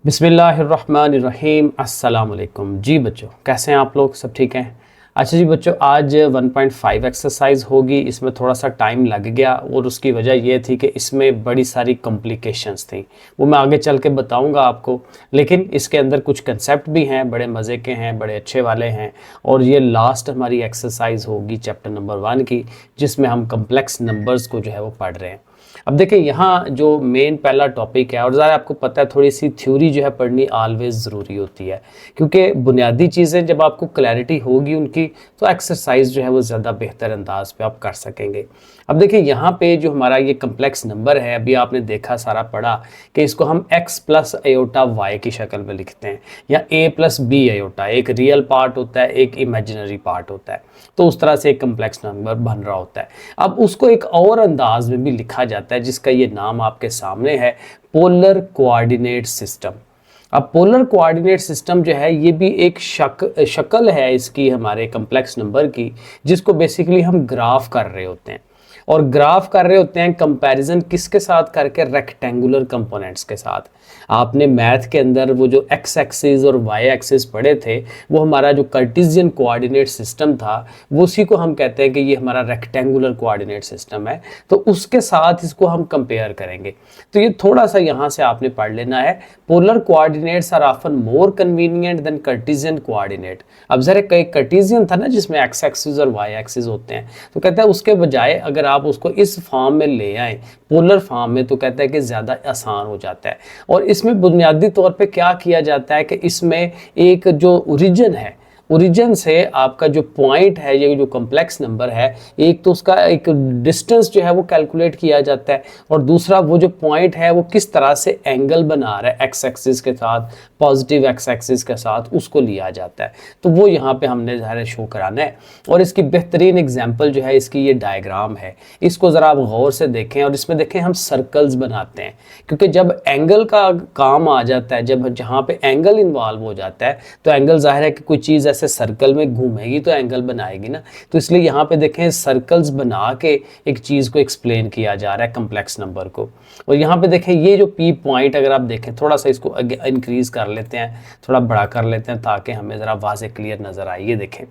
बिस्मिल्लाहिर्रहमानिर्रहीम अस्सलाम वालेकुम। जी बच्चों, कैसे हैं आप लोग? सब ठीक हैं? अच्छा जी बच्चों, आज 1.5 एक्सरसाइज होगी। इसमें थोड़ा सा टाइम लग गया और उसकी वजह यह थी कि इसमें बड़ी सारी कॉम्प्लिकेशंस थी। वो मैं आगे चल के बताऊंगा आपको, लेकिन इसके अंदर कुछ कंसेप्ट भी हैं, बड़े मज़े के हैं, बड़े अच्छे वाले हैं। और ये लास्ट हमारी एक्सरसाइज होगी चैप्टर नंबर 1 की, जिसमें हम कम्प्लेक्स नंबर्स को जो है वो पढ़ रहे हैं। अब देखिए, यहाँ जो मेन पहला टॉपिक है, और ज़रा आपको पता है थोड़ी सी थ्योरी जो है पढ़नी ऑलवेज ज़रूरी होती है, क्योंकि बुनियादी चीज़ें जब आपको क्लैरिटी होगी उनकी, तो एक्सरसाइज जो है वो ज़्यादा बेहतर अंदाज पे आप कर सकेंगे। अब देखिए, यहाँ पे जो हमारा ये कम्प्लेक्स नंबर है, अभी आपने देखा सारा पढ़ा कि इसको हम x प्लस एयोटा वाई की शक्ल में लिखते हैं, या a प्लस बी एयोटा। एक रियल पार्ट होता है, एक इमेजिनरी पार्ट होता है, तो उस तरह से एक कम्प्लेक्स नंबर बन रहा होता है। अब उसको एक और अंदाज में भी लिखा जाता है, जिसका ये नाम आपके सामने है, पोलर कोऑर्डिनेट सिस्टम। अब पोलर कोऑर्डिनेट सिस्टम जो है, ये भी एक शक्ल है इसकी हमारे कम्प्लेक्स नंबर की, जिसको बेसिकली हम ग्राफ कर रहे होते हैं। और ग्राफ कर रहे होते हैं कंपैरिजन किसके साथ करके? रेक्टेंगुलर कंपोनेंट्स के साथ। आपने मैथ के अंदर वो जो एक्स एक्सिस और वाई एक्सिस पढ़े थे, वो हमारा जो कार्टेशियन कोऑर्डिनेट सिस्टम था, वो उसी को हम कहते हैं कि ये हमारा रेक्टेंगुलर कोऑर्डिनेट सिस्टम है। तो उसके साथ इसको हम कंपेयर करेंगे। तो ये थोड़ा सा यहाँ से आपने पढ़ लेना है। Polar coordinates are often more convenient than Cartesian coordinate. अब जरा कई कार्टेशियन था ना, जिसमें एक्स एक्सिस और वाई एक्सिस होते हैं, तो कहता है उसके बजाय अगर आप उसको इस फॉर्म में ले आए, पोलर फॉर्म में, तो कहता है कि ज़्यादा आसान हो जाता है। और इसमें बुनियादी तौर पे क्या किया जाता है कि इसमें एक जो ओरिजिन है, ओरिजिन से आपका जो पॉइंट है, ये जो कम्प्लेक्स नंबर है, एक तो उसका एक डिस्टेंस जो है वो कैलकुलेट किया जाता है, और दूसरा वो जो पॉइंट है वो किस तरह से एंगल बना रहा है एक्स एक्सिस के साथ, पॉजिटिव एक्स एक्सिस के साथ, उसको लिया जाता है। तो वो यहाँ पे हमने ज़ाहिर शो कराना है। और इसकी बेहतरीन एग्जाम्पल जो है, इसकी ये डायग्राम है, इसको ज़रा आप गौर से देखें। और इसमें देखें हम सर्कल्स बनाते हैं, क्योंकि जब एंगल का काम आ जाता है, जब जहाँ पे एंगल इन्वॉल्व हो जाता है, तो एंगल ज़ाहिर है कि कोई चीज़ ऐसे सर्कल में घूमेगी तो एंगल बनाएगी ना। तो इसलिए यहाँ पे देखें सर्कल्स बना के एक चीज़ को एक्सप्लेन किया जा रहा है, कम्प्लेक्स नंबर को। और यहाँ पे देखें ये जो पी पॉइंट, अगर आप देखें, थोड़ा सा इसको इंक्रीज कर लेते हैं, थोड़ा बड़ा कर लेते हैं, ताकि हमें ज़रा वाज़े क्लियर नज़र आए। ये देखें,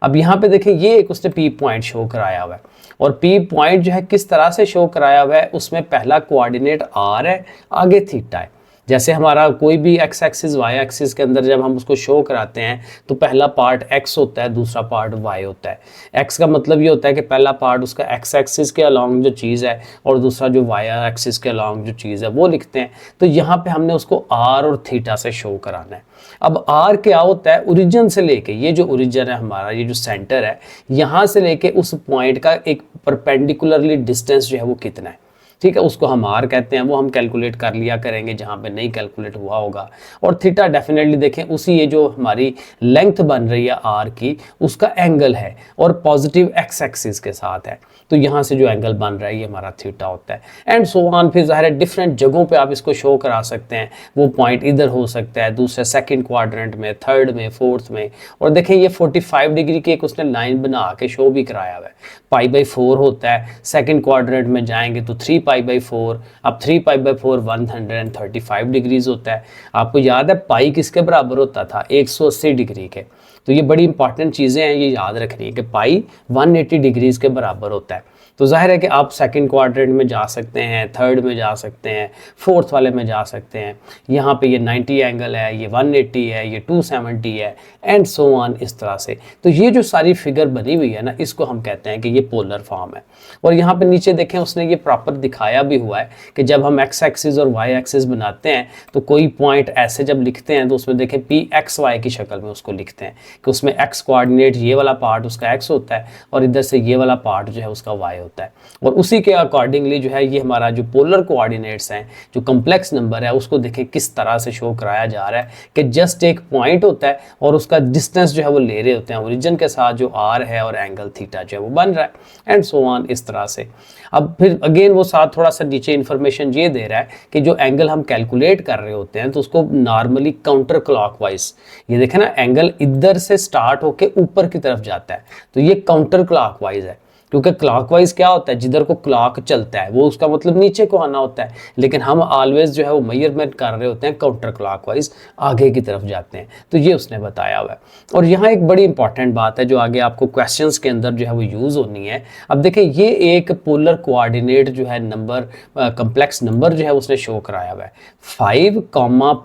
अब यहाँ पे देखें, ये एक उसने पी पॉइंट शो कराया हुआ है। और पी पॉइंट जो है किस तरह से शो कराया हुआ है, उसमें पहला कोऑर्डिनेट आर है, आगे थीटा है। जैसे हमारा कोई भी एक्स एक्सिस वाई एक्सिस के अंदर जब हम उसको शो कराते हैं, तो पहला पार्ट एक्स होता है, दूसरा पार्ट वाई होता है। एक्स का मतलब ये होता है कि पहला पार्ट उसका एक्स एक्सिस के अलॉन्ग जो चीज़ है, और दूसरा जो वाई एक्सिस के अलॉन्ग जो चीज़ है वो लिखते हैं। तो यहाँ पे हमने उसको आर और थीटा से शो कराना है। अब आर क्या होता है? ओरिजिन से लेके, ये जो ओरिजिन है हमारा, ये जो सेंटर है, यहाँ से लेके उस पॉइंट का एक परपेंडिकुलरली डिस्टेंस जो है वो कितना है, ठीक है, उसको हम आर कहते हैं। वो हम कैलकुलेट कर लिया करेंगे जहाँ पे नहीं कैलकुलेट हुआ होगा। और थीटा डेफिनेटली देखें, उसी ये जो हमारी लेंथ बन रही है आर की, उसका एंगल है, और पॉजिटिव एक्स एक्सिस के साथ है। तो यहाँ से जो एंगल बन रहा है, ये हमारा थीटा होता है। And so on. फिर ज़ाहिर है डिफरेंट जगहों पे आप इसको शो करा सकते हैं। वो पॉइंट इधर हो सकता है, दूसरे सेकंड क्वाड्रेंट में, थर्ड में, फोर्थ में। और देखें ये 45 डिग्री की एक उसने लाइन बना के शो भी कराया हुआ है। π/4 होता है, सेकंड क्वाड्रेंट में जाएंगे तो 3π/4। अब 3π/4 135 डिग्रीज होता है। आपको याद है पाई किसके बराबर होता था? 180 डिग्री के। तो ये बड़ी इंपॉर्टेंट चीज़ें हैं, ये याद रखनी है कि पाई 180 डिग्रीज के बराबर होता है। तो जाहिर है कि आप सेकंड क्वाड्रेंट में जा सकते हैं, थर्ड में जा सकते हैं, फोर्थ वाले में जा सकते हैं। यहाँ पे ये 90 एंगल है, ये 180 है, ये 270 है, एंड सो ऑन, इस तरह से। तो ये जो सारी फिगर बनी हुई है ना, इसको हम कहते हैं कि ये पोलर फॉर्म है। और यहाँ पे नीचे देखें, उसने ये प्रॉपर दिखाया भी हुआ है कि जब हम एक्स एक्सिस और वाई एक्सिस बनाते हैं, तो कोई पॉइंट ऐसे जब लिखते हैं, तो उसमें देखें पी एक्स वाई की शक्ल में उसको लिखते हैं, कि उसमें एक्स कोऑर्डिनेट ये वाला पार्ट उसका एक्स होता है, और इधर से ये वाला पार्ट जो है उसका वाई होता है। और उसी के अकॉर्डिंगली जो है, ये हमारा जो पोलर कोऑर्डिनेट्स हैं, जो कम्प्लेक्स नंबर है, उसको देखें किस तरह से शो कराया जा रहा है कि जस्ट एक पॉइंट होता है, और उसका डिस्टेंस जो है वो ले रहे होते हैं ओरिजिन के साथ, जो आर है, और एंगल थीटा जो है वो बन रहा है, एंड सो ऑन, इस तरह से। अब फिर अगेन वो साथ थोड़ा सा नीचे इन्फॉर्मेशन ये दे रहा है कि जो एंगल हम कैलकुलेट कर रहे होते हैं, तो उसको नॉर्मली काउंटर क्लॉकवाइज, ये देखें ना, एंगल इधर से स्टार्ट होके ऊपर की तरफ जाता है, तो ये काउंटर क्लॉकवाइज है। क्योंकि क्लॉकवाइज क्या होता है, जिधर को क्लॉक चलता है वो उसका मतलब नीचे को आना होता है, लेकिन हम ऑलवेज जो है वो मेजरमेंट कर रहे होते हैं काउंटर क्लॉकवाइज, आगे की तरफ जाते हैं। तो ये उसने बताया हुआ है। और यहाँ एक बड़ी इंपॉर्टेंट बात है जो आगे आपको क्वेश्चंस के अंदर जो है वो यूज़ होनी है। अब देखें ये एक पोलर कोऑर्डिनेट जो है नंबर, कम्प्लेक्स नंबर जो है उसने शो कराया हुआ है 5,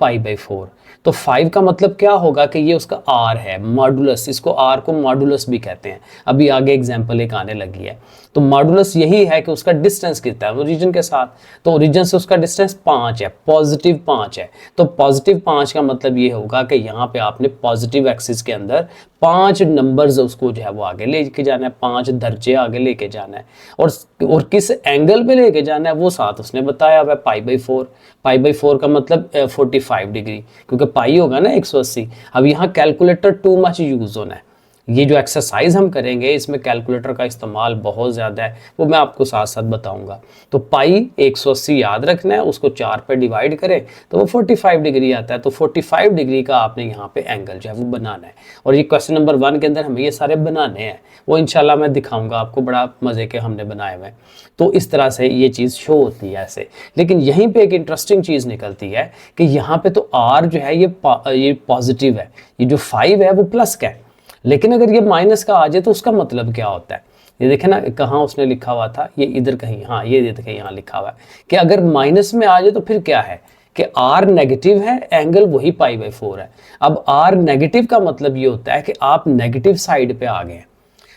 π/4। तो 5 का मतलब क्या होगा कि ये उसका r है, मॉडुलस, इसको r को मॉडुलस भी कहते हैं। अभी आगे एग्जांपल एक आने लगी है। तो मॉडुलस यही है कि उसका डिस्टेंस कितना है ओरिजिन के साथ, तो ओरिजिन से उसका डिस्टेंस 5 है, पॉजिटिव 5 है। तो पॉजिटिव 5 का मतलब ये होगा कि यहाँ पे आपने पॉजिटिव एक्सिस के अंदर 5 नंबर्स उसको जो है वो आगे लेके जाना है, 5 दर्जे आगे लेके जाना है। और किस एंगल पे लेके जाना है वो साथ उसने बताया हुआ है, π/4। π/4 का मतलब 45 डिग्री, क्योंकि पाई होगा ना 180। अब यहाँ कैलकुलेटर टू मच यूज होना है। ये जो एक्सरसाइज हम करेंगे इसमें कैलकुलेटर का इस्तेमाल बहुत ज़्यादा है, वो मैं आपको साथ साथ बताऊंगा। तो पाई 180 याद रखना है, उसको 4 पे डिवाइड करें तो वो 45 डिग्री आता है। तो 45 डिग्री का आपने यहाँ पे एंगल जो है वो बनाना है। और ये क्वेश्चन नंबर 1 के अंदर हमें ये सारे बनाने हैं, वो इंशाल्लाह मैं दिखाऊंगा आपको, बड़ा मज़े के हमने बनाए हुए हैं। तो इस तरह से ये चीज़ शो होती है ऐसे। लेकिन यहीं पर एक इंटरेस्टिंग चीज़ निकलती है कि यहाँ पर तो आर जो है ये पॉजिटिव है, ये जो 5 है वो प्लस का है। लेकिन अगर ये माइनस का आ जाए तो उसका मतलब क्या होता है, ये देखें ना कहाँ उसने लिखा हुआ था, ये इधर कहीं, हाँ ये देखें यहाँ लिखा हुआ है कि अगर माइनस में आ जाए तो फिर क्या है कि r नेगेटिव है, एंगल वही π/4 है। अब r नेगेटिव का मतलब ये होता है कि आप नेगेटिव साइड पे आ गए हैं।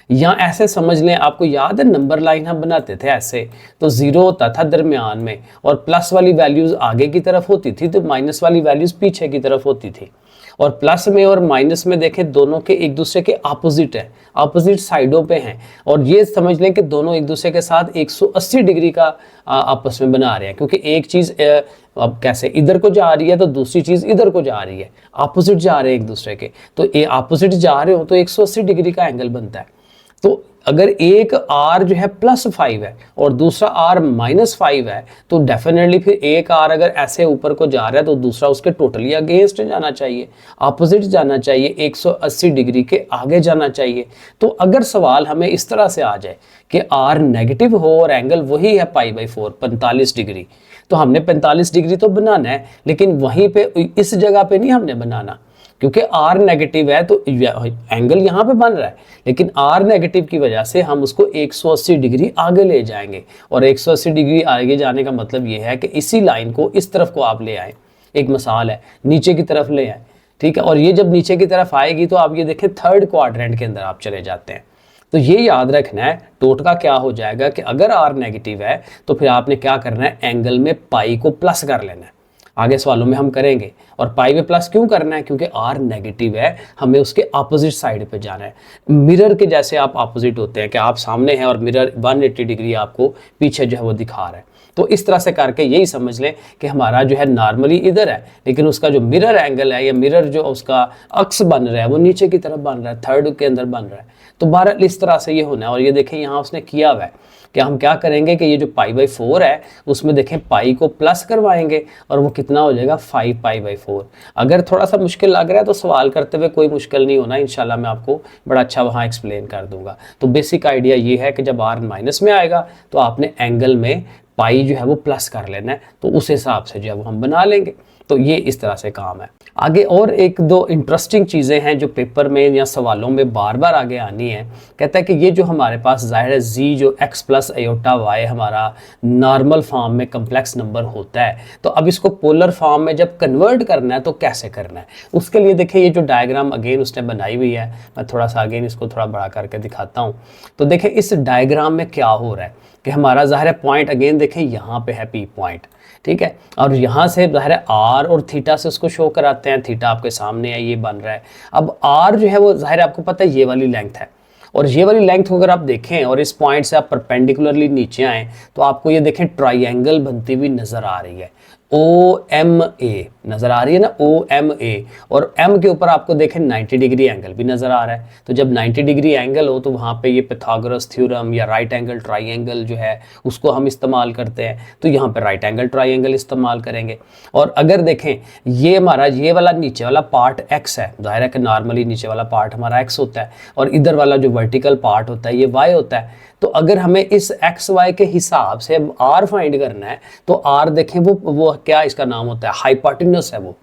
यहाँ ऐसे समझ लें, आपको याद है नंबर लाइन हम बनाते थे ऐसे, तो 0 होता था दरमियान में और प्लस वाली वैल्यूज आगे की तरफ होती थी, तो माइनस वाली वैल्यूज पीछे की तरफ होती थी। और प्लस में और माइनस में देखें दोनों के एक दूसरे के अपोजिट है, अपोजिट साइडों पे हैं। और ये समझ लें कि दोनों एक दूसरे के साथ 180 डिग्री का आपस में बना रहे हैं, क्योंकि एक चीज़ अब कैसे इधर को जा रही है तो दूसरी चीज़ इधर को जा रही है, अपोजिट जा रहे हैं एक दूसरे के। तो ये अपोजिट जा रहे हो तो 180 डिग्री का एंगल बनता है। तो अगर एक r जो है +5 है और दूसरा r -5 है तो डेफिनेटली फिर एक r अगर ऐसे ऊपर को जा रहा है तो दूसरा उसके टोटली अगेंस्ट जाना चाहिए, अपोजिट जाना चाहिए, 180 डिग्री के आगे जाना चाहिए। तो अगर सवाल हमें इस तरह से आ जाए कि r नेगेटिव हो और एंगल वही है π/4 45 डिग्री, तो हमने 45 डिग्री तो बनाना है, लेकिन वहीं पे इस जगह पे नहीं हमने बनाना, क्योंकि r नेगेटिव है तो एंगल यहाँ पे बन रहा है, लेकिन r नेगेटिव की वजह से हम उसको 180 डिग्री आगे ले जाएंगे। और 180 डिग्री आगे जाने का मतलब ये है कि इसी लाइन को इस तरफ को आप ले आए, एक मिसाल है नीचे की तरफ ले आए, ठीक है। और ये जब नीचे की तरफ आएगी तो आप ये देखें थर्ड क्वाड्रेंट के अंदर आप चले जाते हैं। तो ये याद रखना है, टोटका क्या हो जाएगा कि अगर r नेगेटिव है तो फिर आपने क्या करना है, एंगल में पाई को प्लस कर लेना है। आगे सवालों में हम करेंगे। और पाई में प्लस क्यों करना है, क्योंकि r नेगेटिव है, हमें उसके अपोजिट साइड पे जाना है। मिरर के जैसे आप अपोजिट होते हैं कि आप सामने हैं और मिरर 180 डिग्री आपको पीछे जो है वो दिखा रहा है। तो इस तरह से करके यही समझ लें कि हमारा जो है नॉर्मली इधर है, लेकिन उसका जो मिरर एंगल है या मिरर जो उसका अक्स बन रहा है वो नीचे की तरफ बन रहा है, थर्ड के अंदर बन रहा है। तो बहरहाल इस तरह से ये होना है। और ये देखें यहाँ उसने किया हुआ है कि हम क्या करेंगे कि ये जो π/4 है उसमें देखें पाई को प्लस करवाएंगे और वो कितना हो जाएगा 5π/4। अगर थोड़ा सा मुश्किल लग रहा है तो सवाल करते हुए कोई मुश्किल नहीं होना, इंशाल्लाह मैं आपको बड़ा अच्छा वहाँ एक्सप्लेन कर दूंगा। तो बेसिक आइडिया ये है कि जब r माइनस में आएगा तो आपने एंगल में पाई जो है वो प्लस कर लेना है, तो उस हिसाब से जो है वो हम बना लेंगे। तो ये इस तरह से काम है। आगे और एक दो इंटरेस्टिंग चीज़ें हैं जो पेपर में या सवालों में बार बार आगे आनी है। कहता है कि ये जो हमारे पास ज़ाहिर है z जो x + i हमारा नॉर्मल फॉर्म में कम्प्लेक्स नंबर होता है, तो अब इसको पोलर फॉर्म में जब कन्वर्ट करना है तो कैसे करना है, उसके लिए देखिए ये जो डायग्राम अगेन उसने बनाई हुई है, मैं थोड़ा सा अगेन इसको थोड़ा बड़ा करके दिखाता हूँ। तो देखें इस डायग्राम में क्या हो रहा है कि हमारा ज़ाहिर है पॉइंट अगेन देखें यहाँ पे है P पॉइंट, ठीक है। और यहाँ से ज़ाहिर है R और थीटा से उसको शो कराते हैं, थीटा आपके सामने है, ये बन रहा है। अब R जो है वो ज़ाहिर है आपको पता है ये वाली लेंथ है, और ये वाली लेंथ को अगर आप देखें और इस पॉइंट से आप परपेंडिकुलरली नीचे आएँ तो आपको ये देखें ट्राइंगल बनती हुई नज़र आ रही है, OMA नज़र आ रही है ना, OMA। और M के ऊपर आपको देखें 90 डिग्री एंगल भी नज़र आ रहा है। तो जब 90 डिग्री एंगल हो तो वहाँ पे ये पाइथागोरस थ्योरम या राइट एंगल ट्राइंगल जो है उसको हम इस्तेमाल करते हैं, तो यहाँ पे राइट एंगल ट्राइंगल इस्तेमाल करेंगे। और अगर देखें ये हमारा ये वाला नीचे वाला पार्ट x है, जाहिर है कि नॉर्मली नीचे वाला पार्ट हमारा x होता है, और इधर वाला जो वर्टिकल पार्ट होता है ये y होता है। तो अगर हमें इस एक्स वाई के हिसाब से अब आर फाइंड करना है तो आर देखें वो क्या इसका नाम होता है, हाइपोटेन्यूस है वो।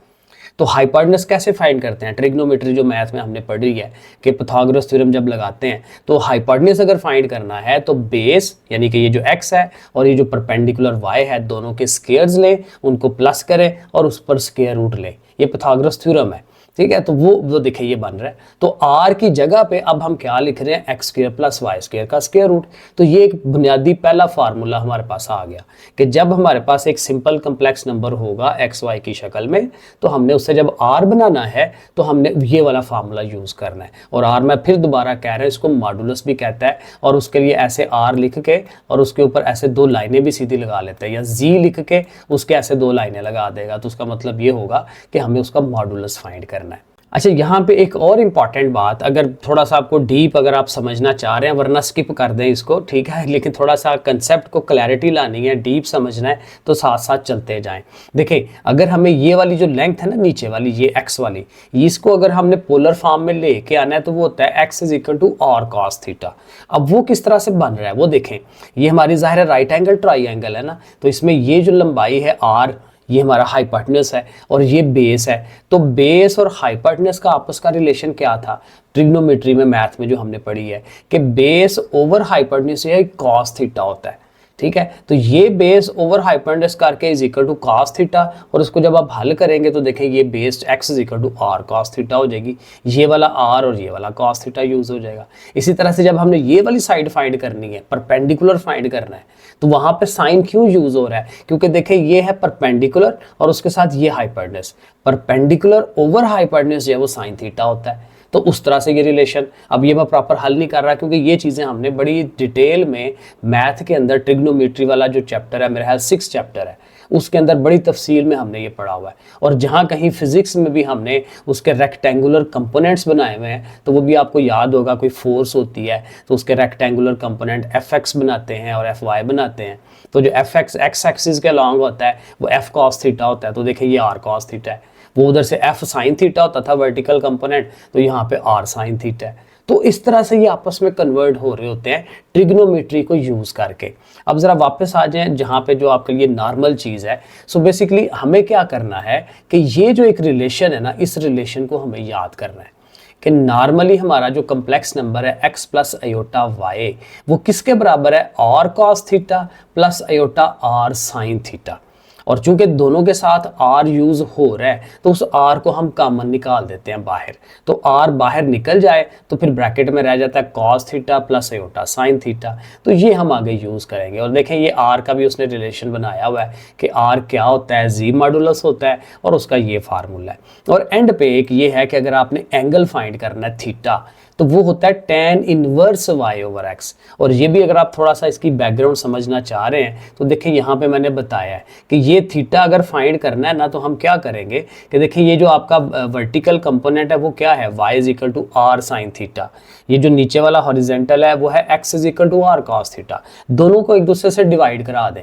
तो हाइपोटेन्यूस कैसे फाइंड करते हैं, ट्रिग्नोमेट्री जो मैथ में हमने पढ़ी है कि पाइथागोरस थ्योरम जब लगाते हैं तो हाइपोटेन्यूस अगर फाइंड करना है तो बेस यानी कि ये जो x है और ये जो परपेंडिकुलर y है दोनों के स्क्वायर्स लें, उनको प्लस करें और उस पर स्क्वायर रूट लें। ये पाइथागोरस थ्योरम है, ठीक है। तो वो देखिए ये बन रहा है। तो r की जगह पे अब हम क्या लिख रहे हैं, x square plus y square का स्क्वायर रूट। तो ये एक बुनियादी पहला फार्मूला हमारे पास आ गया कि जब हमारे पास एक सिंपल कम्प्लेक्स नंबर होगा एक्स वाई की शक्ल में तो हमने उससे जब r बनाना है तो हमने ये वाला फार्मूला यूज करना है। और r मैं फिर दोबारा कह रहा हूँ, इसको मॉडुलस भी कहता है। और उसके लिए ऐसे r लिख के और उसके ऊपर ऐसे दो लाइनें भी सीधी लगा लेते हैं, या z लिख के उसके ऐसे दो लाइनें लगा देगा। तो उसका मतलब ये होगा कि हमें उसका मॉडुलस फाइंड करना है। अच्छा, यहाँ पे एक और इम्पॉर्टेंट बात, अगर थोड़ा सा आपको डीप अगर आप समझना चाह रहे हैं, वरना स्किप कर दें इसको, ठीक है, लेकिन थोड़ा सा कंसेप्ट को क्लैरिटी लानी है, डीप समझना है तो साथ साथ चलते जाएं। देखिए अगर हमें ये वाली जो लेंथ है ना नीचे वाली, ये एक्स वाली, इसको अगर हमने पोलर फॉर्म में लेके आना है तो वो होता है x is equal to r cos theta. अब वो किस तरह से बन रहा है वो देखें। ये हमारी ज़ाहिर है राइट एंगल ट्राइंगल है ना, तो इसमें ये जो लंबाई है आर, ये हमारा हाइपोटेन्यूस है और ये बेस है। तो बेस और हाइपोटेन्यूस का आपस का रिलेशन क्या था, ट्रिग्नोमेट्री में मैथ में जो हमने पढ़ी है कि बेस ओवर हाइपोटेन्यूस ये कॉस थीटा होता है, ठीक है। तो ये बेस ओवर हाइपोटेन्यूस करके is equal to cos theta, और इसको जब आप हल करेंगे तो देखें ये base x is equal to r cos theta हो जाएगी। ये वाला आर और ये वाला कॉस थीटा यूज हो जाएगा। इसी तरह से जब हमने ये वाली साइड फाइंड करनी है, परपेंडिकुलर फाइंड करना है, तो वहां पे साइन क्यों यूज हो रहा है, क्योंकि देखिए ये है परपेंडिकुलर और उसके साथ ये हाइपोटेन्यूस, परपेंडिकुलर ओवर हाइपोटेन्यूस जो है वो साइन थीटा होता है। तो उस तरह से ये रिलेशन, अब ये मैं प्रॉपर हल नहीं कर रहा क्योंकि ये चीज़ें हमने बड़ी डिटेल में मैथ के अंदर ट्रिग्नोमेट्री वाला जो चैप्टर है, मेरे ख्याल 6 चैप्टर है, उसके अंदर बड़ी तफसील में हमने ये पढ़ा हुआ है। और जहाँ कहीं फिजिक्स में भी हमने उसके रेक्टेंगुलर कंपोनेंट्स बनाए हुए हैं, तो वो भी आपको याद होगा, कोई फोर्स होती है तो उसके रेक्टेंगुलर कंपोनेंट एफ एक्स बनाते हैं और एफ वाई बनाते हैं। तो जो एफ एक्स एक्स एक्सिस के अलॉन्ग होता है वो एफ कॉस थीटा होता है। तो देखिए ये आर कॉस थीटा है, वो उधर से एफ साइन थीटा होता था वर्टिकल कंपोनेंट, तो यहाँ पे आर साइन थीटा है। तो इस तरह से ये आपस में कन्वर्ट हो रहे होते हैं ट्रिग्नोमेट्री को यूज करके। अब जरा वापस आ जाएं जहाँ पे जो आपके लिए नॉर्मल चीज़ है। सो बेसिकली हमें क्या करना है कि ये जो एक रिलेशन है ना, इस रिलेशन को हमें याद करना है कि नॉर्मली हमारा जो कम्प्लेक्स नंबर है x प्लस अयोटा वाई वो किसके बराबर है, r cos theta plus iota r sine theta. और चूंकि दोनों के साथ r यूज हो रहा है तो उस r को हम कॉमन निकाल देते हैं बाहर। तो r बाहर निकल जाए तो फिर ब्रैकेट में रह जाता है cos theta plus aorta sign theta. तो ये हम आगे यूज करेंगे। और देखें ये r का भी उसने रिलेशन बनाया हुआ है कि r क्या होता है, जी मॉडुलस होता है, और उसका ये फार्मूला है। और एंड पे एक ये है कि अगर आपने एंगल फाइंड करना है थीटा तो वो होता है tan inverse y over x। और ये भी अगर आप थोड़ा सा इसकी बैकग्राउंड समझना चाह रहे हैं तो देखिए यहाँ पे मैंने बताया है कि ये थीटा अगर फाइंड करना है ना तो हम क्या करेंगे कि देखिए ये जो आपका वर्टिकल कंपोनेंट है वो क्या है, y is equal to r sine theta. ये जो नीचे वाला हॉरिजेंटल है वो है x is equal to r cos theta. दोनों को एक दूसरे से डिवाइड करा दें,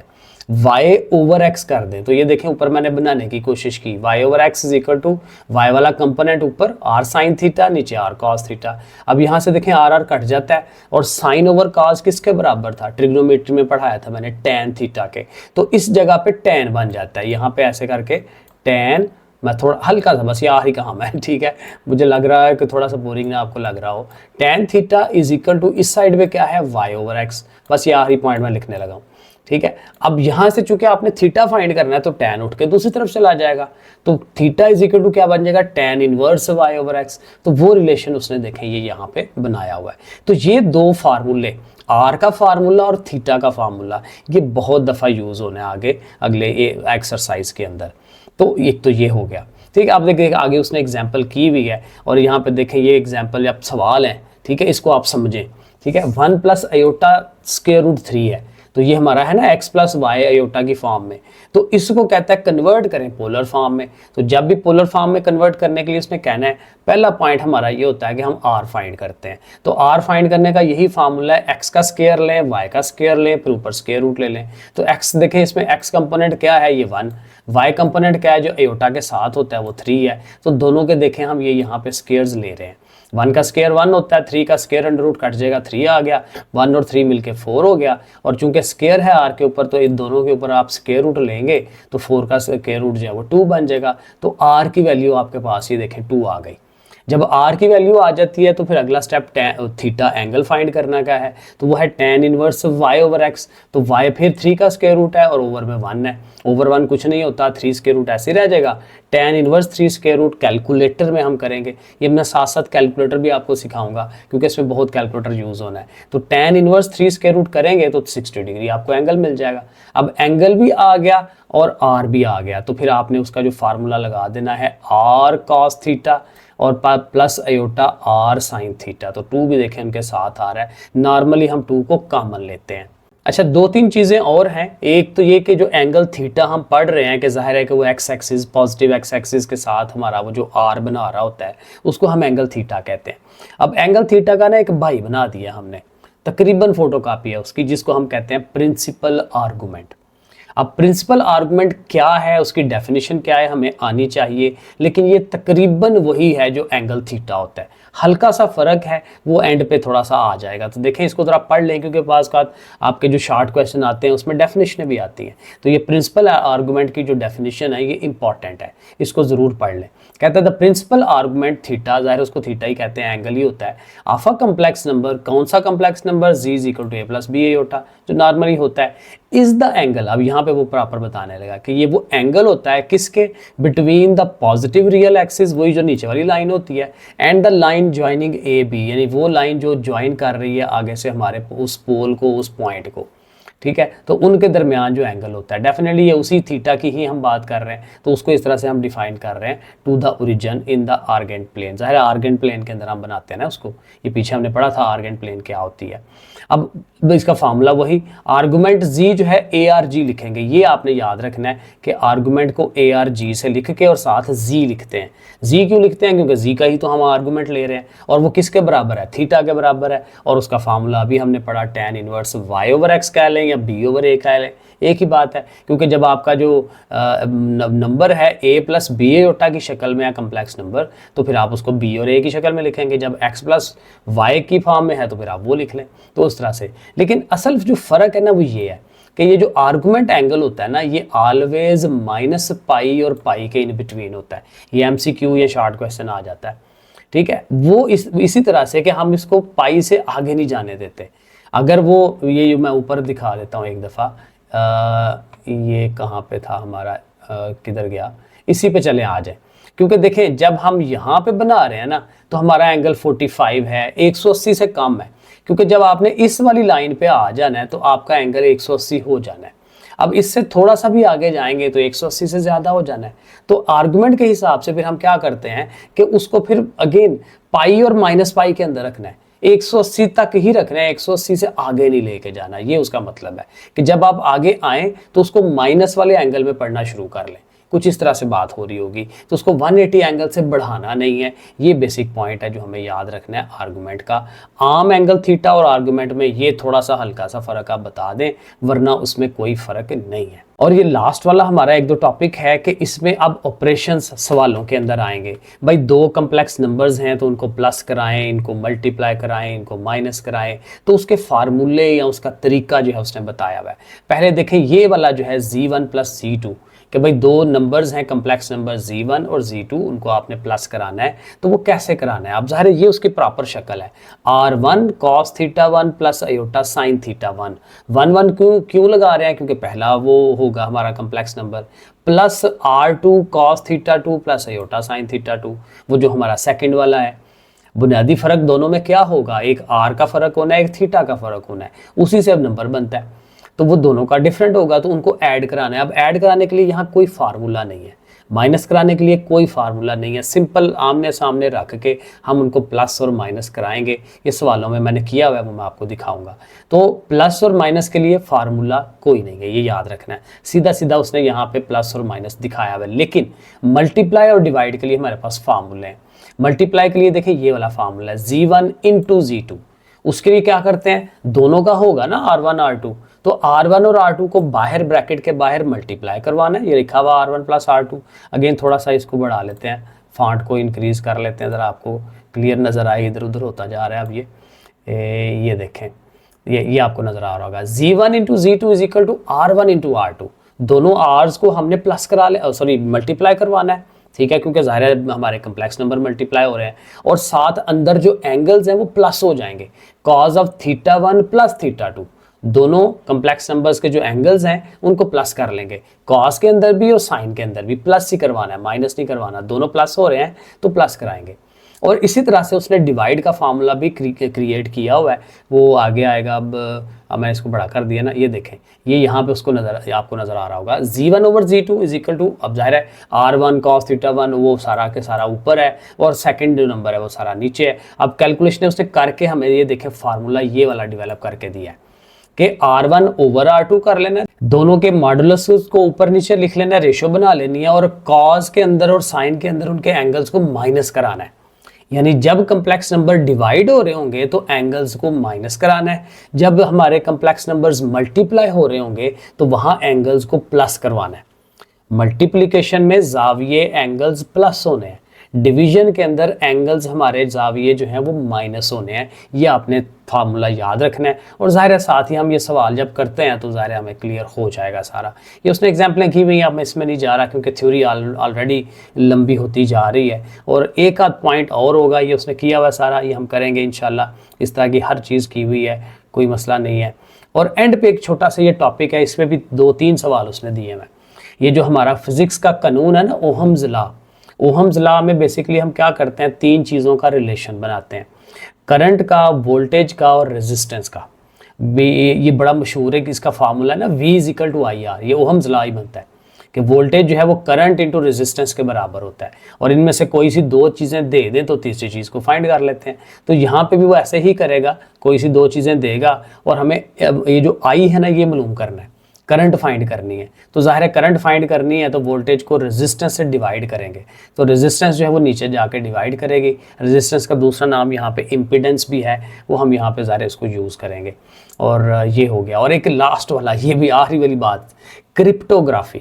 y ओवर x कर दें। तो ये देखें ऊपर मैंने बनाने की कोशिश की, y over x is equal to y वाला कंपोनेंट ऊपर r साइन थीटा, नीचे r cos थीटा। अब यहाँ से देखें r कट जाता है और साइन ओवर cos किसके बराबर था, ट्रिग्नोमेट्री में पढ़ाया था मैंने, tan थीटा के। तो इस जगह पे tan बन जाता है, यहाँ पे ऐसे करके tan, मैं थोड़ा हल्का सा बस ये आखिरी काम है, ठीक है, मुझे लग रहा है कि थोड़ा सा बोरिंग ना आपको लग रहा हो। tan theta is equal to इस साइड पे क्या है, y ओवर x। बस ये आखिरी पॉइंट मैं लिखने लगा हूँ, ठीक है। अब यहाँ से चूंकि आपने थीटा फाइंड करना है तो tan उठ के दूसरी तरफ चला जाएगा, तो थीटा इज इक्वल टू क्या बन जाएगा, tan inverse y over x। तो वो रिलेशन उसने देखें ये यहाँ पे बनाया हुआ है। तो ये दो फार्मूले, r का फार्मूला और थीटा का फार्मूला, ये बहुत दफ़ा यूज़ होने आगे अगले एक्सरसाइज के अंदर। तो एक तो ये हो गया, ठीक है। आप देखिए आगे उसने एग्जाम्पल की हुई है और यहाँ पे देखें ये एग्जाम्पल अब सवाल है, ठीक है, इसको आप समझें, ठीक है। 1 प्लस अयोटा स्क्वायर रूट 3 है, तो ये हमारा है ना x प्लस वाई अयोटा की फॉर्म में, तो इसको कहता है कन्वर्ट करें पोलर फॉर्म में। तो जब भी पोलर फॉर्म में कन्वर्ट करने के लिए इसने कहना है, पहला पॉइंट हमारा ये होता है कि हम r फाइंड करते हैं। तो r फाइंड करने का यही फार्मूला है, x का स्क्वायर लें, y का स्क्वायर लें, फिर ऊपर स्क्वायर रूट ले लें। तो x देखें इसमें x कंपोनेंट क्या है, ये 1, वाई कंपोनेंट क्या है, जो एयोटा के साथ होता है वो 3 है। तो दोनों के देखें हम ये यहाँ पे स्केयर्स ले रहे हैं। 1 का स्केयर 1 होता है, 3 का स्केयर अंडर रूट कट जाएगा, 3 आ गया, 1 और 3 मिलके 4 हो गया। और चूंकि स्केयर है आर के ऊपर तो इन दोनों के ऊपर आप स्केयर रूट लेंगे तो 4 का स्केयर रूट जो है वो 2 बन जाएगा। तो आर की वैल्यू आपके पास ये देखें 2 आ गई। जब आर की वैल्यू आ जाती है तो फिर अगला स्टेप थीटा एंगल फाइंड करना का है, तो वो है tan inverse y over x। तो y फिर 3 का स्क्वायर रूट है और ओवर में 1 है, ओवर 1 कुछ नहीं होता, 3 स्क्वायर रूट ऐसे रह जाएगा। tan inverse 3 square root calculator में हम करेंगे, ये मैं साथ साथ कैलकुलेटर भी आपको सिखाऊंगा क्योंकि इसमें बहुत कैलकुलेटर यूज होना है। तो tan इनवर्स 3 स्क्वायर रूट करेंगे तो 60 डिग्री आपको एंगल मिल जाएगा। अब एंगल भी आ गया और आर भी आ गया, तो फिर आपने उसका जो फार्मूला लगा देना है आर कॉस थीटा और plus iota r sine theta. तो 2 भी देखें उनके साथ आ रहा है, नॉर्मली हम 2 को कॉमन लेते हैं। अच्छा, 2-3 चीज़ें और हैं। एक तो ये कि जो एंगल थीटा हम पढ़ रहे हैं कि जाहिर है कि वो x axis, positive x axis के साथ हमारा वो जो आर बना रहा होता है उसको हम एंगल थीटा कहते हैं। अब एंगल थीटा का ना एक भाई बना दिया हमने, तकरीबन फोटोकॉपी है उसकी, जिसको हम कहते हैं प्रिंसिपल आर्गूमेंट। अब प्रिंसिपल आर्गुमेंट क्या है, उसकी डेफिनेशन क्या है हमें आनी चाहिए, लेकिन ये तकरीबन वही है जो एंगल थीटा होता है। हल्का सा फ़र्क है, वो एंड पे थोड़ा सा आ जाएगा। तो देखें इसको ज़रा पढ़ लें क्योंकि पास का आपके जो शार्ट क्वेश्चन आते हैं उसमें डेफिनेशन भी आती हैं। तो ये प्रिंसिपल आर्गुमेंट की जो डेफिनेशन है ये इंपॉर्टेंट है, इसको ज़रूर पढ़ लें। कहता है द प्रिंसिपल आर्गुमेंट थीटा, ज़ाहिर उसको थीटा ही कहते हैं, एंगल ही होता है, ऑफ अ कम्प्लेक्स नंबर। कौन सा complex number? z is equal to a plus b iota, जो नॉर्मली होता है, इज द एंगल। अब यहाँ पे वो प्रॉपर बताने लगा कि ये वो एंगल होता है किसके, between the positive real axis, वही जो नीचे वाली लाइन होती है, and the line joining a b, यानी वो लाइन जो ज्वाइन कर रही है आगे से हमारे उस पोल को, उस पॉइंट को, ठीक है। तो उनके दरमियान जो एंगल होता है, डेफिनेटली ये उसी थीटा की ही हम बात कर रहे हैं, तो उसको इस तरह से हम डिफाइन कर रहे हैं, to the origin in the Argand plane. ज़ाहिर है आर्गेंट प्लेन के अंदर हम बनाते हैं ना उसको, ये पीछे हमने पढ़ा था आर्गेंट प्लेन क्या होती है। अब इसका फार्मूला वही, आर्गुमेंट जी जो है ए आर जी लिखेंगे, ये आपने याद रखना है कि आर्गुमेंट को ए आर जी से लिख के और साथ जी लिखते हैं। जी क्यों लिखते हैं? क्योंकि जी का ही तो हम आर्गुमेंट ले रहे हैं और वो किसके बराबर है? थीटा के बराबर है। और उसका फार्मूला अभी हमने पढ़ा, tan inverse y over x कह लें या b ओवर a कह लें, एक ही बात है। क्योंकि जब आपका जो नंबर है a प्लस बी एयोटा की शक्ल में है कम्प्लेक्स नंबर, तो फिर आप उसको b और a की शक्ल में लिखेंगे। जब x प्लस y की फॉर्म में है तो फिर आप वो लिख लें, तो उस तरह से। लेकिन असल जो फ़र्क है ना वो ये है कि ये जो आर्गुमेंट एंगल होता है ना, ये ऑलवेज माइनस पाई और पाई के इन बिटवीन होता है। ये एमसीक्यू या शॉर्ट क्वेश्चन आ जाता है, ठीक है। वो इसी तरह से कि हम इसको पाई से आगे नहीं जाने देते। अगर वो ये मैं ऊपर दिखा देता हूँ एक दफ़ा, ये कहाँ पे था हमारा, किधर गया, इसी पे चले आ जाए। क्योंकि देखें जब हम यहाँ पे बना रहे हैं ना तो हमारा एंगल 45 है, 180 से कम है। क्योंकि जब आपने इस वाली लाइन पे आ जाना है तो आपका एंगल 180 हो जाना है। अब इससे थोड़ा सा भी आगे जाएंगे तो 180 से ज़्यादा हो जाना है। तो आर्गुमेंट के हिसाब से फिर हम क्या करते हैं कि उसको फिर अगेन पाई और माइनस पाई के अंदर रखना है, 180 तक ही रखना है, 180 से आगे नहीं लेके जाना। ये उसका मतलब है कि जब आप आगे आएँ तो उसको माइनस वाले एंगल में पढ़ना शुरू कर लें। कुछ इस तरह से बात हो रही होगी, तो उसको 180 एंगल से बढ़ाना नहीं है। ये बेसिक पॉइंट है जो हमें याद रखना है आर्गुमेंट का। आम एंगल थीटा और आर्गुमेंट में ये थोड़ा सा हल्का सा फ़र्क आप बता दें, वरना उसमें कोई फ़र्क नहीं है। और ये लास्ट वाला हमारा 1-2 टॉपिक है कि इसमें अब ऑपरेशंस सवालों के अंदर आएंगे। भाई 2 कम्प्लेक्स नंबर्स हैं तो उनको प्लस कराएं, इनको मल्टीप्लाई कराएं, इनको माइनस कराएं, तो उसके फार्मूले या उसका तरीका जो है उसने बताया हुआ है। पहले देखें ये वाला जो है z1 प्लस z2, कि भाई 2 नंबर्स हैं कम्प्लेक्स नंबर z1 और z2, उनको आपने प्लस कराना है। तो वो कैसे कराना है? अब ज़ाहिर ये उसकी प्रॉपर शक्ल है, r1 cos theta 1 plus iota sine theta 1। 1 क्यों लगा रहे हैं? क्योंकि पहला वो होगा हमारा complex number, plus r2 cos theta 2 plus iota sine theta 2, वो जो हमारा सेकेंड वाला है। बुनियादी फ़र्क दोनों में क्या होगा? एक r का फ़र्क होना है, एक थीटा का फ़र्क होना है, उसी से अब नंबर बनता है। तो वो दोनों का डिफरेंट होगा, तो उनको ऐड कराना है। अब ऐड कराने के लिए यहाँ कोई फार्मूला नहीं है, माइनस कराने के लिए कोई फार्मूला नहीं है। सिंपल आमने सामने रख के हम उनको प्लस और माइनस कराएंगे। ये सवालों में मैंने किया हुआ है, वो मैं आपको दिखाऊंगा। तो प्लस और माइनस के लिए फार्मूला कोई नहीं है, ये याद रखना है। सीधा सीधा उसने यहाँ पे प्लस और माइनस दिखाया हुआ है। लेकिन मल्टीप्लाई और डिवाइड के लिए हमारे पास फार्मूले हैं। मल्टीप्लाई के लिए देखिए ये वाला फार्मूला है, z1 इंटू z2। उसके लिए क्या करते हैं, दोनों का होगा ना r1 r2, तो R1 और R2 को बाहर ब्रैकेट के बाहर मल्टीप्लाई करवाना है, ये लिखा हुआ R1 प्लस R2। अगेन थोड़ा सा इसको बढ़ा लेते हैं, फॉन्ट को इंक्रीज कर लेते हैं, ज़रा आपको क्लियर नज़र आए, इधर उधर होता जा रहा है। अब ये देखें, ये आपको नज़र आ रहा होगा, Z1 into Z2 is equal to R1 into R2। दोनों आर्स को हमने प्लस करा ले, सॉरी मल्टीप्लाई करवाना है, ठीक है, क्योंकि ज़ाहिर है हमारे कम्प्लेक्स नंबर मल्टीप्लाई हो रहे हैं, और साथ अंदर जो एंगल्स हैं वो प्लस हो जाएंगे, कॉज ऑफ θ1 प्लस θ2। दोनों कम्प्लेक्स नंबर्स के जो एंगल्स हैं उनको प्लस कर लेंगे, कॉस के अंदर भी और साइन के अंदर भी प्लस ही करवाना है, माइनस नहीं करवाना, दोनों प्लस हो रहे हैं तो प्लस कराएंगे। और इसी तरह से उसने डिवाइड का फार्मूला भी क्रिएट किया हुआ है, वो आगे आएगा। अब मैंने इसको बड़ा कर दिया ना, ये देखें, ये यहाँ पे उसको आपको नज़र आ रहा होगा, Z1 over Z2 is equal to, अब जाहिर है R1 cos θ1 वो सारा के सारा ऊपर है और सेकंड जो नंबर है वो सारा नीचे है। अब कैलकुलेशन उसने करके हमें ये देखें फार्मूला ये वाला डेवलप करके दिया है कि R1 ओवर R2 कर लेना है, दोनों के मॉडुलस को ऊपर नीचे लिख लेना है, रेशो बना लेनी है, और कॉस के अंदर और साइन के अंदर उनके एंगल्स को माइनस कराना है। यानी जब कम्प्लेक्स नंबर डिवाइड हो रहे होंगे तो एंगल्स को माइनस कराना है, जब हमारे कम्प्लेक्स नंबर्स मल्टीप्लाई हो रहे होंगे तो वहां एंगल्स को प्लस करवाना है। मल्टीप्लिकेशन में जाविये एंगल्स प्लस होने हैं, डिवीजन के अंदर एंगल्स हमारे जाविये जो हैं वो माइनस होने हैं। ये आपने फार्मूला याद रखना है, और ज़ाहिर है साथ ही हम ये सवाल जब करते हैं तो ज़ाहिर है हमें क्लियर हो जाएगा सारा। ये उसने एग्जाम्पलें की हुई हैं, अब मैं इसमें नहीं जा रहा क्योंकि थ्योरी ऑलरेडी लंबी होती जा रही है, और एक आध पॉइंट और होगा, ये उसने किया हुआ सारा, ये हम करेंगे इंशाल्लाह। इस तरह की हर चीज़ की हुई है, कोई मसला नहीं है। और एंड पे एक छोटा सा ये टॉपिक है, इसमें भी 2-3 सवाल उसने दिए हैं। ये जो हमारा फिज़िक्स का कानून है ना, ओहम्स लॉ, ओहम्स लॉ में बेसिकली हम क्या करते हैं, 3 चीज़ों का रिलेशन बनाते हैं, करंट का, वोल्टेज का और रेजिस्टेंस का। ये बड़ा मशहूर है कि इसका फार्मूला है ना V is equal to IR, ये ओहम्स लॉ ही बनता है कि वोल्टेज जो है वो करंट इंटू रेजिस्टेंस के बराबर होता है, और इनमें से कोई सी 2 चीज़ें दे दें तो तीसरी चीज़ को फाइंड कर लेते हैं। तो यहाँ पे भी वो ऐसे ही करेगा, कोई सी 2 चीज़ें देगा और हमें ये जो I है ना ये मालूम करना है, करंट फाइंड करनी है। तो ज़ाहिर है करंट फाइंड करनी है तो वोल्टेज को रेजिस्टेंस से डिवाइड करेंगे, तो रेजिस्टेंस जो है वो नीचे जाके डिवाइड करेगी। रेजिस्टेंस का दूसरा नाम यहाँ पे इम्पीडेंस भी है, वो हम यहाँ पे ज़ाहिर इसको यूज़ करेंगे। और ये हो गया। और एक लास्ट वाला, ये भी आखिरी वाली बात, क्रिप्टोग्राफी।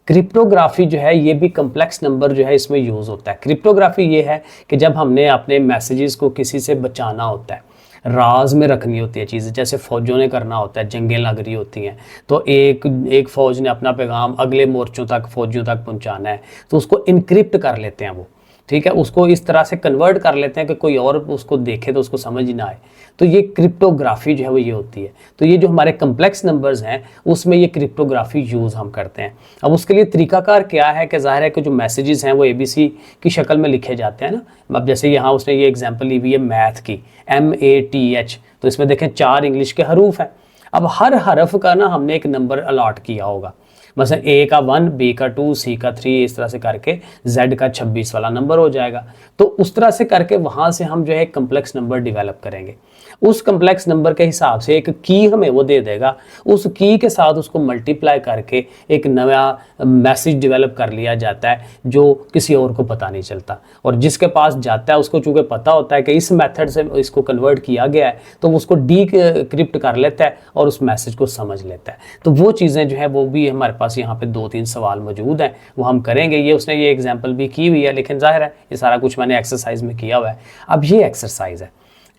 क्रिप्टोग्राफी जो है ये भी कम्प्लेक्स नंबर जो है इसमें यूज़ होता है। क्रिप्टोग्राफी ये है कि जब हमने अपने मैसेजेस को किसी से बचाना होता है, राज में रखनी होती है चीज़ें, जैसे फ़ौजों ने करना होता है, जंगें लग रही होती हैं, तो एक फ़ौज ने अपना पैगाम अगले मोर्चों तक, फ़ौजियों तक पहुंचाना है, तो उसको इनक्रिप्ट कर लेते हैं वो, ठीक है, उसको इस तरह से कन्वर्ट कर लेते हैं कि कोई और उसको देखे तो उसको समझ ही ना आए। तो ये क्रिप्टोग्राफी जो है वो ये होती है। तो ये जो हमारे कम्प्लेक्स नंबर्स हैं उसमें ये क्रिप्टोग्राफी यूज़ हम करते हैं। अब उसके लिए तरीकाकार क्या है कि ज़ाहिर है कि जो मैसेजेस हैं वो ABC की शक्ल में लिखे जाते हैं ना। अब जैसे यहाँ उसने ये एग्जाम्पल ली हुई है मैथ की, MATH, तो इसमें देखें 4 इंग्लिश के हरूफ हैं। अब हर हरफ का ना हमने एक नंबर अलॉट किया होगा, मतलब A का 1, B का 2, C का 3, इस तरह से करके Z का 26 वाला नंबर हो जाएगा। तो उस तरह से करके वहाँ से हम जो है कम्प्लेक्स नंबर डिवेलप करेंगे। उस कम्प्लेक्स नंबर के हिसाब से एक की हमें वो दे देगा, उस की के साथ उसको मल्टीप्लाई करके एक नया मैसेज डेवलप कर लिया जाता है जो किसी और को पता नहीं चलता, और जिसके पास जाता है उसको चूँकि पता होता है कि इस मेथड से इसको कन्वर्ट किया गया है, तो उसको डिक्रिप्ट कर लेता है और उस मैसेज को समझ लेता है। तो वो चीज़ें जो है वो भी हमारे पास यहाँ पे 2-3 सवाल मौजूद हैं, वो हम करेंगे। ये उसने ये एग्जाम्पल भी की हुई है, लेकिन जाहिर है ये सारा कुछ मैंने एक्सरसाइज में किया हुआ है। अब ये एक्सरसाइज है,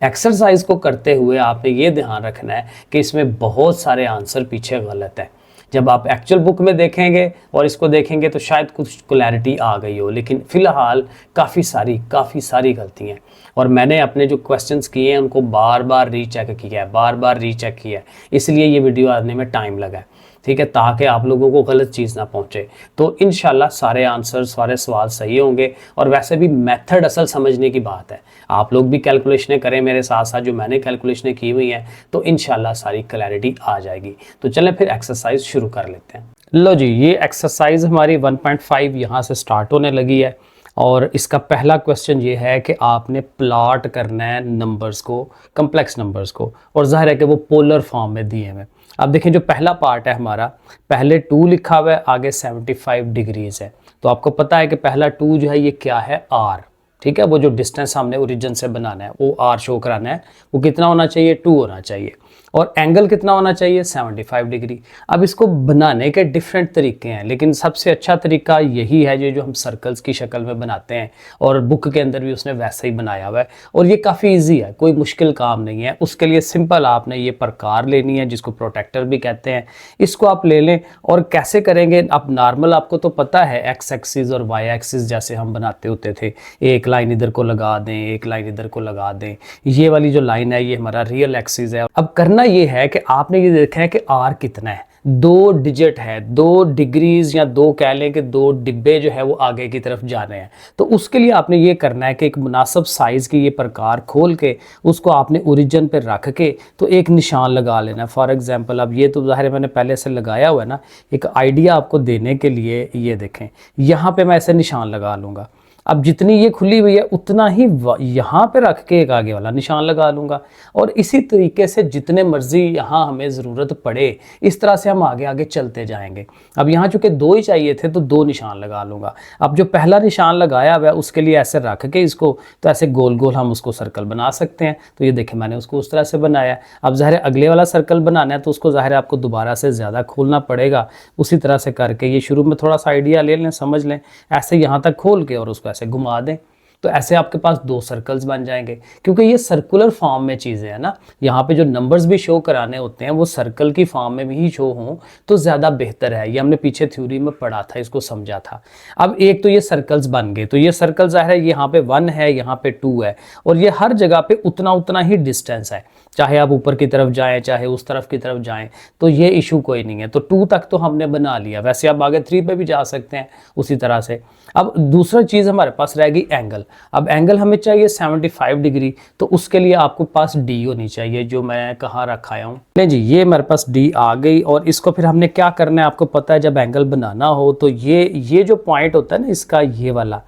एक्सरसाइज को करते हुए आपने ये ध्यान रखना है कि इसमें बहुत सारे आंसर पीछे गलत है। जब आप एक्चुअल बुक में देखेंगे और इसको देखेंगे तो शायद कुछ क्लैरिटी आ गई हो, लेकिन फ़िलहाल काफ़ी सारी गलतियाँ हैं। और मैंने अपने जो क्वेश्चंस किए हैं उनको बार बार रीचेक किया है, बार बार रीचेक किया है, इसलिए ये वीडियो आने में टाइम लगा है, ठीक है, ताकि आप लोगों को गलत चीज़ ना पहुंचे। तो इंशाल्लाह सारे आंसर, सारे सवाल सही होंगे। और वैसे भी मेथड असल समझने की बात है, आप लोग भी कैलकुलेशनें करें मेरे साथ साथ जो मैंने कैलकुलेशनें की हुई हैं, तो इंशाल्लाह सारी क्लैरिटी आ जाएगी। तो चलें फिर एक्सरसाइज शुरू कर लेते हैं। लो जी, ये एक्सरसाइज हमारी 1.5 यहाँ से स्टार्ट होने लगी है, और इसका पहला क्वेश्चन ये है कि आपने प्लॉट करना है नंबर्स को, कम्प्लेक्स नंबर्स को, और जाहिर है कि वो पोलर फॉर्म में दिए हुए। अब देखें जो पहला पार्ट है हमारा, पहले 2 लिखा हुआ है, आगे 75 डिग्रीज है। तो आपको पता है कि पहला 2 जो है ये क्या है, R, ठीक है, वो जो डिस्टेंस हमने ओरिजिन से बनाना है वो R शो कराना है, वो कितना होना चाहिए, 2 होना चाहिए। और एंगल कितना होना चाहिए 75 डिग्री। अब इसको बनाने के डिफरेंट तरीके हैं, लेकिन सबसे अच्छा तरीका यही है जो हम सर्कल्स की शक्ल में बनाते हैं, और बुक के अंदर भी उसने वैसे ही बनाया हुआ है, और ये काफ़ी ईजी है, कोई मुश्किल काम नहीं है। उसके लिए सिंपल आपने ये प्रकार लेनी है जिसको प्रोटेक्टर भी कहते हैं, इसको आप ले लें। और कैसे करेंगे, अब नॉर्मल आपको तो पता है एक्स एक्सिस और वाई एक्सिस जैसे हम बनाते होते थे, एक लाइन इधर को लगा दें, एक लाइन इधर को लगा दें, ये वाली जो लाइन है ये हमारा रियल एक्सिस है। अब करना ये है कि आपने ये देखा है कि आर कितना है, 2 डिजिट है, 2 डिग्रीज या 2 कह लें कि 2 डिब्बे जो है वो आगे की तरफ जा रहे हैं। तो उसके लिए आपने ये करना है कि एक मुनासिब साइज़ की ये प्रकार खोल के उसको आपने ओरिजिन पे रख के तो एक निशान लगा लेना। फॉर एग्जांपल अब ये तो ज़ाहिर है मैंने पहले से लगाया हुआ है ना, एक आइडिया आपको देने के लिए ये देखें, यहाँ पे मैं ऐसे निशान लगा लूँगा। अब जितनी ये खुली हुई है उतना ही यहाँ पे रख के एक आगे वाला निशान लगा लूँगा, और इसी तरीके से जितने मर्जी यहाँ हमें ज़रूरत पड़े इस तरह से हम आगे आगे चलते जाएंगे। अब यहाँ चूँकि 2 ही चाहिए थे तो 2 निशान लगा लूँगा। अब जो पहला निशान लगाया हुआ है उसके लिए ऐसे रख के इसको तो ऐसे गोल गोल हम उसको सर्कल बना सकते हैं। तो ये देखें मैंने उसको उस तरह से बनाया। अब ज़ाहिर अगले वाला सर्कल बनाना है तो उसको ज़ाहिर आपको दोबारा से ज़्यादा खोलना पड़ेगा। उसी तरह से करके ये शुरू में थोड़ा सा आइडिया ले लें, समझ लें, ऐसे यहाँ तक खोल के और उसको ऐसे घुमा दें तो ऐसे आपके पास 2 सर्कल्स बन जाएंगे। क्योंकि ये सर्कुलर फॉर्म में चीज़ें हैं ना, यहाँ पे जो नंबर्स भी शो कराने होते हैं वो सर्कल की फॉर्म में भी शो हों तो ज़्यादा बेहतर है। ये हमने पीछे थ्योरी में पढ़ा था, इसको समझा था। अब एक तो ये सर्कल्स बन गए, तो ये सर्कल ज़ाहिर है यहाँ पे 1 है, यहाँ पे 2 है, और ये हर जगह पे उतना ही डिस्टेंस है, चाहे आप ऊपर की तरफ जाएं चाहे उस तरफ की तरफ जाएं, तो ये इशू कोई नहीं है। तो 2 तक तो हमने बना लिया, वैसे आप आगे 3 पे भी जा सकते हैं उसी तरह से। अब दूसरा चीज़ हमारे पास रह गई एंगल। अब एंगल हमें चाहिए 75 डिग्री, तो उसके लिए आपको पास डी होनी चाहिए, जो मैं कहाँ रखाया हूँ। नहीं जी, ये मेरे पास डी आ गई, और इसको फिर हमने क्या करना है आपको पता है, जब एंगल बनाना हो तो ये जो पॉइंट होता है ना इसका, ये वाला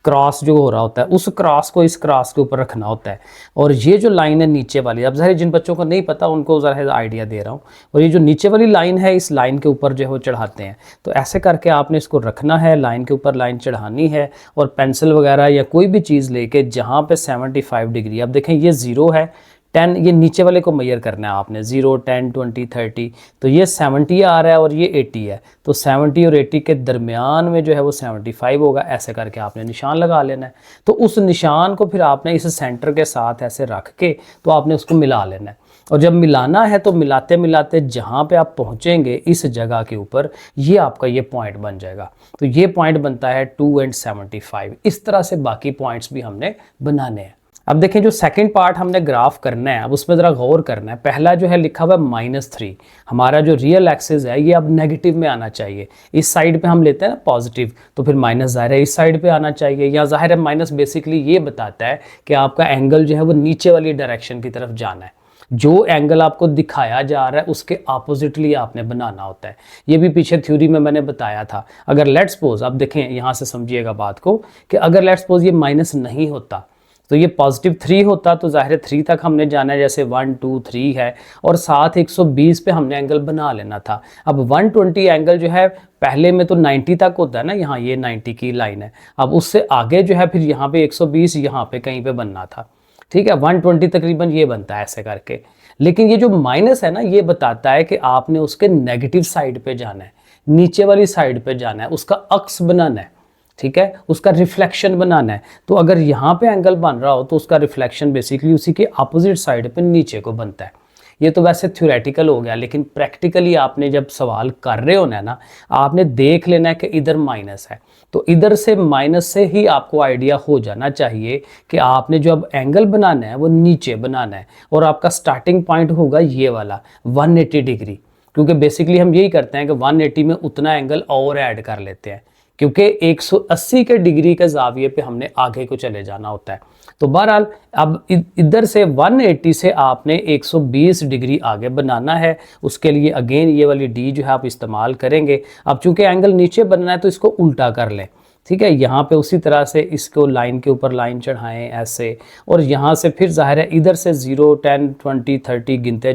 क्रॉस जो हो रहा होता है उस क्रॉस को इस क्रॉस के ऊपर रखना होता है। और ये जो लाइन है नीचे वाली, अब ज़रा जिन बच्चों को नहीं पता उनको ज़रा आइडिया दे रहा हूँ, और ये जो नीचे वाली लाइन है इस लाइन के ऊपर जो है वो चढ़ाते हैं। तो ऐसे करके आपने इसको रखना है, लाइन के ऊपर लाइन चढ़ानी है, और पेंसिल वगैरह या कोई भी चीज़ लेके जहाँ पे 75 डिग्री, अब देखें ये 0 है 10, ये नीचे वाले को मेजर करना है आपने, 0 10 20 30, तो ये 70 आ रहा है और ये 80 है, तो 70 और 80 के दरमियान में जो है वो 75 होगा। ऐसे करके आपने निशान लगा लेना है। तो उस निशान को फिर आपने इस सेंटर के साथ ऐसे रख के तो आपने उसको मिला लेना है, और जब मिलाना है तो मिलाते मिलाते जहाँ पे आप पहुँचेंगे इस जगह के ऊपर ये आपका ये पॉइंट बन जाएगा। तो ये पॉइंट बनता है 2 and 75। इस तरह से बाकी पॉइंट्स भी हमने बनाने हैं। अब देखें जो सेकंड पार्ट हमने ग्राफ करना है, अब उसमें ज़रा गौर करना है। पहला जो है लिखा हुआ है -3, हमारा जो रियल एक्सिस है ये अब नेगेटिव में आना चाहिए। इस साइड पे हम लेते हैं ना पॉजिटिव, तो फिर माइनस ज़ाहिर है इस साइड पे आना चाहिए। या ज़ाहिर है माइनस बेसिकली ये बताता है कि आपका एंगल जो है वो नीचे वाली डायरेक्शन की तरफ जाना है। जो एंगल आपको दिखाया जा रहा है उसके अपोजिटली आपने बनाना होता है। ये भी पीछे थ्योरी में मैंने बताया था। अगर लेट्स सपोज, आप देखें यहाँ से समझिएगा बात को, कि अगर लेट्स सपोज ये माइनस नहीं होता तो ये +3 होता, तो ज़ाहिर है 3 तक हमने जाना है, जैसे 1 2 3 है, और साथ 120 पे हमने एंगल बना लेना था। अब 120 एंगल जो है पहले में तो 90 तक होता है ना, यहाँ ये 90 की लाइन है। अब उससे आगे जो है फिर यहाँ पे 120 यहाँ पे कहीं पे बनना था, ठीक है। 120 तकरीबन ये बनता है ऐसे करके। लेकिन ये जो माइनस है ना ये बताता है कि आपने उसके नेगेटिव साइड पे जाना है, नीचे वाली साइड पे जाना है, उसका अक्स बनाना है, ठीक है, उसका रिफ्लेक्शन बनाना है। तो अगर यहाँ पे एंगल बन रहा हो तो उसका रिफ्लेक्शन बेसिकली उसी के अपोजिट साइड पे नीचे को बनता है। ये तो वैसे थ्योरेटिकल हो गया, लेकिन प्रैक्टिकली आपने जब सवाल कर रहे हो ना, आपने देख लेना है कि इधर माइनस है, तो इधर से माइनस से ही आपको आइडिया हो जाना चाहिए कि आपने जो अब एंगल बनाना है वो नीचे बनाना है, और आपका स्टार्टिंग पॉइंट होगा ये वाला 180 डिग्री। क्योंकि बेसिकली हम यही करते हैं कि 180 में उतना एंगल और ऐड कर लेते हैं, क्योंकि 180 के डिग्री के जाविये पे हमने आगे को चले जाना होता है। तो बहरहाल अब इधर से 180 से आपने 120 डिग्री आगे बनाना है। उसके लिए अगेन ये वाली डी जो है आप इस्तेमाल करेंगे। अब चूंकि एंगल नीचे बनना है तो इसको उल्टा कर लें, ठीक है। यहाँ पे उसी तरह से इसको लाइन के ऊपर लाइन चढ़ाएं ऐसे, और यहाँ से फिर जाहिर है इधर से 0 10 20 30 गिनते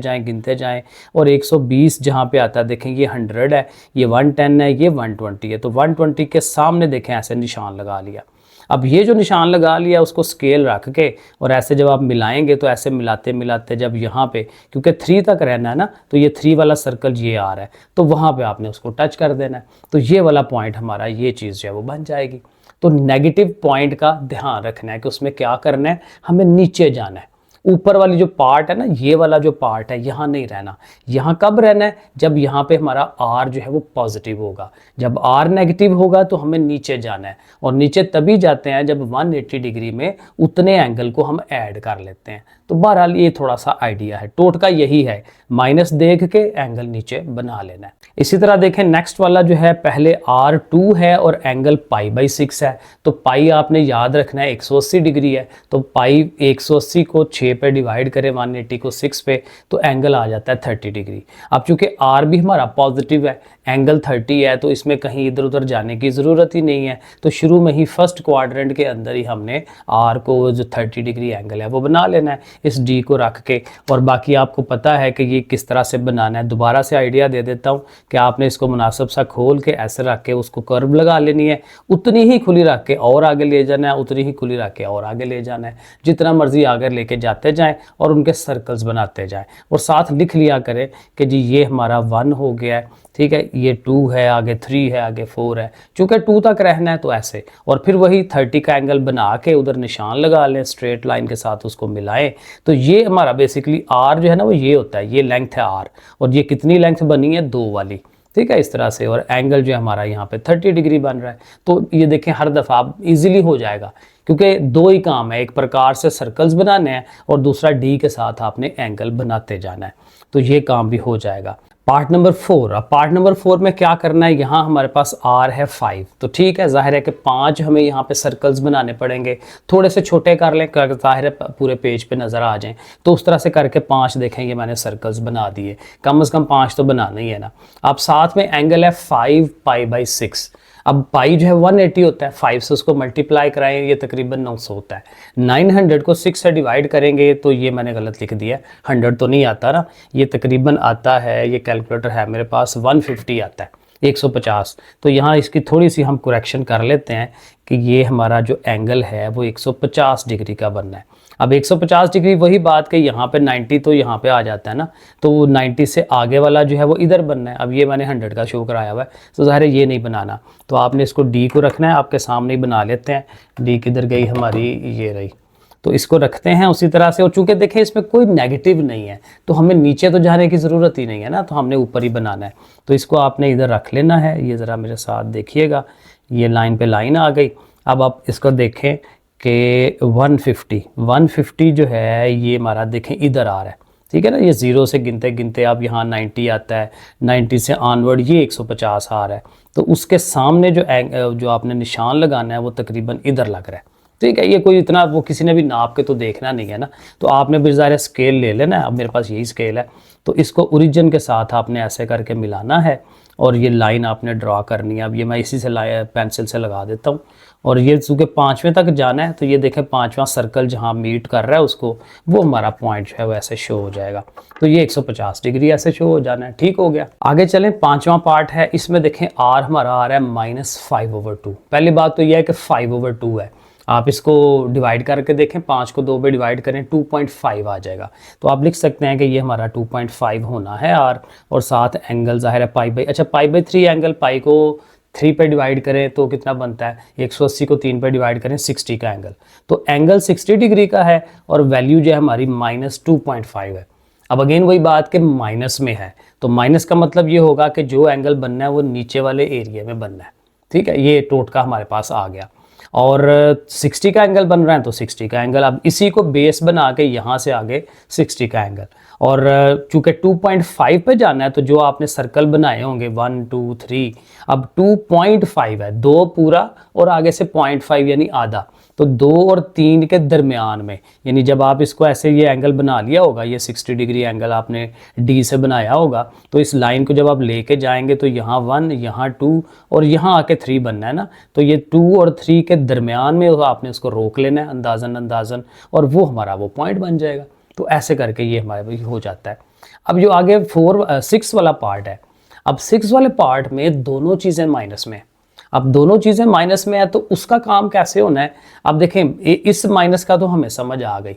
जाएं, और 120 जहाँ पे आता है देखें ये 100 है, ये 110 है, ये 120 है, तो 120 के सामने देखें ऐसे निशान लगा लिया। अब ये जो निशान लगा लिया उसको स्केल रख के और ऐसे जब आप मिलाएंगे तो ऐसे मिलाते मिलाते जब यहाँ पे, क्योंकि 3 तक रहना है ना, तो ये 3 वाला सर्कल ये आ रहा है, तो वहाँ पे आपने उसको टच कर देना है, तो ये वाला पॉइंट हमारा ये चीज़ जो है वो बन जाएगी। तो नेगेटिव पॉइंट का ध्यान रखना है कि उसमें क्या करना है, हमें नीचे जाना है। ऊपर वाली जो पार्ट है ना, ये वाला जो पार्ट है, यहाँ नहीं रहना। यहाँ कब रहना है, जब यहाँ पे हमारा आर जो है वो पॉजिटिव होगा। जब आर नेगेटिव होगा तो हमें नीचे जाना है, और नीचे तभी जाते हैं जब 180 डिग्री में उतने एंगल को हम ऐड कर लेते हैं। तो बहरहाल ये थोड़ा सा आइडिया है, टोटका यही है, माइनस देख के एंगल नीचे बना लेना है। इसी तरह देखें नेक्स्ट वाला जो है, पहले R2 है और एंगल π/6 है, तो पाई आपने याद रखना है 180 डिग्री है, तो पाई 180 को 6 पे डिवाइड करें, 180 को 6 पे, तो एंगल आ जाता है 30 डिग्री। अब चूंकि R भी हमारा पॉजिटिव है, एंगल 30 है, तो इसमें कहीं इधर उधर जाने की ज़रूरत ही नहीं है, तो शुरू में ही फर्स्ट क्वाड्रेंट के अंदर ही हमने R को जो 30 डिग्री एंगल है वो बना लेना है इस D को रख के। और बाकी आपको पता है कि ये किस तरह से बनाना है, दोबारा से आइडिया दे देता हूँ कि आपने इसको मुनासिब सा खोल के ऐसे रख के उसको कर्व लगा लेनी है, उतनी ही खुली रख के और आगे ले जाना है, उतनी ही खुली रख के और आगे ले जाना है, जितना मर्जी आगे लेके जाते जाएं और उनके सर्कल्स बनाते जाएं। और साथ लिख लिया करें कि जी ये हमारा 1 हो गया है, ठीक है, ये 2 है, आगे 3 है, आगे 4 है, चूंकि 2 तक रहना है तो ऐसे, और फिर वही 30 का एंगल बना के उधर निशान लगा लें, स्ट्रेट लाइन के साथ उसको मिलाएं। तो ये हमारा बेसिकली आर जो है ना वो ये होता है, ये लेंथ है आर, और ये कितनी लेंथ बनी है, 2 वाली, ठीक है, इस तरह से। और एंगल जो है हमारा यहाँ पे 30 डिग्री बन रहा है। तो ये देखें हर दफ़ा आप इजीली हो जाएगा, क्योंकि 2 ही काम है, एक प्रकार से सर्कल्स बनाने हैं और दूसरा डी के साथ आपने एंगल बनाते जाना है, तो ये काम भी हो जाएगा। पार्ट नंबर 4, अब पार्ट नंबर 4 में क्या करना है, यहाँ हमारे पास आर है 5, तो ठीक है, जाहिर है कि 5 हमें यहाँ पे सर्कल्स बनाने पड़ेंगे, थोड़े से छोटे कर लें, जाहिर है पूरे पेज पे नज़र आ जाएं, तो उस तरह से करके 5 देखेंगे मैंने सर्कल्स बना दिए, कम से कम 5 तो बनाना ही है ना। अब साथ में एंगल है 5π/6, अब पाई जो है 180 होता है, 5 से उसको मल्टीप्लाई कराएं, ये तकरीबन 900 होता है। 900 को 6 से डिवाइड करेंगे तो ये मैंने गलत लिख दिया, 100 तो नहीं आता ना, ये तकरीबन आता है, ये कैलकुलेटर है मेरे पास, 150 आता है, 150। तो यहाँ इसकी थोड़ी सी हम करेक्शन कर लेते हैं कि ये हमारा जो एंगल है वो 150 डिग्री का बनना है। अब 150 डिग्री वही बात कि यहाँ पे 90 तो यहाँ पे आ जाता है ना, तो 90 से आगे वाला जो है वो इधर बनना है। अब ये मैंने 100 का शो कराया हुआ है, तो ज़ाहिर है ये नहीं बनाना, तो आपने इसको डी को रखना है, आपके सामने ही बना लेते हैं। डी किधर गई हमारी, ये रही, तो इसको रखते हैं उसी तरह से। और चूंकि देखें इसमें कोई नेगेटिव नहीं है तो हमें नीचे तो जाने की ज़रूरत ही नहीं है ना, तो हमने ऊपर ही बनाना है, तो इसको आपने इधर रख लेना है। ये ज़रा मेरे साथ देखिएगा, ये लाइन पे लाइन आ गई। अब आप इसको देखें कि 150 जो है ये हमारा देखें इधर आ रहा है, ठीक है ना, ये 0 से गिनते गिनते अब यहाँ 90 आता है, 90 से ऑनवर्ड ये 150 आ रहा है, तो उसके सामने जो आपने निशान लगाना है वो तकरीबन इधर लग रहा है, ठीक है। ये कोई इतना वो किसी ने भी नाप के तो देखना नहीं है ना, तो आपने बेज़ाहिर स्केल ले लेना है। अब मेरे पास यही स्केल है, तो इसको ओरिजिन के साथ आपने ऐसे करके मिलाना है और ये लाइन आपने ड्रा करनी है। अब ये मैं इसी से पेंसिल से लगा देता हूँ, और ये चूँकि 5वें तक जाना है, तो ये देखें 5वां सर्कल जहाँ मीट कर रहा है उसको, वो हमारा पॉइंट जो है वो ऐसे शो हो जाएगा, तो ये 150 डिग्री ऐसे शो हो जाना है। ठीक हो गया, आगे चलें। 5वां पार्ट है, इसमें देखें आर हमारा आ रहा है -5/2। पहली बात तो यह है कि 5/2 है, आप इसको डिवाइड करके देखें, 5 को 2 पे डिवाइड करें 2.5 आ जाएगा, तो आप लिख सकते हैं कि ये हमारा 2.5 होना है आर। और साथ एंगल ज़ाहिर है π/3 एंगल, पाई को 3 पे डिवाइड करें तो कितना बनता है, 180 को 3 पे डिवाइड करें 60 का एंगल, तो एंगल 60 डिग्री का है और वैल्यू जो है हमारी -2.5 है। अब अगेन वही बात कि माइनस में है, तो माइनस का मतलब ये होगा कि जो एंगल बनना है वो नीचे वाले एरिया में बनना है, ठीक है। ये टोटका हमारे पास आ गया, और 60 का एंगल बन रहा है तो 60 का एंगल, अब इसी को बेस बना के यहाँ से आगे 60 का एंगल। और चूँकि 2.5 पे जाना है तो जो आपने सर्कल बनाए होंगे 1 2 3, अब 2.5 है, 2 पूरा और आगे से 0.5 यानी आधा, तो 2 और 3 के दरमियान में, यानी जब आप इसको ऐसे ये एंगल बना लिया होगा, ये 60 डिग्री एंगल आपने डी से बनाया होगा, तो इस लाइन को जब आप लेके जाएंगे तो यहाँ 1, यहाँ 2 और यहाँ आके 3 बनना है ना, तो ये 2 और 3 के दरमियान में आपने उसको रोक लेना है अंदाजन, और वो हमारा वो पॉइंट बन जाएगा। तो ऐसे करके ये हमारे हो जाता है। अब जो आगे 6 वाला पार्ट है, अब 6 वाले पार्ट में दोनों चीज़ें माइनस में। अब दोनों चीज़ें माइनस में है तो उसका काम कैसे होना है। अब देखें इस माइनस का तो हमें समझ आ गई,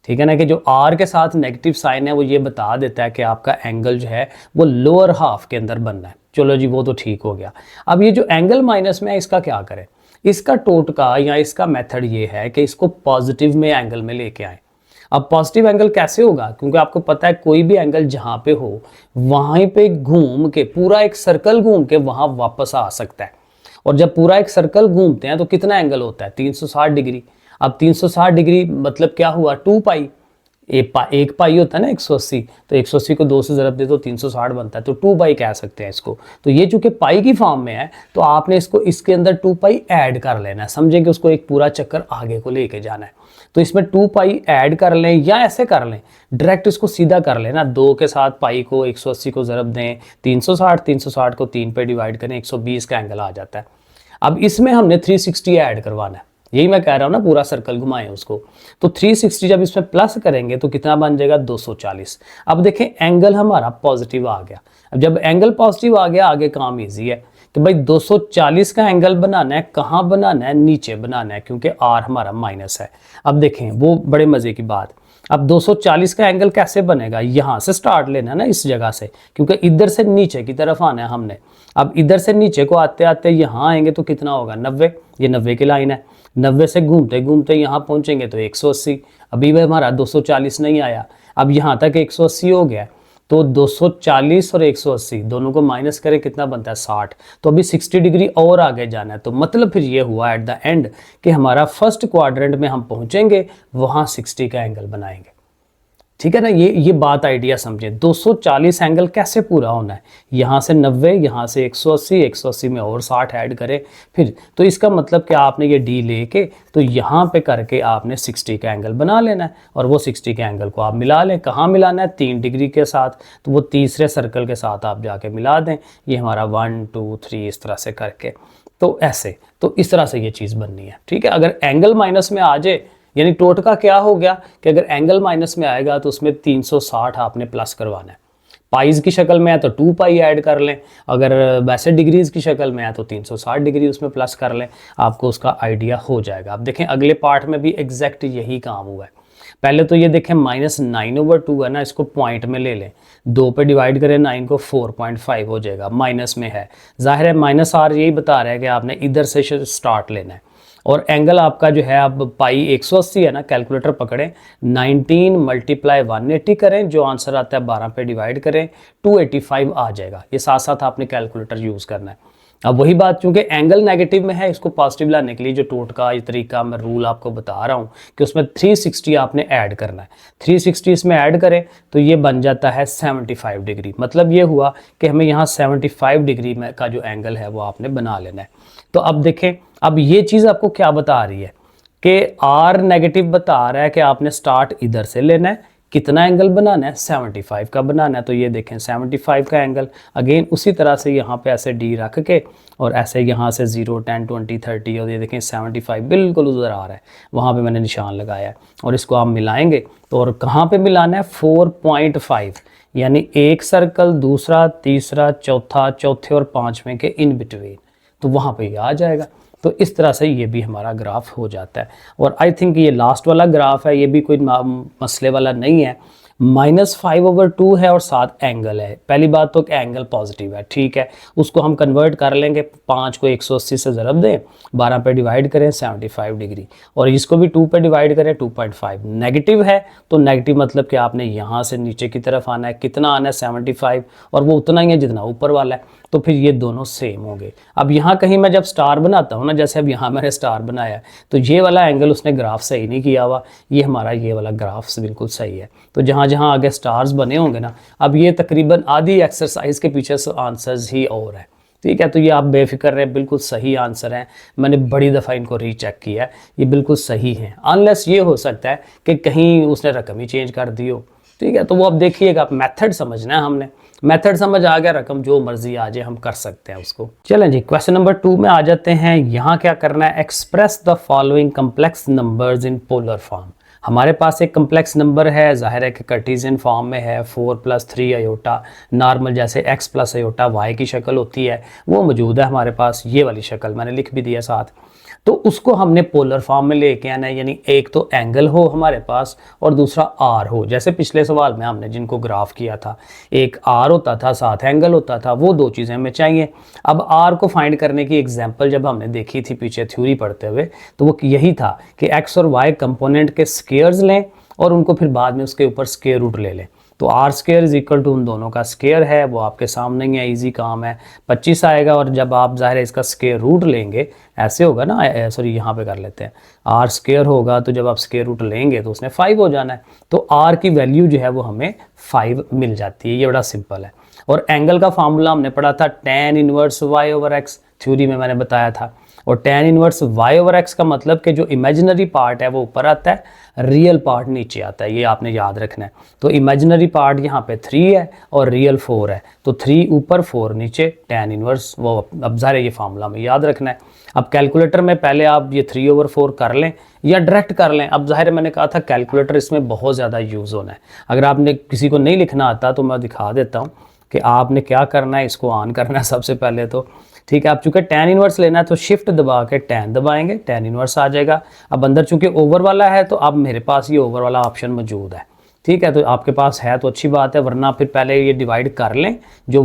ठीक है ना, कि जो आर के साथ नेगेटिव साइन है वो ये बता देता है कि आपका एंगल जो है वो लोअर हाफ के अंदर बनना है। चलो जी वो तो ठीक हो गया। अब ये जो एंगल माइनस में है इसका क्या करें। इसका टोटका या इसका मेथड ये है कि इसको पॉजिटिव में एंगल में लेके आए। अब पॉजिटिव एंगल कैसे होगा, क्योंकि आपको पता है कोई भी एंगल जहाँ पे हो वहीं पे घूम के पूरा एक सर्कल घूम के वहाँ वापस आ सकता है। और जब पूरा एक सर्कल घूमते हैं तो कितना एंगल होता है 360 डिग्री। अब 360 डिग्री मतलब क्या हुआ 2 पाई, एक पाई होता है ना 180, तो 180 को 2 से ज़रब दे तो 360 बनता है, तो 2 पाई कह सकते हैं इसको। तो ये चूंकि पाई की फॉर्म में है तो आपने इसको इसके अंदर 2 पाई ऐड कर लेना है, समझें कि उसको एक पूरा चक्कर आगे को लेके जाना है। तो इसमें 2 पाई ऐड कर लें या ऐसे कर लें डायरेक्ट इसको सीधा कर लेना, 2 के साथ पाई को 180 को ज़रब दें 360 को 3 पे डिवाइड करें 120 का एंगल आ जाता है। अब इसमें हमने 360 ऐड करवाना है, यही मैं कह रहा हूँ ना, पूरा सर्कल घुमाएं उसको। तो 360 जब इसमें प्लस करेंगे तो कितना बन जाएगा 240। अब देखें एंगल हमारा पॉजिटिव आ गया। अब जब एंगल पॉजिटिव आ गया आगे काम इजी है कि भाई 240 का एंगल बनाना है, कहाँ बनाना है, नीचे बनाना है, क्योंकि आर हमारा माइनस है। अब देखें वो बड़े मजे की बात, अब 240 का एंगल कैसे बनेगा, यहाँ से स्टार्ट लेना है ना इस जगह से, क्योंकि इधर से नीचे की तरफ आना है हमने। अब इधर से नीचे को आते आते यहाँ आएंगे तो कितना होगा 90, ये 90 की लाइन है। 90 से घूमते घूमते यहाँ पहुँचेंगे तो 180। अभी वह हमारा 240 नहीं आया, अब यहाँ तक 180 हो गया। तो 240 और 180 दोनों को माइनस करें कितना बनता है 60। तो अभी 60 डिग्री और आगे जाना है। तो मतलब फिर ये हुआ एट द एंड कि हमारा फर्स्ट क्वाड्रेंट में हम पहुंचेंगे, वहां 60 का एंगल बनाएंगे। ठीक है ना, ये बात आइडिया समझे। 240 एंगल कैसे पूरा होना है, यहाँ से 90, यहाँ से 180, 180 में और 60 ऐड करें फिर। तो इसका मतलब कि आपने ये डी लेके तो यहाँ पे करके आपने 60 का एंगल बना लेना है, और वो 60 के एंगल को आप मिला लें। कहाँ मिलाना है 3 डिग्री के साथ, तो वो तीसरे सर्कल के साथ आप जाके मिला दें। ये हमारा 1 2 3 इस तरह से करके, तो ऐसे, तो इस तरह से ये चीज़ बननी है। ठीक है, अगर एंगल माइनस में आ जाए, यानी टोटका क्या हो गया कि अगर एंगल माइनस में आएगा तो उसमें 360 आपने प्लस करवाना है। पाइज की शक्ल में है तो 2 पाई ऐड कर लें, अगर वैसे डिग्रीज की शक्ल में है तो 360 डिग्री उसमें प्लस कर लें, आपको उसका आइडिया हो जाएगा। अब देखें अगले पार्ट में भी एग्जैक्ट यही काम हुआ है। पहले तो ये देखें -9/2 है ना, इसको पॉइंट में ले लें, 2 पे डिवाइड करें 9 को 4.5 हो जाएगा, माइनस में है, जाहिर है माइनस आर यही बता रहा है कि आपने इधर से स्टार्ट लेना है। और एंगल आपका जो है, अब पाई 180 है ना, कैलकुलेटर पकड़ें, 19 × 180 करें, जो आंसर आता है 12 पे डिवाइड करें 285 आ जाएगा। ये साथ साथ आपने कैलकुलेटर यूज़ करना है। अब वही बात, चूंकि एंगल नेगेटिव में है, इसको पॉजिटिव लाने के लिए जो टोटका ये तरीका मैं रूल आपको बता रहा हूँ कि उसमें 360 आपने ऐड करना है। 360 इसमें ऐड करें तो ये बन जाता है 75 डिग्री। मतलब ये हुआ कि हमें यहाँ 75 डिग्री में का जो एंगल है वो आपने बना लेना है। तो अब देखें, अब ये चीज़ आपको क्या बता रही है कि आर नेगेटिव बता रहा है कि आपने स्टार्ट इधर से लेना है, कितना एंगल बनाना है 75 का बनाना है। तो ये देखें 75 का एंगल, अगेन उसी तरह से यहाँ पे ऐसे डी रख के और ऐसे यहाँ से 0 10 20 30 और ये देखें 75 बिल्कुल उधर आ रहा है, वहाँ पे मैंने निशान लगाया है। और इसको आप मिलाएंगे तो, और कहाँ पे मिलाना है 4.5, यानी एक सर्कल, दूसरा, तीसरा, चौथा, चौथे और पाँचवें के इन बिटवीन, तो वहाँ पे ये आ जाएगा। तो इस तरह से ये भी हमारा ग्राफ हो जाता है। और आई थिंक ये लास्ट वाला ग्राफ है, ये भी कोई मसले वाला नहीं है। -5/2 है और साथ एंगल है। पहली बात तो कि एंगल पॉजिटिव है, ठीक है, उसको हम कन्वर्ट कर लेंगे, 5 को 180 से ज़रब दें, 12 पे डिवाइड करें 75 डिग्री, और इसको भी 2 पे डिवाइड करें 2.5। नेगेटिव है तो नेगेटिव मतलब कि आपने यहाँ से नीचे की तरफ आना है, कितना आना है 75, और वो उतना ही है जितना ऊपर वाला है, तो फिर ये दोनों सेम होंगे। अब यहाँ कहीं मैं जब स्टार बनाता हूँ ना, जैसे अब यहाँ मैंने स्टार बनाया तो ये वाला एंगल उसने ग्राफ सही नहीं किया हुआ, ये हमारा ये वाला ग्राफ बिल्कुल सही है। तो जहाँ जहाँ आगे स्टार्स बने होंगे ना, अब ये तकरीबन आधी एक्सरसाइज के पीछे आंसर्स ही और है। ठीक है, तो ये आप बेफिक्र रहे, बिल्कुल सही आंसर है। मैंने बड़ी दफ़ा इनको रीचेक किया है, ये बिल्कुल सही है। अनलेस ये हो सकता है कि कहीं उसने रकम ही चेंज कर दी हो। ठीक है, तो वो अब देखिएगा, आप मेथड समझना है, हमने मेथड समझ आ गया, रकम जो मर्जी आ जाए हम कर सकते हैं उसको। चलें जी, क्वेश्चन नंबर 2 में आ जाते हैं। यहाँ क्या करना है, express the following complex numbers in polar form. हमारे पास एक कम्प्लेक्स नंबर है, जाहिर है कि कार्टेशियन फॉर्म में है, 4 + 3 अयोटा, नॉर्मल जैसे x + अयोटा y की शक्ल होती है वो मौजूद है हमारे पास, ये वाली शक्ल मैंने लिख भी दिया साथ। तो उसको हमने पोलर फॉर्म में लेके आना है, यानी एक तो एंगल हो हमारे पास और दूसरा आर हो। जैसे पिछले सवाल में हमने जिनको ग्राफ किया था, एक आर होता था साथ एंगल होता था, वो दो चीज़ें हमें चाहिए। अब आर को फाइंड करने की एग्जांपल जब हमने देखी थी पीछे थ्योरी पढ़ते हुए, तो वो यही था कि एक्स और वाई कंपोनेंट के स्क्वायर्स लें और उनको फिर बाद में उसके ऊपर स्क्वायर रूट ले लें। तो r square is equal to उन दोनों का स्क्वायर है, वो आपके सामने ही है, इजी काम है, 25 आएगा। और जब आप ज़ाहिर है इसका स्क्वायर रूट लेंगे, ऐसे होगा ना, सॉरी यहाँ पे कर लेते हैं, आर स्क्वायर होगा तो जब आप स्क्वायर रूट लेंगे तो उसने 5 हो जाना है। तो आर की वैल्यू जो है वो हमें 5 मिल जाती है, ये बड़ा सिंपल है। और एंगल का फार्मूला हमने पढ़ा था tan इनवर्स y/x, थ्योरी में मैंने बताया था। और tan इनवर्स y/x का मतलब कि जो इमेजिनरी पार्ट है वो ऊपर आता है, रियल पार्ट नीचे आता है, ये आपने याद रखना है। तो इमेजिनरी पार्ट यहाँ पे 3 है और रियल 4 है, तो 3 ऊपर 4 नीचे, tan इनवर्स वो अब ज़ाहिर ये फार्मूला में याद रखना है। अब कैलकुलेटर में पहले आप ये 3/4 कर लें या डायरेक्ट कर लें। अब ज़ाहिर मैंने कहा था कैलकुलेटर इसमें बहुत ज़्यादा यूज़ होना है। अगर आपने किसी को नहीं लिखना आता तो मैं दिखा देता हूँ कि आपने क्या करना है, इसको ऑन करना है सबसे पहले तो, ठीक है। आप चूँकि tan इनवर्स लेना है तो शिफ्ट दबा के tan दबाएंगे, tan इनवर्स आ जाएगा। अब अंदर चूँकि ओवर वाला है तो अब मेरे पास ये ओवर वाला ऑप्शन मौजूद है, ठीक है। तो आपके पास है तो अच्छी बात है, वरना फिर पहले ये डिवाइड कर लें, जो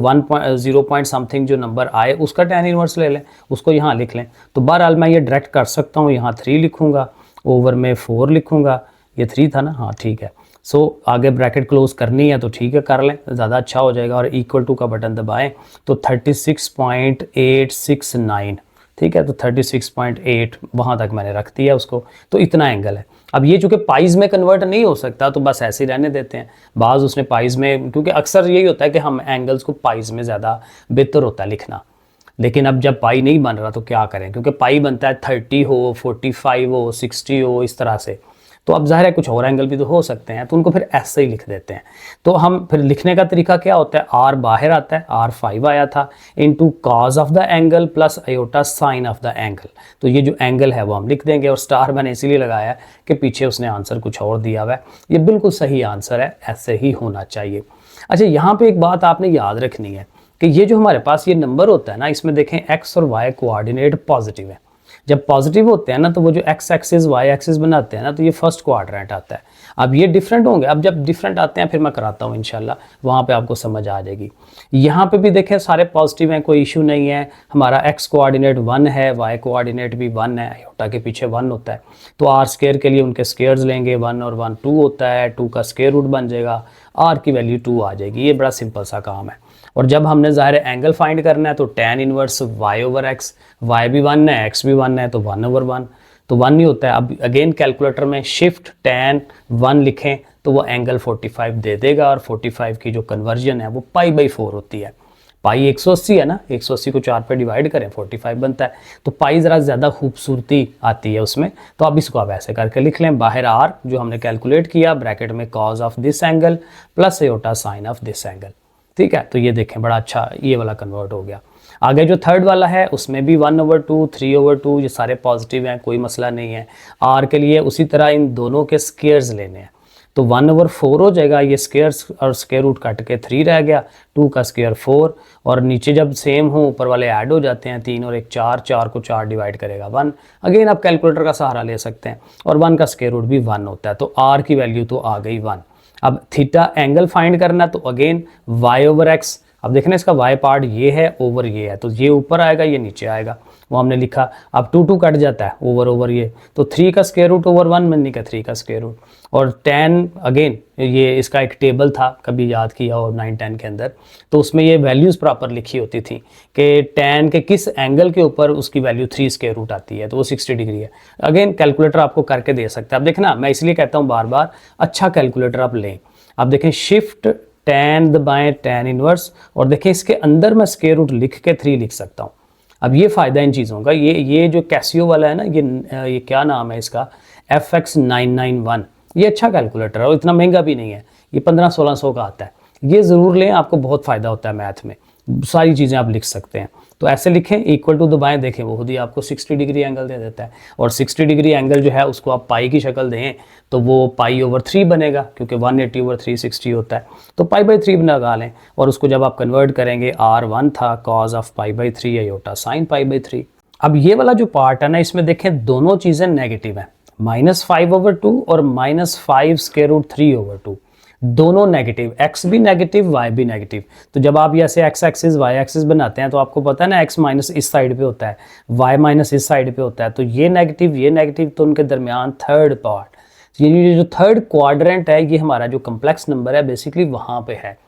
0 पॉइंट समथिंग जो नंबर आए उसका tan इनवर्स ले लें, उसको यहाँ लिख लें। तो बहरहाल मैं ये डायरेक्ट कर सकता हूँ, यहाँ 3 लिखूँगा, ओवर में 4 लिखूँगा, ये 3 था ना, हाँ ठीक है। सो आगे ब्रैकेट क्लोज करनी है तो ठीक है कर लें, ज़्यादा अच्छा हो जाएगा। और इक्वल टू का बटन दबाएं तो 36.869, ठीक है। तो 36.8 वहाँ तक मैंने रख दिया उसको, तो इतना एंगल है। अब ये चूँकि पाइज में कन्वर्ट नहीं हो सकता तो बस ऐसे ही रहने देते हैं। बाज़ उसने पाइज में, क्योंकि अक्सर यही होता है कि हम एंगल्स को पाइज में ज़्यादा बेहतर होता है लिखना, लेकिन अब जब पाई नहीं बन रहा तो क्या करें, क्योंकि पाई बनता है 30 हो, 45 हो, 60 हो, इस तरह से। तो अब ज़ाहिर है कुछ और एंगल भी तो हो सकते हैं, तो उनको फिर ऐसे ही लिख देते हैं। तो हम फिर लिखने का तरीका क्या होता है, आर बाहर आता है, आर 5 आया था, into cause of the angle plus iota sign of the angle. तो ये जो एंगल है वो हम लिख देंगे, और स्टार मैंने इसीलिए लगाया है कि पीछे उसने आंसर कुछ और दिया हुआ है। ये बिल्कुल सही आंसर है, ऐसे ही होना चाहिए। अच्छा, यहाँ पर एक बात आपने याद रखनी है कि ये जो हमारे पास ये नंबर होता है ना, इसमें देखें एक्स और वाई कोऑर्डिनेट पॉजिटिव है। जब पॉजिटिव होते हैं ना तो वो जो एक्स एक्सिस वाई एक्सिस बनाते हैं ना, तो ये फर्स्ट क्वाड्रेंट आता है। अब ये डिफरेंट होंगे, अब जब डिफरेंट आते हैं फिर मैं कराता हूँ इंशाल्लाह, वहाँ पे आपको समझ आ जाएगी। यहाँ पे भी देखें सारे पॉजिटिव हैं, कोई इशू नहीं है। हमारा एक्स कोऑर्डिनेट 1 है, वाई कोऑर्डिनेट भी 1 है, अयोटा के पीछे 1 होता है। तो आर स्क्वायर के लिए उनके स्क्वायर्स लेंगे, 1 और 1 2 होता है, 2 का स्क्वायर रूट बन जाएगा, आर की वैल्यू 2 आ जाएगी। ये बड़ा सिंपल सा काम है। और जब हमने ज़ाहिर एंगल फाइंड करना है तो tan इनवर्स y/x, y भी 1 है, x भी 1 है, तो 1/1 तो 1 नहीं होता है। अब अगेन कैलकुलेटर में शिफ्ट tan 1 लिखें तो वो एंगल 45 दे देगा, और 45 की जो कन्वर्जन है वो π/4 होती है। पाई 180 है ना, 180 को 4 पे डिवाइड करें 45 बनता है। तो पाई ज़रा ज़्यादा खूबसूरती आती है उसमें, तो अब इसको आप ऐसे करके लिख लें, बाहर आर जो हमने कैलकुलेट किया, ब्रैकेट में cause of this angle plus iota sign of this angle, ठीक है। तो ये देखें बड़ा अच्छा ये वाला कन्वर्ट हो गया। आगे जो थर्ड वाला है उसमें भी 1/2 3/2 ये सारे पॉजिटिव हैं, कोई मसला नहीं है। आर के लिए उसी तरह इन दोनों के स्क्वायर्स लेने हैं, तो 1/4 हो जाएगा, ये स्क्वायर्स और स्क्वायर रूट कट के 3 रह गया, 2 का स्क्वायर 4, और नीचे जब सेम हो ऊपर वाले ऐड हो जाते हैं, 3 और 1 4, 4 को 4 डिवाइड करेगा 1। अगेन आप कैलकुलेटर का सहारा ले सकते हैं, और 1 का स्क्वायर रूट भी 1 होता है, तो आर की वैल्यू तो आ गई 1। अब थीटा एंगल फाइंड करना, तो अगेन y/x, अब देखना इसका y पार्ट ये है, ओवर ये है, तो ये ऊपर आएगा ये नीचे आएगा, वो हमने लिखा। अब 2 कट जाता है, ओवर ये, तो 3 का स्क्वायर रूट ओवर 1 मैंने लिखा 3 का स्क्वायर रूट। और tan अगेन ये इसका एक टेबल था, कभी याद किया हो 9-10 के अंदर, तो उसमें ये वैल्यूज़ प्रॉपर लिखी होती थी कि tan के किस एंगल के ऊपर उसकी वैल्यू 3 स्क्वायर रूट आती है, तो वो 60 डिग्री है। अगेन कैलकुलेटर आपको करके दे सकता है। अब देखना, मैं इसलिए कहता हूँ बार बार, अच्छा कैलकुलेटर आप लें। अब देखें शिफ्ट tan दबाएं, tan इनवर्स, और देखें इसके अंदर मैं स्क्वायर रूट लिख के 3 लिख सकता हूँ। अब ये फ़ायदा इन चीज़ों का, ये जो कैसियो वाला है ना, ये क्या नाम है इसका, FX991, ये अच्छा कैलकुलेटर है और इतना महंगा भी नहीं है, ये 1500-1600 का आता है। ये ज़रूर लें, आपको बहुत फ़ायदा होता है मैथ में, सारी चीज़ें आप लिख सकते हैं। तो ऐसे लिखें, इक्वल टू दबाएं, देखें वो खुद ही आपको 60 डिग्री एंगल दे देता है। और 60 डिग्री एंगल जो है उसको आप पाई की शक्ल दें तो वो पाई/3 बनेगा, क्योंकि 180/360 होता है। तो पाई/3 लगा लें और उसको जब आप कन्वर्ट करेंगे, R1 था cos ऑफ पाई/3 आयोटा साइन पाई/3। अब ये वाला जो पार्ट है ना, इसमें देखें दोनों चीज़ें नेगेटिव हैं, -5/2 और -5√3/2 दोनों नेगेटिव, x भी नेगेटिव y भी नेगेटिव। तो जब आप ऐसे x एक्सिस y एक्सिस बनाते हैं तो आपको पता है ना x माइनस इस साइड पे होता है, y माइनस इस साइड पे होता है, तो ये नेगेटिव, तो उनके दरमियान थर्ड पार्ट, ये जो थर्ड क्वाड्रेंट है, ये हमारा जो कम्प्लेक्स नंबर है बेसिकली वहाँ पे है।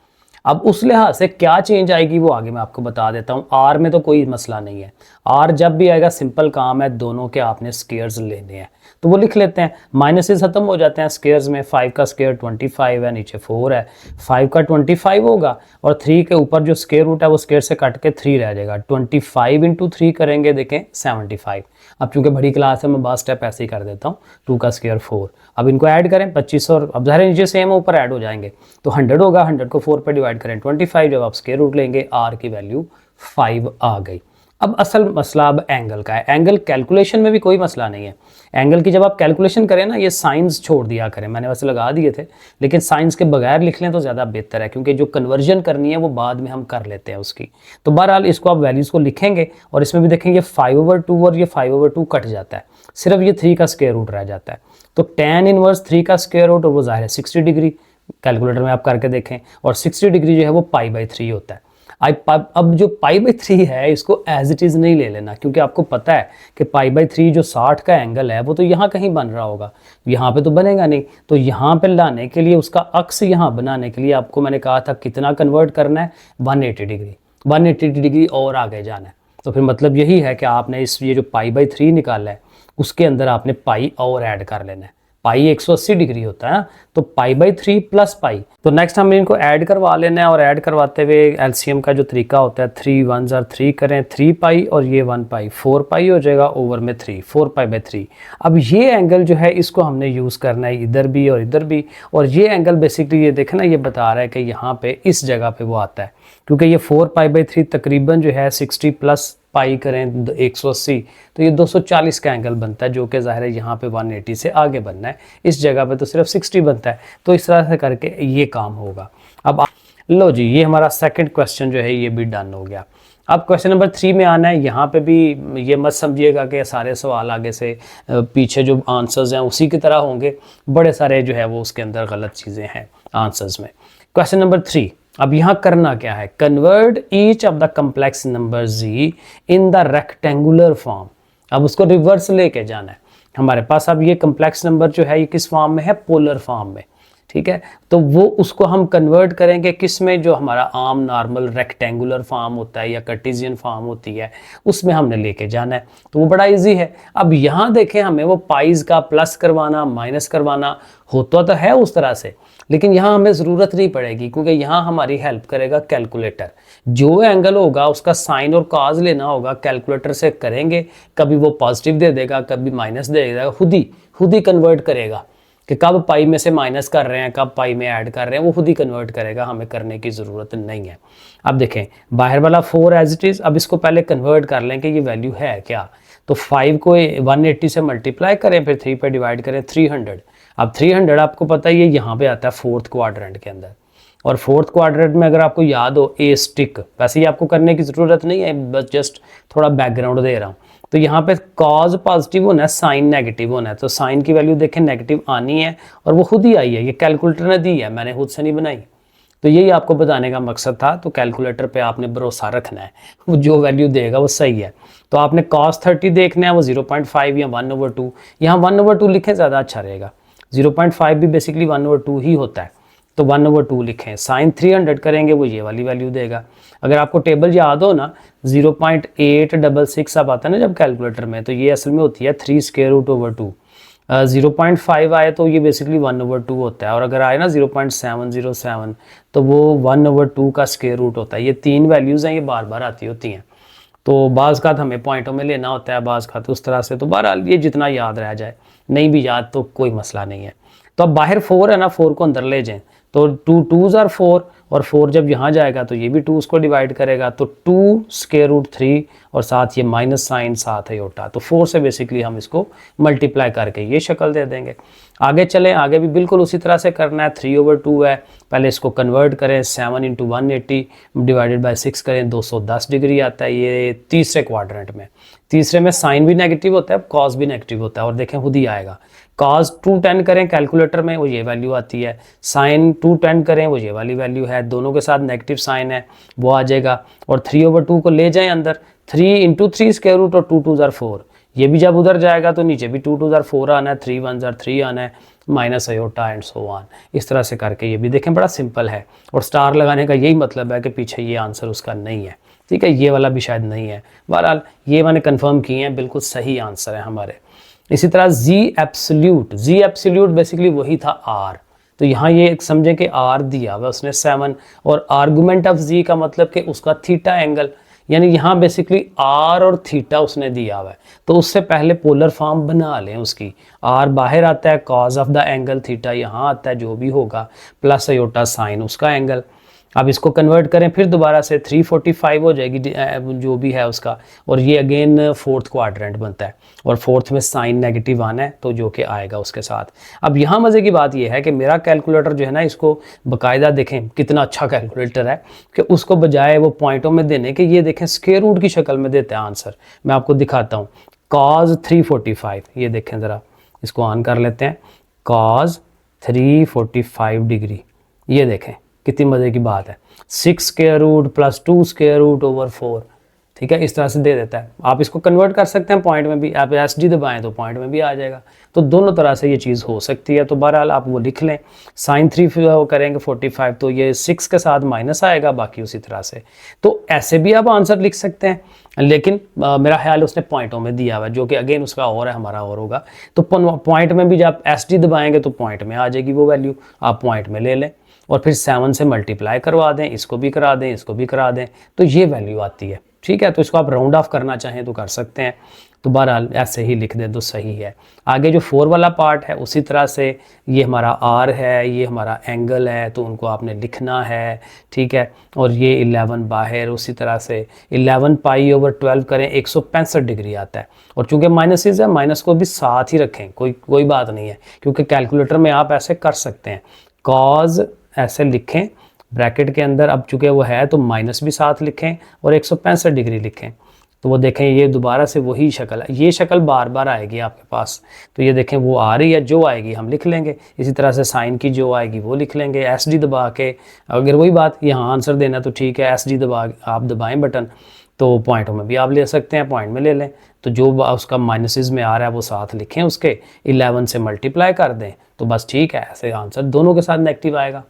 अब उस लिहाज से क्या चेंज आएगी वो आगे मैं आपको बता देता हूँ। आर में तो कोई मसला नहीं है, आर जब भी आएगा सिंपल काम है, दोनों के आपने स्केयर्स लेने हैं, तो वो लिख लेते हैं। माइनसेस खत्म हो जाते हैं स्केयर्स में, 5 का स्केयर 25 है, नीचे 4 है, 5 का 25 होगा और 3 के ऊपर जो स्केयर रूट है वो स्केयर से कट के 3 रह जाएगा। 25 इंटू 3 करेंगे, देखें 75। अब चूंकि बड़ी क्लास है मैं बार स्टेप ऐसे ही कर देता हूँ, 2 का स्केयर 4। अब इनको ऐड करें 25 और अब ज़ाहिर नीचे सेम ऊपर ऐड हो जाएंगे, तो 100 होगा, 100 को 4 पे डिवाइड करें 25, जब आप स्केयर रूट लेंगे आर की वैल्यू 5 आ गई। अब असल मसला अब एंगल का है। एंगल कैलकुलेशन में भी कोई मसला नहीं है। एंगल की जब आप कैलकुलेशन करें ना, ये साइंस छोड़ दिया करें, मैंने वैसे लगा दिए थे लेकिन साइंस के बगैर लिख लें तो ज़्यादा बेहतर है, क्योंकि जो कन्वर्जन करनी है वो बाद में हम कर लेते हैं उसकी। तो बहरहाल इसको आप वैल्यूज़ को लिखेंगे और इसमें भी देखेंगे 5/2 और ये 5/2 कट जाता है, सिर्फ ये 3 का स्क्वायर रूट रह जाता है। तो tan इनवर्स 3 का स्क्वायर रूट, और वो ज़ाहिर है 60 डिग्री, कैलकुलेटर में आप करके देखें, और 60 डिग्री जो है वो पाई/3 होता है। अब जो पाई/3 है इसको एज इट इज़ नहीं ले लेना, क्योंकि आपको पता है कि पाई/3 जो 60 का एंगल है वो तो यहाँ कहीं बन रहा होगा, यहाँ पे तो बनेगा नहीं। तो यहाँ पे लाने के लिए, उसका अक्स यहाँ बनाने के लिए आपको मैंने कहा था कितना कन्वर्ट करना है, 180 डिग्री, 180 डिग्री और आगे जाना है। तो फिर मतलब यही है कि आपने ये जो पाई/3 निकाला है उसके अंदर आपने पाई और ऐड कर लेना है। पाई 180 डिग्री होता है ना, तो पाई/3 प्लस पाई। तो नेक्स्ट हम इनको ऐड करवा लेना है, और ऐड करवाते हुए एलसीएम का जो तरीका होता है, 3 1s are 3 करें, 3 पाई और ये 1 पाई, 4 पाई हो जाएगा ओवर में 3, 4 पाई/3। अब ये एंगल जो है इसको हमने यूज़ करना है इधर भी और इधर भी, और ये एंगल बेसिकली ये देखें ना, ये बता रहा है कि यहाँ पे इस जगह पे वो आता है, क्योंकि ये 4 पाई/3 तकरीबन जो है 60 प्लस पाई करें 180, तो ये 240 का एंगल बनता है, जो कि ज़ाहिर है यहाँ पे 180 से आगे बनना है, इस जगह पे तो सिर्फ 60 बनता है। तो इस तरह से करके ये काम होगा। अब लो जी, ये हमारा सेकंड क्वेश्चन जो है ये भी डन हो गया। अब क्वेश्चन नंबर 3 में आना है। यहाँ पे भी ये मत समझिएगा कि सारे सवाल आगे से पीछे जो आंसर्स हैं उसी की तरह होंगे, बड़े सारे जो है वो उसके अंदर गलत चीज़ें हैं आंसर्स में। क्वेश्चन नंबर 3, अब यहाँ करना क्या है, convert each of the complex number z in the rectangular form. अब उसको रिवर्स लेके जाना है हमारे पास। अब ये कम्प्लेक्स नंबर जो है ये किस फॉर्म में है, पोलर फॉर्म में, ठीक है। तो वो उसको हम कन्वर्ट करेंगे किस में, जो हमारा आम नॉर्मल रेक्टेंगुलर फॉर्म होता है या कार्टेशियन फॉर्म होती है उसमें हमने लेके जाना है। तो वो बड़ा इजी है। अब यहाँ देखें, हमें वो पाइज का प्लस करवाना माइनस करवाना होता तो है उस तरह से, लेकिन यहाँ हमें ज़रूरत नहीं पड़ेगी, क्योंकि यहाँ हमारी हेल्प करेगा कैलकुलेटर। जो एंगल होगा उसका साइन और कॉज लेना होगा, कैलकुलेटर से करेंगे, कभी वो पॉजिटिव दे देगा कभी माइनस दे देगा, खुद ही कन्वर्ट करेगा कि कब पाई में से माइनस कर रहे हैं कब पाई में ऐड कर रहे हैं, वो खुद ही कन्वर्ट करेगा, हमें करने की ज़रूरत नहीं है। अब देखें बाहर वाला 4 एज इट इज़, अब इसको पहले कन्वर्ट कर लें कि ये वैल्यू है क्या। तो 5 को 180 से मल्टीप्लाई करें, फिर 3 पे डिवाइड करें, 300। अब 300 आपको पता है ये यहाँ पे आता है 4th क्वाड्रेंट के अंदर, और 4th क्वाड्रेंट में अगर आपको याद हो ए स्टिक, वैसे ही आपको करने की ज़रूरत नहीं है, बस जस्ट थोड़ा बैकग्राउंड दे रहा हूँ। तो यहाँ पे कॉज पॉजिटिव होना है, साइन नेगेटिव होना है, तो साइन की वैल्यू देखें नेगेटिव आनी है, और वो खुद ही आई है, ये कैलकुलेटर ने दी है, मैंने खुद से नहीं बनाई। तो यही आपको बताने का मकसद था। तो कैलकुलेटर पे आपने भरोसा रखना है, वो जो वैल्यू देगा वो सही है। तो आपने cos 30 देखना है, वो 0.5 या 1/2, यहाँ 1/2 लिखें ज़्यादा अच्छा रहेगा। 0.5 भी बेसिकली 1/2 ही होता है, तो 1/2 लिखें। साइन 300 करेंगे वो ये वाली वैल्यू देगा। अगर आपको टेबल याद हो ना, 0.866 अब आता है ना जब कैलकुलेटर में, तो ये असल में होती है 3√2। 0.5 आए तो ये बेसिकली 1/2 होता है, और अगर आए ना 0.707 तो वो 1/2 का स्क्वायर रूट होता है। ये 3 वैल्यूज़ हैं, ये बार बार आती होती हैं, तो बाज़ का हमें पॉइंटों में लेना होता है, बाज़ का तो उस तरह से। तो बहरहाल ये जितना याद रह जाए, नहीं भी याद तो कोई मसला नहीं है। तो अब बाहर 4 है ना, 4 को अंदर ले जाएं, तो 2 2s आर 4 और 4 जब यहाँ जाएगा तो ये भी 2 उसको डिवाइड करेगा, तो 2 स्क्वायर रूट 3 और साथ ये माइनस साइन साथ अयोटा, तो 4 से बेसिकली हम इसको मल्टीप्लाई करके ये शक्ल दे देंगे। आगे चलें, आगे भी बिल्कुल उसी तरह से करना है। 3/2 है, पहले इसको कन्वर्ट करें, 7 × 180 डिवाइडेड बाय 6 करें, 210 डिग्री आता है ये तीसरे क्वाड्रेंट में। तीसरे में साइन भी नेगेटिव होता है, कॉस भी नेगेटिव होता है, और देखें खुद ही आएगा। cos 210 करें कैलकुलेटर में, वो ये वैल्यू आती है। साइन 210 करें, वो ये वाली वैल्यू है, दोनों के साथ नेगेटिव साइन है, वो आ जाएगा। और 3/2 को ले जाएं अंदर, 3 × 3 स्क्वायर रूट और 2 2s आर 4, ये भी जब उधर जाएगा तो नीचे भी 2 2s आर 4 आना है, 3 1s आर 3 आना है, minus iota and so on. इस तरह से करके ये भी देखें बड़ा सिंपल है, और स्टार लगाने का यही मतलब है कि पीछे ये आंसर उसका नहीं है, ठीक है, ये वाला भी शायद नहीं है। बहरहाल ये मैंने कंफर्म किए हैं, बिल्कुल सही आंसर है हमारे। इसी तरह जी एब्सोल्यूट बेसिकली वही था r, तो यहाँ ये समझें कि r दिया हुआ उसने 7, और आर्गुमेंट ऑफ z का मतलब कि उसका थीटा एंगल, यानी यहाँ बेसिकली r और थीटा उसने दिया हुआ है, तो उससे पहले पोलर फॉर्म बना लें उसकी। r बाहर आता है, cause of the angle theta यहाँ आता है जो भी होगा, प्लस अयोटा साइन उसका एंगल। अब इसको कन्वर्ट करें फिर दोबारा से, 345 हो जाएगी जो भी है उसका, और ये अगेन फोर्थ क्वाड्रेंट बनता है, और फोर्थ में साइन नेगेटिव आना है तो जो कि आएगा उसके साथ। अब यहाँ मज़े की बात ये है कि मेरा कैलकुलेटर जो है ना, इसको बाकायदा देखें कितना अच्छा कैलकुलेटर है कि उसको बजाय वो पॉइंटों में देने के ये देखें स्क्वायर रूट की शक्ल में देता है आंसर। मैं आपको दिखाता हूँ, cos 345, ये देखें ज़रा, इसको ऑन कर लेते हैं, cos 345 डिग्री, ये देखें कितनी मज़े की बात है, 6 square root plus 2 square root over 4, ठीक है, इस तरह से दे देता है। आप इसको कन्वर्ट कर सकते हैं पॉइंट में भी, आप SD दबाएं तो पॉइंट में भी आ जाएगा, तो दोनों तरह से ये चीज़ हो सकती है। तो बहरहाल आप वो लिख लें, साइन 3 करेंगे 45 तो ये 6 के साथ माइनस आएगा, बाकी उसी तरह से। तो ऐसे भी आप आंसर लिख सकते हैं, लेकिन मेरा ख्याल उसने पॉइंटों में दिया हुआ है, जो कि अगेन उसका और है, हमारा और होगा। तो पॉइंट में भी जब SD दबाएंगे तो पॉइंट में आ जाएगी वो वैल्यू, आप पॉइंट में ले लें और फिर 7 से मल्टीप्लाई करवा दें, इसको भी करा दें, इसको भी करा दें, तो ये वैल्यू आती है, ठीक है। तो इसको आप राउंड ऑफ करना चाहें तो कर सकते हैं, तो बहरहाल ऐसे ही लिख दें तो सही है। आगे जो 4 वाला पार्ट है उसी तरह से, ये हमारा r है, ये हमारा एंगल है, तो उनको आपने लिखना है, ठीक है। और ये 11 बाहर, उसी तरह से 11 π/12 करें, 165 डिग्री आता है, और चूंकि माइनसेस है माइनस को भी साथ ही रखें, कोई बात नहीं है, क्योंकि कैलकुलेटर में आप ऐसे कर सकते हैं। कॉज ऐसे लिखें ब्रैकेट के अंदर, अब चूंकि वो है तो माइनस भी साथ लिखें और 165 डिग्री लिखें, तो वो देखें ये दोबारा से वही शक्ल है, ये शक्ल बार बार आएगी आपके पास, तो ये देखें वो आ रही है, जो आएगी हम लिख लेंगे। इसी तरह से साइन की जो आएगी वो लिख लेंगे, SD दबा के, अगर वही बात यहाँ आंसर देना तो ठीक है, SD दबा आप दबाएं बटन, तो पॉइंटों में भी आप ले सकते हैं, पॉइंट में ले लें, तो जो उसका माइनसेस में आ रहा है वो साथ लिखें, उसके 11 से मल्टीप्लाई कर दें, तो बस ठीक है, ऐसे आंसर दोनों के साथ नेगेटिव आएगा।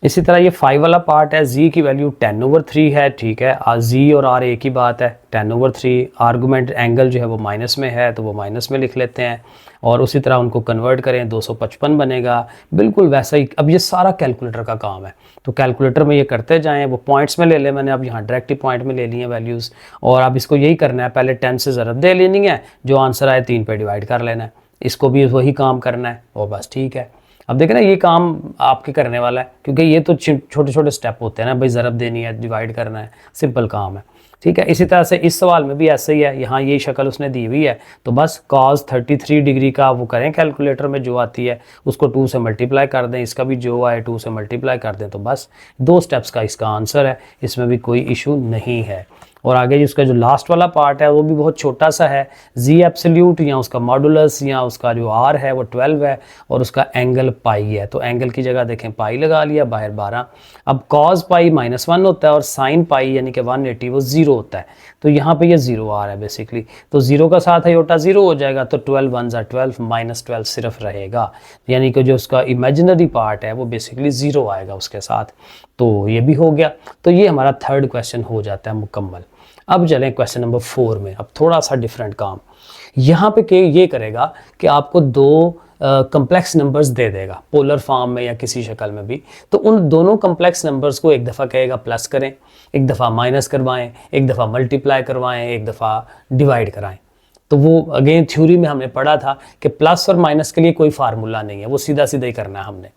इसी तरह ये 5 वाला पार्ट है, z की वैल्यू 10/3 है, ठीक है, z और r एक ही बात है, 10/3। आर्गूमेंट एंगल जो है वो माइनस में है, तो वो माइनस में लिख लेते हैं, और उसी तरह उनको कन्वर्ट करें, 255 बनेगा, बिल्कुल वैसा ही। अब ये सारा कैलकुलेटर का काम है, तो कैलकुलेटर में ये करते जाएं, वो पॉइंट्स में ले लें, मैंने अब यहाँ डायरेक्ट ही पॉइंट में ले ली है वैल्यूज़, और अब इसको यही करना है, पहले 10 से ज़रब दे लेनी है, जो आंसर आए 3 पे डिवाइड कर लेना है, इसको भी वही काम करना है, और बस ठीक है। अब देखें ना, ये काम आपके करने वाला है, क्योंकि ये तो छोटे छोटे स्टेप होते हैं ना भाई, ज़रब देनी है, डिवाइड करना है, सिंपल काम है, ठीक है। इसी तरह से इस सवाल में भी ऐसे ही है, यहाँ ये शक्ल उसने दी हुई है, तो बस cos 33 डिग्री का वो करें, कैलकुलेटर में जो आती है उसको 2 से मल्टीप्लाई कर दें, इसका भी जो आए 2 से मल्टीप्लाई कर दें, तो बस 2 स्टेप्स का इसका आंसर है, इसमें भी कोई इशू नहीं है। और आगे उसका जो लास्ट वाला पार्ट है वो भी बहुत छोटा सा है, z एब्सोल्यूट या उसका मॉडुलस या उसका जो r है वो 12 है, और उसका एंगल पाई है, तो एंगल की जगह देखें पाई लगा लिया, बाहर 12। अब cos पाई -1 होता है, और साइन पाई यानी कि 180 वो 0 होता है, तो यहाँ पे ये 0 आ रहा है बेसिकली, तो 0 का साथ अयोटा 0 हो जाएगा, तो 12 1s are 12, -12 सिर्फ रहेगा, यानी कि जो उसका इमेजिनरी पार्ट है वो बेसिकली 0 आएगा उसके साथ। तो ये भी हो गया, तो ये हमारा थर्ड क्वेश्चन हो जाता है मुकम्मल। अब चलें क्वेश्चन नंबर 4 में, अब थोड़ा सा डिफरेंट काम यहाँ पे के ये करेगा कि आपको 2 कम्प्लेक्स नंबर्स दे देगा, पोलर फॉर्म में या किसी शक्ल में भी, तो उन दोनों कम्प्लेक्स नंबर्स को एक दफ़ा कहेगा प्लस करें, एक दफ़ा माइनस करवाएं, एक दफ़ा मल्टीप्लाई करवाएं, एक दफ़ा डिवाइड कराएं। तो वो अगेन थ्योरी में हमने पढ़ा था कि प्लस और माइनस के लिए कोई फार्मूला नहीं है, वो सीधा सीधा ही करना है हमने।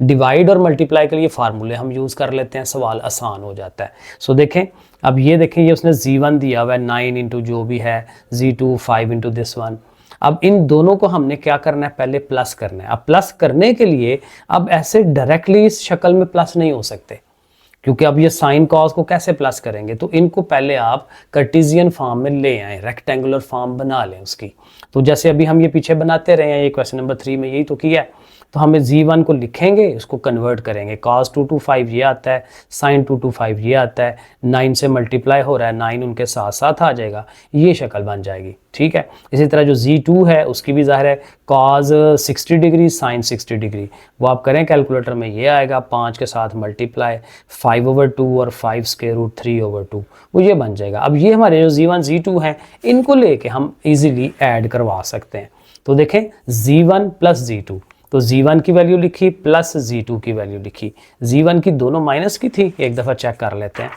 डिवाइड और मल्टीप्लाई के लिए फार्मूले हम यूज़ कर लेते हैं, सवाल आसान हो जाता है। सो देखें, अब ये देखें, ये उसने Z1 दिया हुआ है 9 इंटू जो भी है, Z2 5 इंटू दिस वन। अब इन दोनों को हमने क्या करना है, पहले प्लस करना है। अब प्लस करने के लिए अब ऐसे डायरेक्टली इस शक्ल में प्लस नहीं हो सकते, क्योंकि अब ये साइन कॉस को कैसे प्लस करेंगे, तो इनको पहले आप कार्टेशियन फॉर्म में ले आए, रेक्टेंगुलर फॉर्म बना लें उसकी। तो जैसे अभी हम ये पीछे बनाते रहे हैं, ये क्वेश्चन नंबर 3 में यही तो किया है। तो हमें Z1 को लिखेंगे, उसको कन्वर्ट करेंगे, cos 225 ये आता है, sin 225 ये आता है, 9 से मल्टीप्लाई हो रहा है, 9 उनके साथ साथ आ जाएगा, ये शक्ल बन जाएगी। ठीक है, इसी तरह जो Z2 है उसकी भी ज़ाहिर है cos 60 डिग्री sin 60 डिग्री, वो आप करें कैलकुलेटर में, ये आएगा 5 के साथ मल्टीप्लाई 5/2 और 5√3/2, वो ये बन जाएगा। अब ये हमारे जो Z1 Z2 हैं, इनको लेके हम इजीली ऐड करवा सकते हैं। तो देखें, Z1 प्लस Z2, तो Z1 की वैल्यू लिखी प्लस Z2 की वैल्यू लिखी। Z1 की दोनों माइनस की थी, एक दफ़ा चेक कर लेते हैं।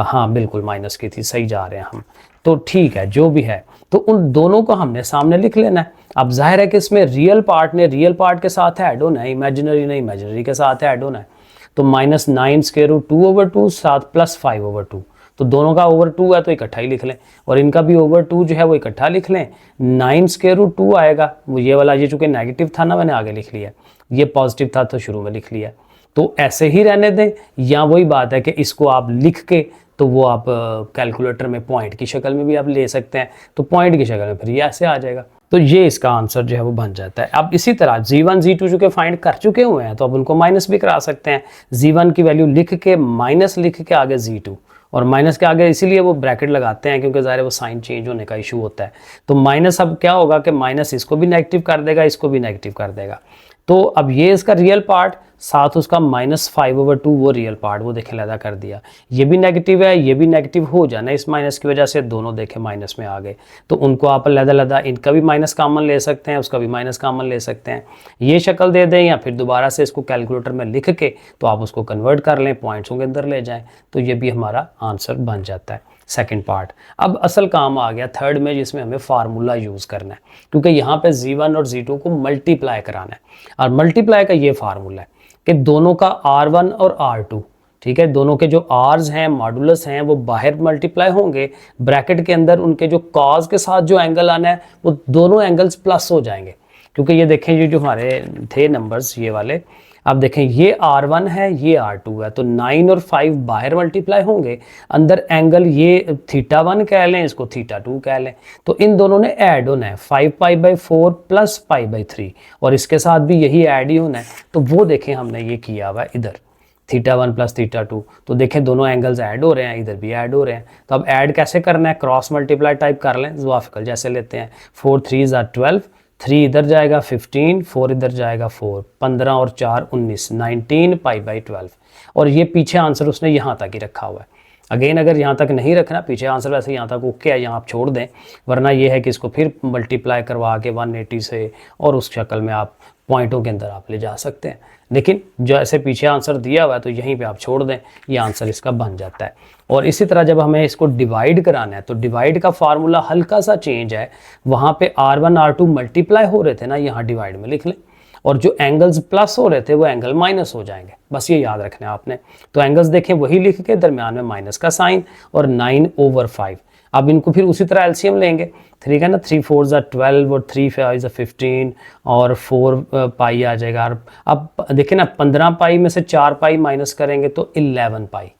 हाँ बिल्कुल माइनस की थी, सही जा रहे हैं हम, तो ठीक है जो भी है। तो उन दोनों को हमने सामने लिख लेना है। अब जाहिर है कि इसमें रियल पार्ट ने रियल पार्ट के साथ ऐड होना है, इमेजिनरी ने इमेजिनरी के साथ ऐड होना है। तो -9√2/2 साथ +5/2, तो दोनों का /2 है तो इकट्ठा ही लिख लें, और इनका भी /2 जो है वो इकट्ठा लिख लें। 9√2 आएगा, वो ये वाला, ये चूँकि नेगेटिव था ना मैंने आगे लिख लिया, ये पॉजिटिव था तो शुरू में लिख लिया। तो ऐसे ही रहने दें, या वही बात है कि इसको आप लिख के तो वो आप कैलकुलेटर में पॉइंट की शक्ल में भी आप ले सकते हैं, तो पॉइंट की शक्ल में फिर ये ऐसे आ जाएगा। तो ये इसका आंसर जो है वो बन जाता है। अब इसी तरह Z1 Z2 चूँकि फाइंड कर चुके हुए हैं, तो अब उनको माइनस भी करा सकते हैं। Z1 की वैल्यू लिख के माइनस लिख के आगे Z2, और माइनस के आगे इसीलिए वो ब्रैकेट लगाते हैं क्योंकि ज़ाहिर है वो साइन चेंज होने का इशू होता है। तो माइनस अब क्या होगा कि माइनस इसको भी नेगेटिव कर देगा, इसको भी नेगेटिव कर देगा। तो अब ये इसका रियल पार्ट, साथ उसका -5/2 वो रियल पार्ट, वो देखें लैदा कर दिया। ये भी नेगेटिव है, ये भी नेगेटिव हो जाना इस माइनस की वजह से, दोनों देखें माइनस में आ गए। तो उनको आप लैदा इनका भी माइनस कॉमन ले सकते हैं, उसका भी माइनस कॉमन ले सकते हैं। ये शक्ल दे दें, या फिर दोबारा से इसको कैलकुलेटर में लिख के तो आप उसको कन्वर्ट कर लें, पॉइंट्सों के अंदर ले जाएँ, तो ये भी हमारा आंसर बन जाता है सेकंड पार्ट। अब असल काम आ गया थर्ड में, जिसमें हमें फार्मूला यूज़ करना है, क्योंकि यहाँ पे Z1 और Z2 को मल्टीप्लाई कराना है। और मल्टीप्लाई का ये फार्मूला है कि दोनों का R1 और R2, ठीक है, दोनों के जो आर्स हैं, मॉडुलस हैं, वो बाहर मल्टीप्लाई होंगे, ब्रैकेट के अंदर उनके जो कॉज के साथ जो एंगल आना है वो दोनों एंगल्स प्लस हो जाएंगे। क्योंकि ये देखें, ये जो हमारे थे नंबर्स ये वाले, अब देखें ये R1 है, ये R2 है, तो 9 और 5 बाहर मल्टीप्लाई होंगे, अंदर एंगल ये θ1 कह लें, इसको θ2 कह लें, तो इन दोनों ने ऐड होना है 5π/4 + π/3, और इसके साथ भी यही ऐड ही होना है। तो वो देखें हमने ये किया हुआ है इधर θ1 + θ2, तो देखें दोनों एंगल्स ऐड हो रहे हैं, इधर भी ऐड हो रहे हैं। तो अब ऐड कैसे करना है, क्रॉस मल्टीप्लाई टाइप कर लें, ज़वाफिकल जैसे लेते हैं, 4 3 = 12, 3 इधर जाएगा 15, 4 इधर जाएगा 4, 15 और 4 19, 19π/12, और ये पीछे आंसर उसने यहाँ तक ही रखा हुआ है। अगेन अगर यहाँ तक नहीं रखना, पीछे आंसर वैसे यहाँ तक ओके है, यहाँ आप छोड़ दें, वरना ये है कि इसको फिर मल्टीप्लाई करवा के 180 से और उस शक्ल में आप पॉइंटों के अंदर आप ले जा सकते हैं। लेकिन जो ऐसे पीछे आंसर दिया हुआ है तो यहीं पे आप छोड़ दें, ये आंसर इसका बन जाता है। और इसी तरह जब हमें इसको डिवाइड कराना है, तो डिवाइड का फार्मूला हल्का सा चेंज है, वहाँ पे R1 R2 मल्टीप्लाई हो रहे थे ना, यहाँ डिवाइड में लिख लें, और जो एंगल्स प्लस हो रहे थे वो एंगल माइनस हो जाएंगे, बस ये याद रखना है आपने। तो एंगल्स देखें वही लिख के, दरमियान में माइनस का साइन, और 9/5। अब इनको फिर उसी तरह एलसीएम लेंगे, 3 का ना, 3 4 = 12 और 3 5 = 15 और 4 पाई आ जाएगा। अब देखें ना, 15 पाई में से 4 पाई माइनस करेंगे तो 11 पाई,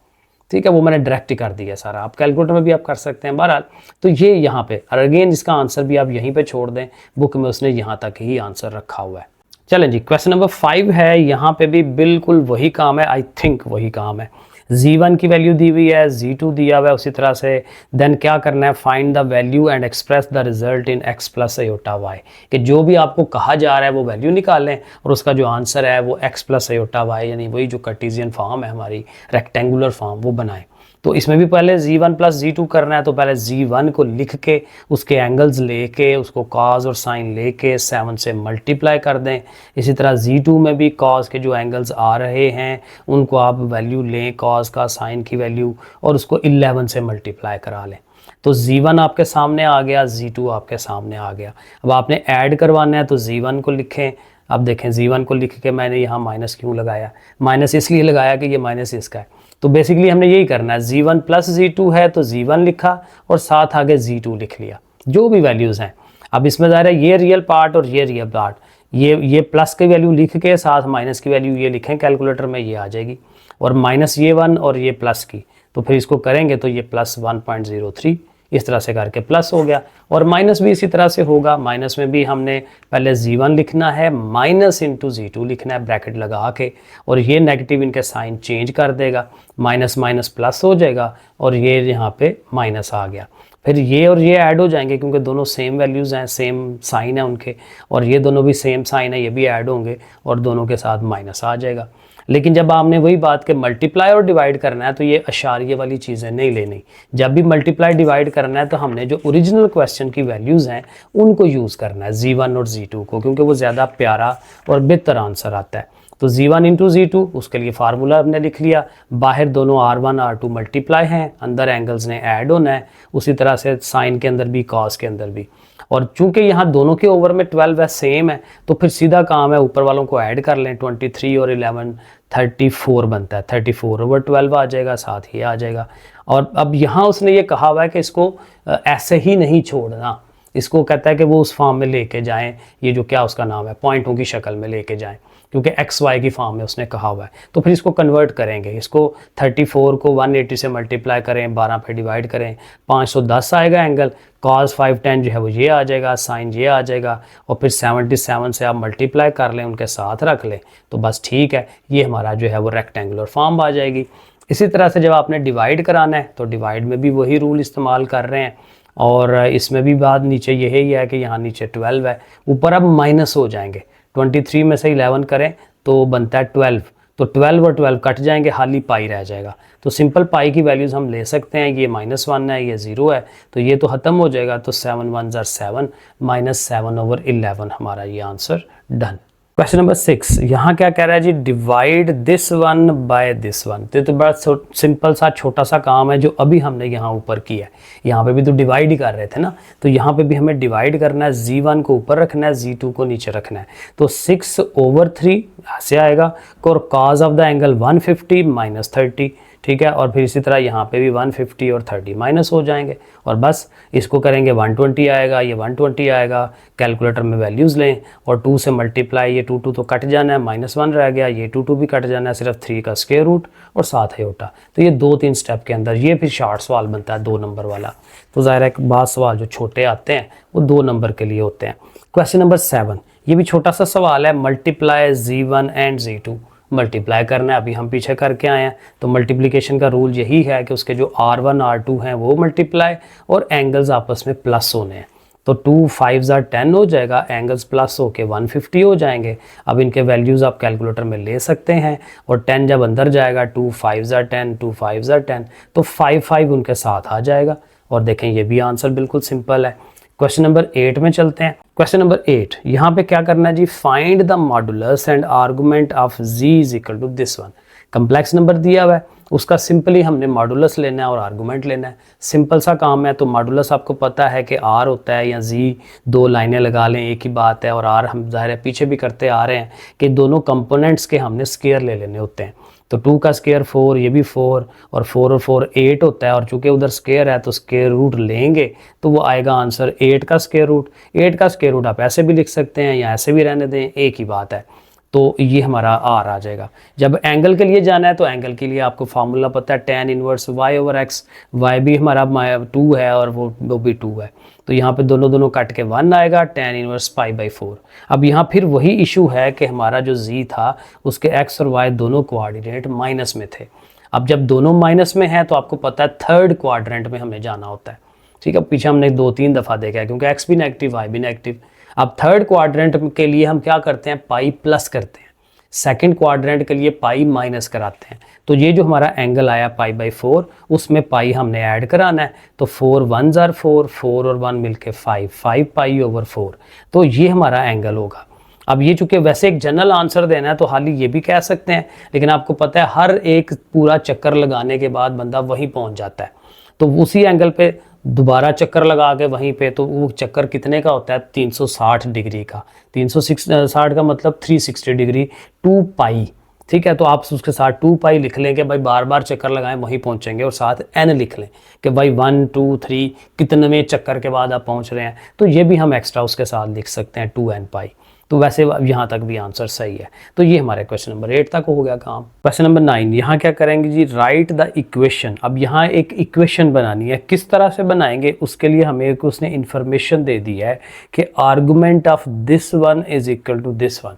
ठीक है, वो मैंने डायरेक्ट ही कर दिया सारा, आप कैलकुलेटर में भी आप कर सकते हैं। बहरहाल तो ये यहाँ पे, और अगेन इसका आंसर भी आप यहीं पे छोड़ दें, बुक में उसने यहाँ तक ही आंसर रखा हुआ है। चलें जी, क्वेश्चन नंबर 5 है, यहाँ पे भी बिल्कुल वही काम है, आई थिंक वही काम है। Z1 की वैल्यू दी हुई है, Z2 दिया हुआ है उसी तरह से। देन क्या करना है, find the value and express the result in x + i/y, कि जो भी आपको कहा जा रहा है वो वैल्यू निकालें, और उसका जो आंसर है वो x + i/y, यानी वही जो कार्टेशियन फॉर्म है हमारी, रेक्टेंगुलर फॉर्म, वो बनाएं। तो इसमें भी पहले Z1 + Z2 करना है, तो पहले Z1 को लिख के उसके एंगल्स लेके उसको कॉज और साइन लेके 7 से मल्टीप्लाई कर दें। इसी तरह Z2 में भी कॉज के जो एंगल्स आ रहे हैं उनको आप वैल्यू लें, कॉज का, साइन की वैल्यू, और उसको 11 से मल्टीप्लाई करा लें। तो Z1 आपके सामने आ गया, Z2 आपके सामने आ गया। अब आपने ऐड करवाना है तो Z1 को लिखें। अब देखें Z1 को लिख के मैंने यहाँ माइनस क्यों लगाया, माइनस इसलिए लगाया कि ये माइनस इसका है। तो बेसिकली हमने यही करना है, Z1 प्लस Z2 है तो Z1 लिखा और साथ आगे Z2 लिख लिया, जो भी वैल्यूज़ हैं। अब इसमें ज़ाहिर है ये रियल पार्ट और ये रियल पार्ट, ये प्लस की वैल्यू लिख के साथ माइनस की वैल्यू ये लिखें कैलकुलेटर में, ये आ जाएगी। और माइनस ये 1 और ये प्लस की, तो फिर इसको करेंगे तो ये प्लस 1.03 इस तरह से करके प्लस हो गया। और माइनस भी इसी तरह से होगा, माइनस में भी हमने पहले Z1 लिखना है माइनस इंटू Z2 लिखना है ब्रैकेट लगा के, और ये नेगेटिव इनके साइन चेंज कर देगा, माइनस माइनस प्लस हो जाएगा और ये यहाँ पे माइनस आ गया। फिर ये और ये ऐड हो जाएंगे क्योंकि दोनों सेम वैल्यूज़ हैं, सेम साइन है उनके, और ये दोनों भी सेम साइन है, ये भी ऐड होंगे और दोनों के साथ माइनस आ जाएगा। लेकिन जब आपने वही बात के मल्टीप्लाई और डिवाइड करना है तो ये अशारिये वाली चीज़ें नहीं लेनी। जब भी मल्टीप्लाई डिवाइड करना है तो हमने जो ओरिजिनल क्वेश्चन की वैल्यूज़ हैं उनको यूज़ करना है, Z1 और Z2 को, क्योंकि वो ज़्यादा प्यारा और बेहतर आंसर आता है। तो Z1 इंटू Z2, उसके लिए फार्मूला हमने लिख लिया, बाहर दोनों R1 R2 मल्टीप्लाई हैं, अंदर एंगल्स ने ऐड होना है, उसी तरह से साइन के अंदर भी कॉस के अंदर भी। और चूंकि यहाँ दोनों के ओवर में 12 है, सेम है, तो फिर सीधा काम है ऊपर वालों को ऐड कर लें, 23 और 11 34 बनता है, 34 ओवर 12 आ जाएगा, साथ ही आ जाएगा। और अब यहाँ उसने ये कहा हुआ है कि इसको ऐसे ही नहीं छोड़ना, इसको कहता है कि वो उस फॉर्म में लेके जाएं, ये जो क्या उसका नाम है, पॉइंटों की शक्ल में लेके जाएं, क्योंकि एक्स वाई की फॉर्म में उसने कहा हुआ है। तो फिर इसको कन्वर्ट करेंगे, इसको 34 को 180 से मल्टीप्लाई करें, 12 पे डिवाइड करें, 510 आएगा एंगल, cos 510 जो है वो ये आ जाएगा, साइन ये आ जाएगा, और फिर 77 से आप मल्टीप्लाई कर लें, उनके साथ रख लें, तो बस ठीक है, ये हमारा जो है वो रेक्टेंगुलर फॉर्म आ जाएगी। इसी तरह से जब आपने डिवाइड कराना है तो डिवाइड में भी वही रूल इस्तेमाल कर रहे हैं, और इसमें भी बात नीचे यही है कि यहाँ नीचे 12 है, ऊपर अब माइनस हो जाएंगे, 23 में से 11 करें तो बनता है 12, तो 12 और 12 कट जाएंगे, खाली पाई रह जाएगा। तो सिंपल पाई की वैल्यूज़ हम ले सकते हैं, ये -1 है, ये 0 है, तो ये तो ख़त्म हो जाएगा, तो 7 1 ज़र 7 -7 ओवर 11 हमारा ये आंसर डन। क्वेश्चन नंबर 6, यहाँ क्या कह रहा है जी, divide this one by this one. तो बड़ा सिंपल सा छोटा सा काम है जो अभी हमने यहाँ ऊपर किया है, यहाँ पे भी तो डिवाइड ही कर रहे थे ना, तो यहाँ पे भी हमें डिवाइड करना है, Z1 को ऊपर रखना है, Z2 को नीचे रखना है, तो 6 ओवर 3 ऐसे आएगा, और कॉज ऑफ द एंगल 150 -30, ठीक है। और फिर इसी तरह यहाँ पे भी 150 और 30 माइनस हो जाएंगे, और बस इसको करेंगे 120 आएगा, ये 120 आएगा, कैलकुलेटर में वैल्यूज़ लें और 2 से मल्टीप्लाई, ये 2 तो कट जाना है, -1 रह गया, ये 2 भी कट जाना है, सिर्फ 3 का स्क्वायर रूट और साथ आयोटा। तो ये 2-3 स्टेप के अंदर ये फिर शार्ट सवाल बनता है 2 नंबर वाला। तो ज़ाहिर है बाद सवाल जो छोटे आते हैं वो 2 नंबर के लिए होते हैं। क्वेश्चन नंबर 7, ये भी छोटा सा सवाल है, multiply Z1 and Z2, multiply करना है, अभी हम पीछे करके आए हैं। तो मल्टीप्लिकेशन का रूल यही है कि उसके जो R1 R2 हैं वो मल्टीप्लाई और एंगल्स आपस में प्लस होने हैं। तो 2 5 ज़ा 10 हो जाएगा, एंगल्स प्लस होके 150 हो जाएंगे। अब इनके वैल्यूज़ आप कैलकुलेटर में ले सकते हैं, और 10 जब अंदर जाएगा, 2 5 ज़ा 10 2 5 ज़ा 10, तो 5 5 उनके साथ आ जाएगा। और देखें ये भी आंसर बिल्कुल सिंपल है। क्वेश्चन नंबर 8 में चलते हैं। क्वेश्चन नंबर 8, यहाँ पे क्या करना है जी, find the modulus and argument of z is equal to this one. Complex number दिया हुआ है, उसका सिंपली हमने मॉडुलस लेना है और आर्गुमेंट लेना है, सिंपल सा काम है। तो मॉडुलस आपको पता है कि r होता है, या z 2 लाइनें लगा लें, एक ही बात है, और r हम ज़ाहिर है पीछे भी करते आ रहे हैं कि दोनों कंपोनेंट्स के हमने स्क्वायर ले लेने होते हैं। तो 2 का स्क्वायर 4, ये भी 4, और 4 और 4 8 होता है, और चूंकि उधर स्क्वायर है तो स्क्वायर रूट लेंगे तो वो आएगा आंसर 8 का स्क्वायर रूट। 8 का स्क्वायर रूट आप ऐसे भी लिख सकते हैं या ऐसे भी रहने दें, एक ही बात है। तो ये हमारा r आ जाएगा। जब एंगल के लिए जाना है तो एंगल के लिए आपको फार्मूला पता है, tan inverse y over x, y भी हमारा 2 है और वो भी 2 है, तो यहाँ पे दोनों कट के 1 आएगा, tan इनवर्स π/4। अब यहाँ फिर वही इशू है कि हमारा जो z था उसके x और y दोनों कोऑर्डिनेट माइनस में थे। अब जब दोनों माइनस में है तो आपको पता है थर्ड क्वाड्रेंट में हमें जाना होता है, ठीक है। पीछे हमने 2-3 दफ़ा देखा है, क्योंकि x भी नेगेटिव y भी नेगेटिव। अब थर्ड क्वाड्रेंट के लिए हम क्या करते हैं, पाई प्लस करते हैं, सेकंड क्वाड्रेंट के लिए पाई माइनस कराते हैं। तो ये जो हमारा एंगल आया π/4, उसमें पाई हमने ऐड कराना है, तो 4 1 ज़र 4, 4 और 1 मिलके 5, 5 π/4, तो ये हमारा एंगल होगा। अब ये चूंकि वैसे एक जनरल आंसर देना है तो हाल ही ये भी कह सकते हैं, लेकिन आपको पता है हर एक पूरा चक्कर लगाने के बाद बंदा वहीं पहुंच जाता है। तो उसी एंगल पे दोबारा चक्कर लगा के वहीं पे, तो वो चक्कर कितने का होता है, 360 डिग्री का। 360 का मतलब 360 डिग्री, 2 पाई। ठीक है, तो आप उसके साथ 2 पाई लिख लें कि भाई बार बार चक्कर लगाएं वहीं पहुंचेंगे, और साथ n लिख लें कि भाई 1 2 3 कितने चक्कर के बाद आप पहुंच रहे हैं। तो ये भी हम एक्स्ट्रा उसके साथ लिख सकते हैं 2n पाई। तो वैसे यहाँ तक भी आंसर सही है। तो ये हमारे क्वेश्चन नंबर 8 तक हो गया काम। क्वेश्चन नंबर 9, यहाँ क्या करेंगे जी, राइट द इक्वेशन। अब यहाँ एक इक्वेशन बनानी है, किस तरह से बनाएंगे उसके लिए हमें उसने इंफॉर्मेशन दे दी है कि argument of this one is equal to this one.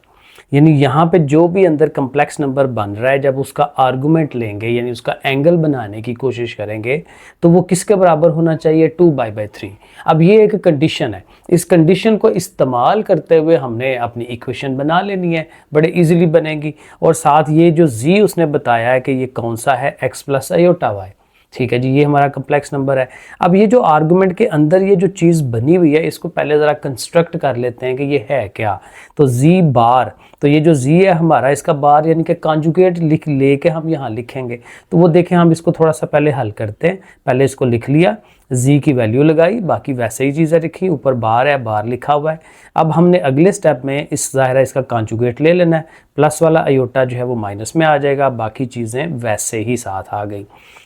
यानी यहाँ पे जो भी अंदर कम्प्लेक्स नंबर बन रहा है, जब उसका आर्गुमेंट लेंगे यानी उसका एंगल बनाने की कोशिश करेंगे, तो वो किसके बराबर होना चाहिए, 2 बाई 3। अब ये एक कंडीशन है, इस कंडीशन को इस्तेमाल करते हुए हमने अपनी इक्वेशन बना लेनी है, बड़े इजीली बनेगी। और साथ ये जो z उसने बताया है कि ये कौन सा है, x प्लस आयोटा y। ठीक है जी, ये हमारा कम्प्लेक्स नंबर है। अब ये जो आर्गुमेंट के अंदर ये जो चीज़ बनी हुई है, इसको पहले ज़रा कंस्ट्रक्ट कर लेते हैं कि ये है क्या। तो z बार, तो ये जो z है हमारा, इसका बार यानी कि कॉन्जुगेट लिख लेके हम यहाँ लिखेंगे। तो वो देखें, हम इसको थोड़ा सा पहले हल करते हैं। पहले इसको लिख लिया, z की वैल्यू लगाई, बाकी वैसे ही चीज़ें लिखी, ऊपर बार है, बार लिखा हुआ है। अब हमने अगले स्टेप में इस ज़ाहिर है इसका कॉन्जुगेट ले लेना है, प्लस वाला आयोटा जो है वो माइनस में आ जाएगा, बाकी चीज़ें वैसे ही साथ आ गई।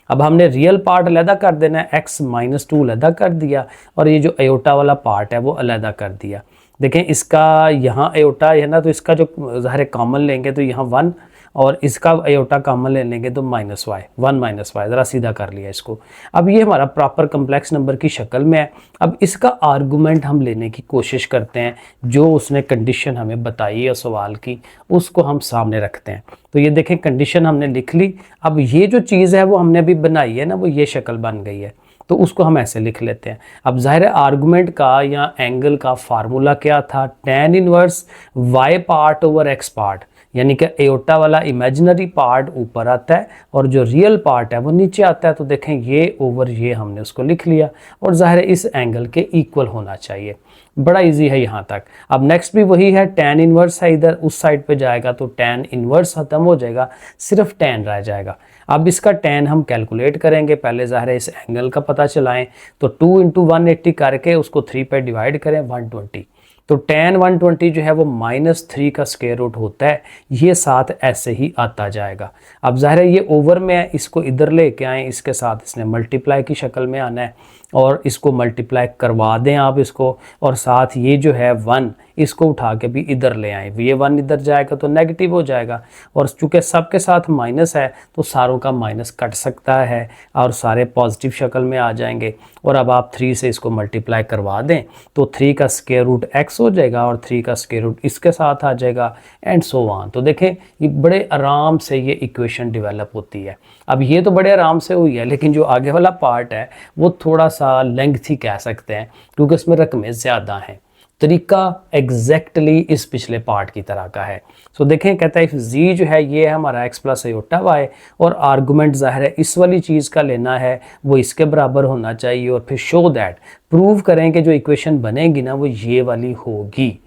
अब हमने रियल पार्ट अलहदा कर देना है, x - 2 अलहदा कर दिया, और ये जो आयोटा वाला पार्ट है वो अलहदा कर दिया। देखें, इसका यहाँ आयोटा है ना, तो इसका जो ज़ाहिर कॉमन लेंगे तो यहाँ 1, और इसका आयोटा कॉमन ले लेंगे तो -y, 1 - y, ज़रा सीधा कर लिया इसको। अब ये हमारा प्रॉपर कम्प्लेक्स नंबर की शक्ल में है। अब इसका आर्गुमेंट हम लेने की कोशिश करते हैं, जो उसने कंडीशन हमें बताई है सवाल की, उसको हम सामने रखते हैं। तो ये देखें, कंडीशन हमने लिख ली। अब ये जो चीज़ है वो हमने अभी बनाई है ना, वो ये शक्ल बन गई है, तो उसको हम ऐसे लिख लेते हैं। अब ज़ाहिर है आर्गुमेंट का या एंगल का फार्मूला क्या था, tan inverse y part over x part, यानी कि एयोटा वाला इमेजिनरी पार्ट ऊपर आता है और जो रियल पार्ट है वो नीचे आता है। तो देखें, ये ओवर ये हमने उसको लिख लिया, और ज़ाहिर है इस एंगल के इक्वल होना चाहिए। बड़ा इजी है यहाँ तक। अब नेक्स्ट भी वही है, tan इनवर्स है, इधर उस साइड पे जाएगा तो tan इनवर्स ख़त्म हो जाएगा, सिर्फ tan रह जाएगा। अब इसका tan हम कैलकुलेट करेंगे, पहले ज़ाहिर है इस एंगल का पता चलाएं, तो 2 × 180 करके उसको 3 पे डिवाइड करें, 120। तो tan 120 जो है वो -3 का स्क्वायर रूट होता है, ये साथ ऐसे ही आता जाएगा। अब ज़ाहिर है ये ओवर में है, इसको इधर लेके आएँ, इसके साथ इसने मल्टीप्लाई की शक्ल में आना है, और इसको मल्टीप्लाई करवा दें आप इसको, और साथ ये जो है 1 इसको उठा के भी इधर ले आएँ। ये 1 इधर जाएगा तो नेगेटिव हो जाएगा, और चूँकि सबके साथ माइनस है तो सारों का माइनस कट सकता है और सारे पॉजिटिव शक्ल में आ जाएंगे। और अब आप 3 से इसको मल्टीप्लाई करवा दें तो 3 का स्क्वायर रूट x हो जाएगा, और 3 का स्क्वायर रूट इसके साथ आ जाएगा, एंड सो ऑन। तो देखें, ये बड़े आराम से ये इक्वेशन डेवलप होती है। अब ये तो बड़े आराम से हुई है, लेकिन जो आगे वाला पार्ट है वो थोड़ा सा लेंथी कह सकते हैं, क्योंकि उसमें रकमें ज़्यादा हैं। तरीका एग्जैक्टली इस पिछले पार्ट की तरह का है। सो देखें, कहता है z जो है ये है हमारा x प्लस आयोटा y, और आर्गुमेंट ज़ाहिर है इस वाली चीज़ का लेना है, वो इसके बराबर होना चाहिए, और फिर शो दैट, प्रूव करें कि जो इक्वेशन बनेगी ना वो ये वाली होगी,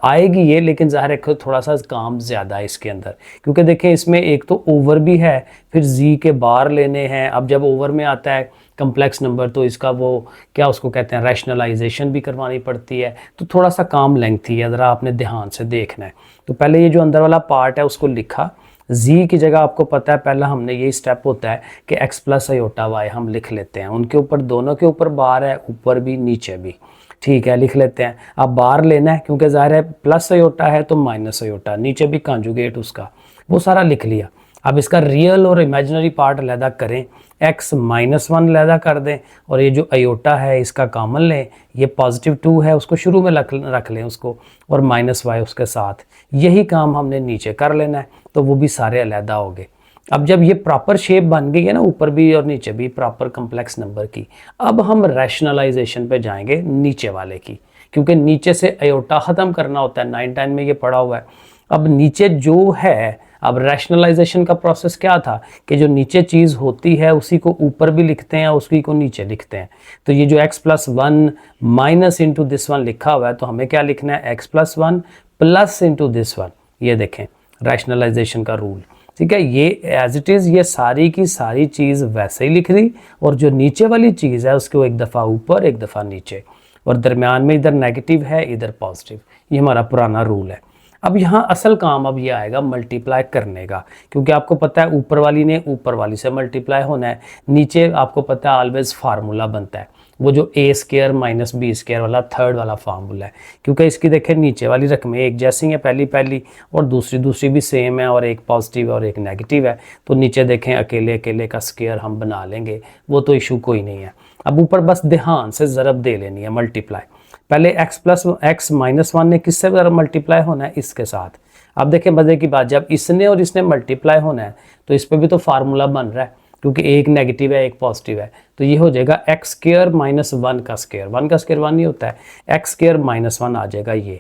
आएगी ये, लेकिन ज़ाहिर है थोड़ा सा काम ज़्यादा है इसके अंदर, क्योंकि देखें इसमें एक तो ओवर भी है, फिर z के बार लेने हैं। अब जब ओवर में आता है कम्प्लेक्स नंबर तो इसका वो क्या उसको कहते हैं, रैशनलाइजेशन भी करवानी पड़ती है, तो थोड़ा सा काम लेंथी है, ज़रा आपने ध्यान से देखना है। तो पहले ये जो अंदर वाला पार्ट है उसको लिखा, z की जगह आपको पता है पहला हमने यही स्टेप होता है कि x प्लस आयोटा y हम लिख लेते हैं, उनके ऊपर दोनों के ऊपर बार है, ऊपर भी नीचे भी, ठीक है, लिख लेते हैं। अब बार लेना है, क्योंकि ज़ाहिर है प्लस आयोटा है तो माइनस आयोटा, नीचे भी कॉन्जुगेट उसका, वो सारा लिख लिया। अब इसका रियल और इमेजिनरी पार्ट अलहदा करें, x -1 अलहदा कर दें, और ये जो आयोटा है इसका कॉमन लें, ये +2 है उसको शुरू में रख लें उसको, और -y उसके साथ। यही काम हमने नीचे कर लेना है, तो वो भी सारे अलहदा हो गए। अब जब ये प्रॉपर शेप बन गई है ना, ऊपर भी और नीचे भी प्रॉपर कम्प्लेक्स नंबर की, अब हम रैशनलाइजेशन पे जाएंगे नीचे वाले की, क्योंकि नीचे से आयोटा ख़त्म करना होता है, 9-10 में ये पड़ा हुआ है। अब नीचे जो है, अब रैशनलाइजेशन का प्रोसेस क्या था कि जो नीचे चीज़ होती है उसी को ऊपर भी लिखते हैं, उसी को नीचे लिखते हैं। तो ये जो x + 1 माइनस इंटू दिस 1 लिखा हुआ है, तो हमें क्या लिखना है, x + 1 प्लस इंटू दिस 1। ये देखें रैशनलाइजेशन का रूल। ठीक है। ये एज इट इज़ ये सारी की सारी चीज़ वैसे ही लिख दी, और जो नीचे वाली चीज़ है उसको एक दफ़ा ऊपर एक दफ़ा नीचे, और दरमियान में इधर नेगेटिव है इधर पॉजिटिव। ये हमारा पुराना रूल है। अब यहाँ असल काम अब ये आएगा मल्टीप्लाई करने का, क्योंकि आपको पता है ऊपर वाली ने ऊपर वाली से मल्टीप्लाई होना है, नीचे आपको पता है ऑलवेज फार्मूला बनता है, वो जो ए स्क्वायर माइनस बी स्क्वायर वाला थर्ड वाला फार्मूला है। क्योंकि इसकी देखें नीचे वाली रकमें एक जैसी हैं, पहली और दूसरी भी सेम है, और एक पॉजिटिव और एक नेगेटिव है, तो नीचे देखें अकेले अकेले का स्क्वायर हम बना लेंगे, वो तो इशू कोई नहीं है। अब ऊपर बस ध्यान से ज़रब दे लेनी है, मल्टीप्लाई। पहले x प्लस x माइनस 1 ने किससे ज़रा मल्टीप्लाई होना है, इसके साथ। अब देखें मज़े की बात, जब इसने और इसने मल्टीप्लाई होना है तो इस पर भी तो फार्मूला बन रहा है, क्योंकि एक नेगेटिव है एक पॉजिटिव है, तो ये हो जाएगा एक्स स्क्वायर माइनस 1 का स्क्वायर। 1 का स्क्वायर 1 नहीं होता है, एक्स स्क्वायर माइनस 1 आ जाएगा ये।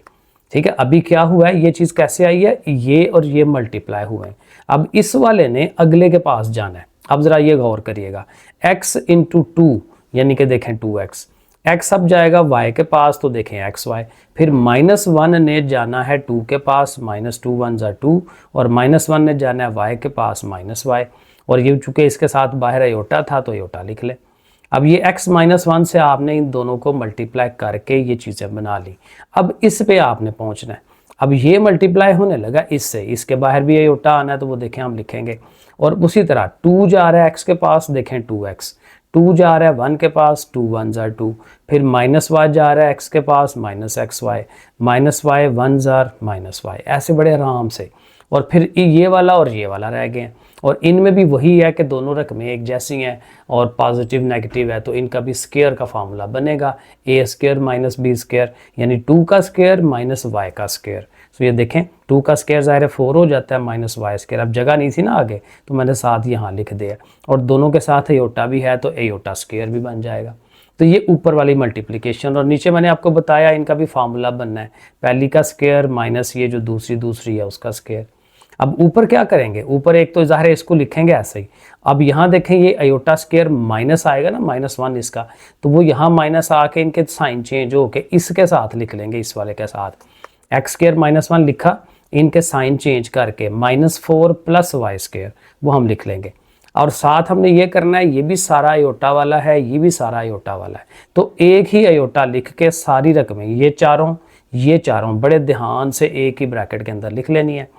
ठीक है, अभी क्या हुआ है, ये चीज़ कैसे आई है, ये और ये मल्टीप्लाई हुए हैं। अब इस वाले ने अगले के पास जाना है। अब ज़रा ये गौर करिएगा, x इंटू 2 यानी कि देखें 2x, x अब जाएगा y के पास, तो देखें xy, फिर -1 ने जाना है 2 के पास, -2 1 ज़ा 2, और -1 ने जाना है y के पास -y, और ये चूँकि इसके साथ बाहर अयोटा था तो अयोटा लिख ले। अब ये x -1 से आपने इन दोनों को मल्टीप्लाई करके ये चीज़ें बना ली। अब इस पे आपने पहुँचना है। अब ये मल्टीप्लाई होने लगा इससे, इसके बाहर भी अयोटा आना है, तो वो देखें हम लिखेंगे। और उसी तरह 2 जा रहा है x के पास, देखें 2x, 2 जा रहा है 1 के पास, 2 1 ज़ा 2, फिर -y जा रहा है x के पास, -xy, -y 1 ज़ा -y, ऐसे बड़े आराम से। और फिर ये वाला और ये वाला रह गए हैं, और इनमें भी वही है कि दोनों रकमें एक जैसी हैं और पॉजिटिव नेगेटिव है, तो इनका भी स्क्वायर का फार्मूला बनेगा, ए स्क्वायर माइनस बी स्क्वायर, यानी 2 का स्क्वायर माइनस वाई का स्क्वायर। तो ये देखें 2 का स्क्वायर ज़ाहिर है 4 हो जाता है, माइनस वाई स्क्वायर। अब जगह नहीं थी ना आगे, तो मैंने साथ यहाँ लिख दिया, और दोनों के साथ एयोटा भी है तो एयोटा स्क्वायर भी बन जाएगा। तो ये ऊपर वाली मल्टीप्लिकेशन, और नीचे मैंने आपको बताया इनका भी फार्मूला बनना है, पहली का स्क्वायर माइनस ये जो दूसरी है उसका स्क्वायर। अब ऊपर क्या करेंगे, ऊपर एक तो ज़ाहिर है इसको लिखेंगे ऐसे ही। अब यहाँ देखें ये अयोटा स्क्वायर माइनस आएगा ना, -1 इसका, तो वो यहाँ माइनस आके इनके साइन चेंज होके इसके साथ लिख लेंगे, इस वाले के साथ। एक्स स्क्वायर -1 लिखा, इनके साइन चेंज करके -4 प्लस वाई स्क्वायर वो हम लिख लेंगे। और साथ हमने ये करना है, ये भी सारा अयोटा वाला है, ये भी सारा अयोटा वाला है, तो एक ही अयोटा लिख के सारी रकमें ये चारों बड़े ध्यान से एक ही ब्रैकेट के अंदर लिख लेनी है।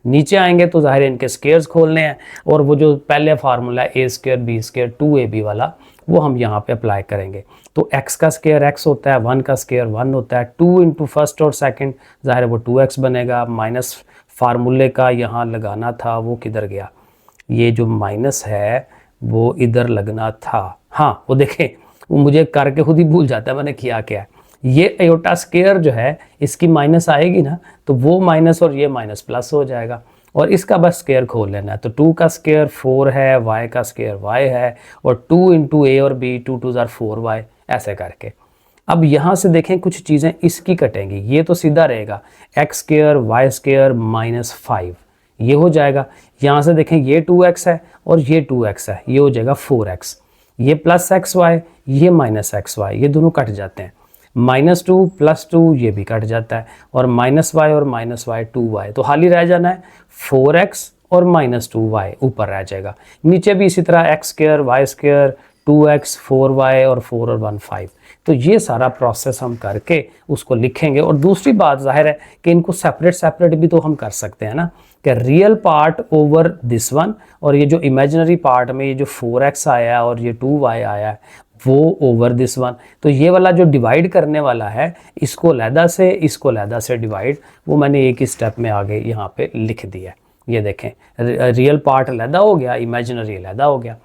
नीचे आएंगे तो ज़ाहिर इनके स्क्वायर्स खोलने हैं, और वो जो पहले फार्मूला है a² b² 2ab वाला, वो हम यहाँ पे अप्लाई करेंगे। तो x का स्क्वायर x होता है, 1 का स्क्वायर 1 होता है, 2 इंटू फर्स्ट और सेकंड, ज़ाहिर वो 2x बनेगा, माइनस फार्मूले का यहाँ लगाना था, वो किधर गया, ये जो माइनस है वो इधर लगना था। हाँ वो देखें, वो मुझे करके खुद ही भूल जाता है मैंने किया क्या है। ये अयोटा स्क्वायर जो है इसकी माइनस आएगी ना, तो वो माइनस और ये माइनस प्लस हो जाएगा, और इसका बस स्क्वायर खोल लेना है। तो 2 का स्क्वायर 4 है, y का स्क्वायर y है, और 2 इंटू ए और b, 2 2 ज़ार 4y, ऐसे करके। अब यहाँ से देखें कुछ चीज़ें इसकी कटेंगी, ये तो सीधा रहेगा x स्क्वायर y स्क्वायर -5, ये हो जाएगा। यहाँ से देखें ये 2x है और ये 2x है, ये हो जाएगा 4x, ये प्लस xy, ये माइनस xy, ये दोनों कट जाते हैं, -2 + 2 ये भी कट जाता है, और -y और -y 2y, तो हाल ही रह जाना है 4x और -2y ऊपर रह जाएगा। नीचे भी इसी तरह x square y square 2x 4y और 4 और 1 5। तो ये सारा प्रोसेस हम करके उसको लिखेंगे। और दूसरी बात ज़ाहिर है कि इनको सेपरेट भी तो हम कर सकते हैं ना, कि real part over this one, और ये जो इमेजिनरी पार्ट में ये जो 4x आया है और ये 2y आया है वो ओवर दिस वन। तो ये वाला जो डिवाइड करने वाला है, इसको लहदा से डिवाइड, वो मैंने एक ही स्टेप में आगे यहाँ पे लिख दिया। ये देखें रियल पार्ट लहदा हो गया, इमेजिनरी लहदा हो गया।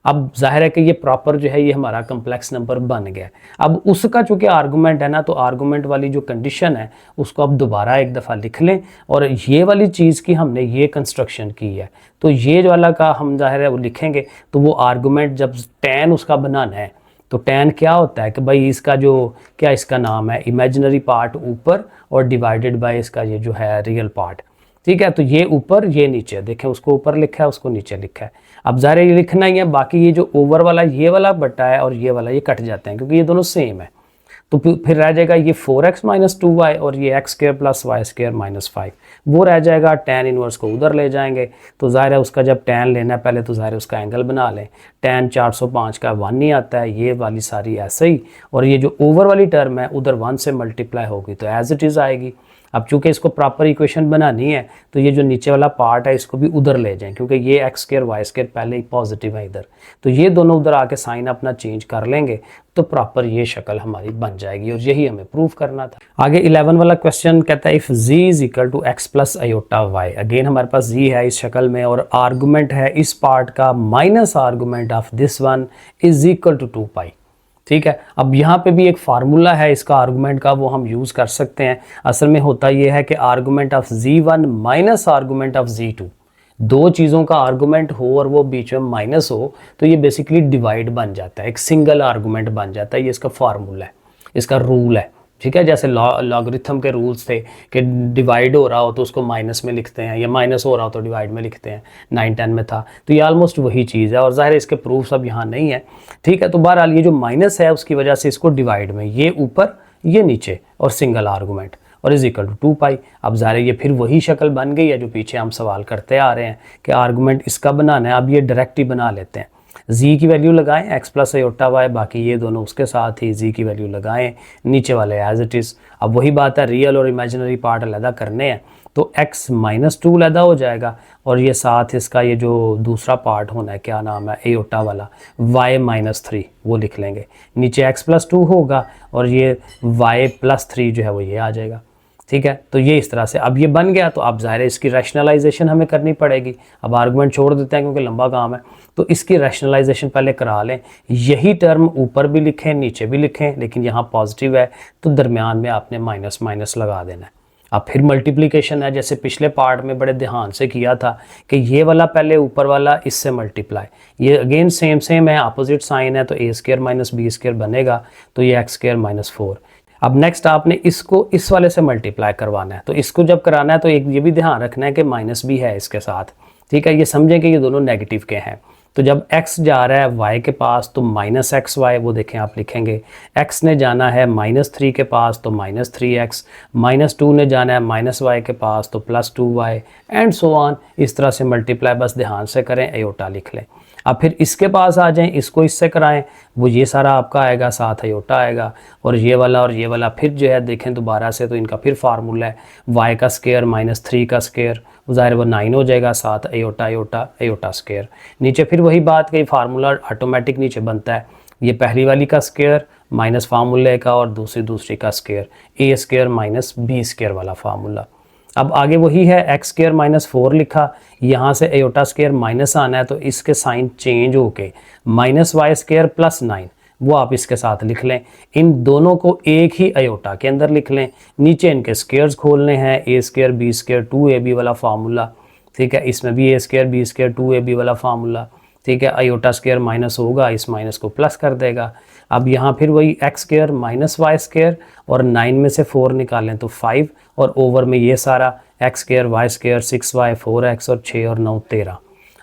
अब जाहिर है कि ये प्रॉपर जो है ये हमारा कम्प्लेक्स नंबर बन गया। अब उसका चूँकि आर्गूमेंट है ना, तो आर्गूमेंट वाली जो कंडीशन है उसको अब दोबारा एक दफ़ा लिख लें, और ये वाली चीज़ की हमने ये कंस्ट्रक्शन की है, तो ये वाला का हम जाहिर है वो लिखेंगे। तो वो आर्गूमेंट जब tan उसका बनाना है, तो tan क्या होता है कि भाई इसका जो क्या इसका नाम है, इमेजिनरी पार्ट ऊपर और डिवाइडेड बाय इसका ये जो है रियल पार्ट। ठीक है, तो ये ऊपर ये नीचे, देखें उसको ऊपर लिखा है उसको नीचे लिखा है। अब ज़ाहिर ये लिखना ही है, बाकी ये जो ओवर वाला ये वाला बटा है और ये वाला ये कट जाते हैं क्योंकि ये दोनों सेम है। तो फिर रह जाएगा ये 4x माइनस 2y और ये x square plus y square minus 5, वो रह जाएगा। tan इनवर्स को उधर ले जाएंगे तो ज़ाहिर है उसका जब tan लेना है पहले तो ज़ाहिर है उसका एंगल बना लें। tan 405 का 1 नहीं आता है, ये वाली सारी ऐसे ही, और ये जो ओवर वाली टर्म है उधर 1 से मल्टीप्लाई होगी तो एज इट इज़ आएगी। अब चूंकि इसको प्रॉपर इक्वेशन बनानी है तो ये जो नीचे वाला पार्ट है इसको भी उधर ले जाएं, क्योंकि ये एक्स स्क्र वाई स्क्र पहले ही पॉजिटिव है इधर, तो ये दोनों उधर आके साइन अपना चेंज कर लेंगे तो प्रॉपर ये शक्ल हमारी बन जाएगी, और यही हमें प्रूव करना था। आगे 11 वाला क्वेश्चन कहता है if z is equal to x plus iota y. Again हमारे पास z है इस शक्ल में और आर्गूमेंट है इस पार्ट का minus argument of this one is equal to 2 pi. ठीक है, अब यहाँ पे भी एक फार्मूला है इसका आर्गूमेंट का, वो हम यूज़ कर सकते हैं। असल में होता ये है कि argument of z1 minus argument of z2, दो चीज़ों का आर्गूमेंट हो और वो बीच में माइनस हो तो ये बेसिकली डिवाइड बन जाता है, एक सिंगल आर्गूमेंट बन जाता है। ये इसका फार्मूला है, इसका रूल है। ठीक है, जैसे लॉगरिथम के रूल्स थे कि डिवाइड हो रहा हो तो उसको माइनस में लिखते हैं, या माइनस हो रहा हो तो डिवाइड में लिखते हैं, 9-10 में था, तो ये ऑलमोस्ट वही चीज़ है। और ज़ाहिर है इसके प्रूफ्स अब यहाँ नहीं है। ठीक है, तो बहरहाल ये जो माइनस है उसकी वजह से इसको डिवाइड में, ये ऊपर ये नीचे और सिंगल आर्गूमेंट और इज इक्वल टू 2 पाई। अब ज़ाहिर ये फिर वही शक्ल बन गई है जो पीछे हम सवाल करते आ रहे हैं कि आर्गूमेंट इसका बनाना है। अब ये डायरेक्ट ही बना लेते हैं, z की वैल्यू लगाएं एक्स प्लस आयोटा वाई, बाकी ये दोनों उसके साथ ही z की वैल्यू लगाएं, नीचे वाले एज इट इज़। अब वही बात है, रियल और इमेजिनरी पार्ट अलहदा करने हैं तो x माइनस 2 अलहदा हो जाएगा, और ये साथ इसका ये जो दूसरा पार्ट होना है क्या नाम है आयोटा वाला y माइनस 3 वो लिख लेंगे, नीचे x प्लस 2 होगा और ये y प्लस 3 जो है वो ये आ जाएगा। ठीक है, तो ये इस तरह से अब ये बन गया। तो अब ज़ाहिर है इसकी रैशनलाइजेशन हमें करनी पड़ेगी। अब आर्गूमेंट छोड़ देते हैं क्योंकि लंबा काम है, तो इसकी रैशनलाइजेशन पहले करा लें। यही टर्म ऊपर भी लिखें नीचे भी लिखें, लेकिन यहाँ पॉजिटिव है तो दरमियान में आपने माइनस माइनस लगा देना है। अब फिर मल्टीप्लिकेशन है, जैसे पिछले पार्ट में बड़े ध्यान से किया था कि ये वाला पहले ऊपर वाला इससे मल्टीप्लाई, ये अगेन सेम है, अपोजिट साइन है, तो ए स्क्र माइनस बी स्क्र बनेगा, तो ये एक्स स्क्र माइनस 4। अब नेक्स्ट आपने इसको इस वाले से मल्टीप्लाई करवाना है, तो इसको जब कराना है तो एक ये भी ध्यान रखना है कि माइनस भी है इसके साथ। ठीक है, ये समझें कि ये दोनों नेगेटिव के हैं। तो जब x जा रहा है y के पास तो माइनस एक्स वाई, वो देखें आप लिखेंगे। x ने जाना है माइनस 3 के पास तो माइनस 3x, माइनस 2 ने जाना है माइनस y के पास तो plus 2y and so on. इस तरह से मल्टीप्लाई बस ध्यान से करें, आयोटा लिख लें। अब फिर इसके पास आ जाएं, इसको इससे कराएं, वो ये सारा आपका आएगा, साथ आयोटा आएगा, और ये वाला फिर जो है देखें दोबारा से तो इनका फिर फार्मूला है y का स्क्वायर माइनस 3 का स्क्वायर, ज़ाहिर वो 9 हो जाएगा, साथ आयोटा आयोटा आयोटा स्क्वायर। नीचे फिर वही बात कि फार्मूला ऑटोमेटिक नीचे बनता है, ये पहली वाली का स्क्वायर माइनस फार्मूले का और दूसरी का स्क्वायर, ए स्क्वायर माइनस बी स्क्वायर वाला फार्मूला। अब आगे वही है, एक्स स्क्वायर माइनस 4 लिखा, यहाँ से आयोटा स्क्वायर माइनस आना है तो इसके साइन चेंज होके माइनस वाई स्क्वायर प्लस 9 वो आप इसके साथ लिख लें। इन दोनों को एक ही आयोटा के अंदर लिख लें, नीचे इनके स्क्वायर्स खोलने हैं, ए स्क्वायर बी स्क्वायर 2ab वाला फार्मूला। ठीक है, इसमें भी ए स्क्वायर बी स्क्वायर 2ab वाला फार्मूला। ठीक है, आयोटा स्क्वायर माइनस होगा, इस माइनस को प्लस कर देगा। अब यहाँ फिर वही x square minus y square और 9 में से 4 निकालें तो 5, और ओवर में ये सारा x square Y square 6y 4x और 6 और 9 13।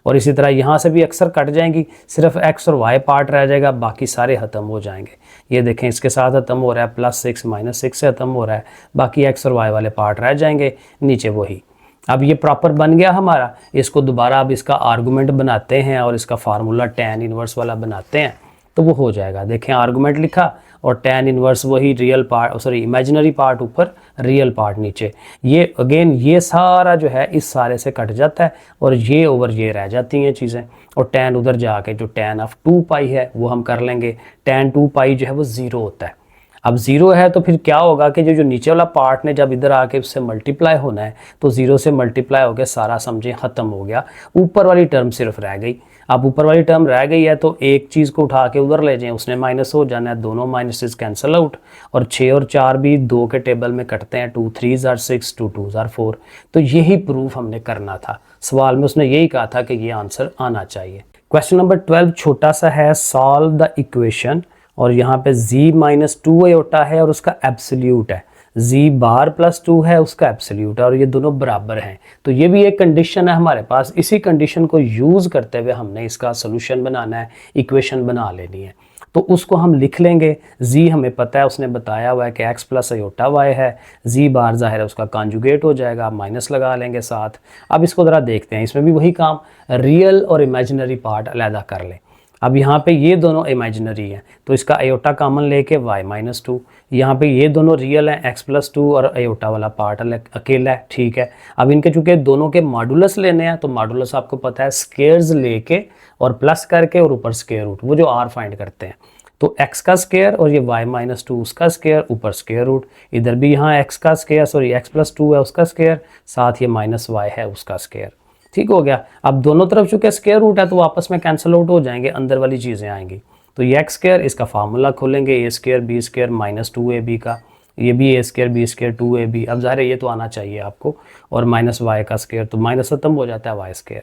और इसी तरह यहाँ से भी अक्सर कट जाएंगी, सिर्फ x और y पार्ट रह जाएगा, बाकी सारे ख़त्म हो जाएंगे। ये देखें इसके साथ ख़त्म हो रहा है, +6 -6 से ख़त्म हो रहा है, बाकी x और y वाले पार्ट रह जाएंगे, नीचे वही। अब ये प्रॉपर बन गया हमारा, इसको दोबारा अब इसका आर्गूमेंट बनाते हैं और इसका फार्मूला tan इनवर्स वाला बनाते हैं तो वो हो जाएगा। देखें आर्गूमेंट लिखा और tan इनवर्स वही real part, sorry imaginary part ऊपर, रियल पार्ट नीचे। ये अगेन ये सारा जो है इस सारे से कट जाता है और ये ओवर ये रह जाती हैं चीज़ें, और tan उधर जाके जो tan ऑफ 2 पाई है वो हम कर लेंगे। tan 2 पाई जो है वो 0 होता है। अब 0 है तो फिर क्या होगा कि जो नीचे वाला पार्ट ने जब इधर आके उससे मल्टीप्लाई होना है तो 0 से मल्टीप्लाई हो गया, सारा समझें ख़त्म हो गया, ऊपर वाली टर्म सिर्फ रह गई। अब ऊपर वाली टर्म रह गई है तो एक चीज़ को उठा के उधर ले जाएं, उसने माइनस हो जाना है, दोनों माइनसेस कैंसिल आउट, और 6 और 4 भी 2 के टेबल में कटते हैं, 2 3s are 6 2 2s are 4। तो यही प्रूफ हमने करना था, सवाल में उसने यही कहा था कि ये आंसर आना चाहिए। क्वेश्चन नंबर 12 छोटा सा है, सॉल्व द इक्वेशन, और यहाँ पे z माइनस 2 आयोटा है और उसका एब्सोल्यूट है, z बार प्लस 2 है उसका एब्सोल्यूट है, और ये दोनों बराबर हैं। तो ये भी एक कंडीशन है हमारे पास, इसी कंडीशन को यूज़ करते हुए हमने इसका सोल्यूशन बनाना है, इक्वेशन बना लेनी है। तो उसको हम लिख लेंगे। z हमें पता है, उसने बताया हुआ है कि x प्लस आयोटा y है, z बार ज़ाहिर है उसका कॉन्जुगेट हो जाएगा, माइनस लगा लेंगे साथ। अब इसको ज़रा देखते हैं, इसमें भी वही काम, रियल और इमेजिनरी पार्ट अलहदा कर लें। अब यहाँ पे ये दोनों इमेजिनरी हैं तो इसका आयोटा कॉमन लेके y माइनस 2, यहाँ पे ये दोनों रियल हैं x प्लस 2 और आयोटा वाला पार्ट अकेला है, ठीक है। अब इनके चूँकि दोनों के मॉडुलस लेने हैं तो मॉडुलस आपको पता है स्केयर्स लेके और प्लस करके और ऊपर स्केयर रूट, वो जो r फाइंड करते हैं। तो x का स्केयर और ये y माइनस 2 उसका स्केयर ऊपर स्केयर रूट, इधर भी यहाँ x का स्केयर सॉरी x प्लस 2 है उसका स्केयर, साथ ये माइनस y है उसका स्केयर, ठीक हो गया। अब दोनों तरफ चूंकि स्क्वायर रूट है तो आपस में कैंसिल आउट हो जाएंगे, अंदर वाली चीज़ें आएंगी। तो ये एक्स स्क्वायर, इसका फार्मूला खोलेंगे A square B square minus 2ab का, ये भी ए स्क्वायर बी स्क्वायर 2ab, अब ज़ाहिर है ये तो आना चाहिए आपको, और माइनस वाई का स्क्वायर, तो माइनस खत्म हो जाता है वाई स्क्वायर।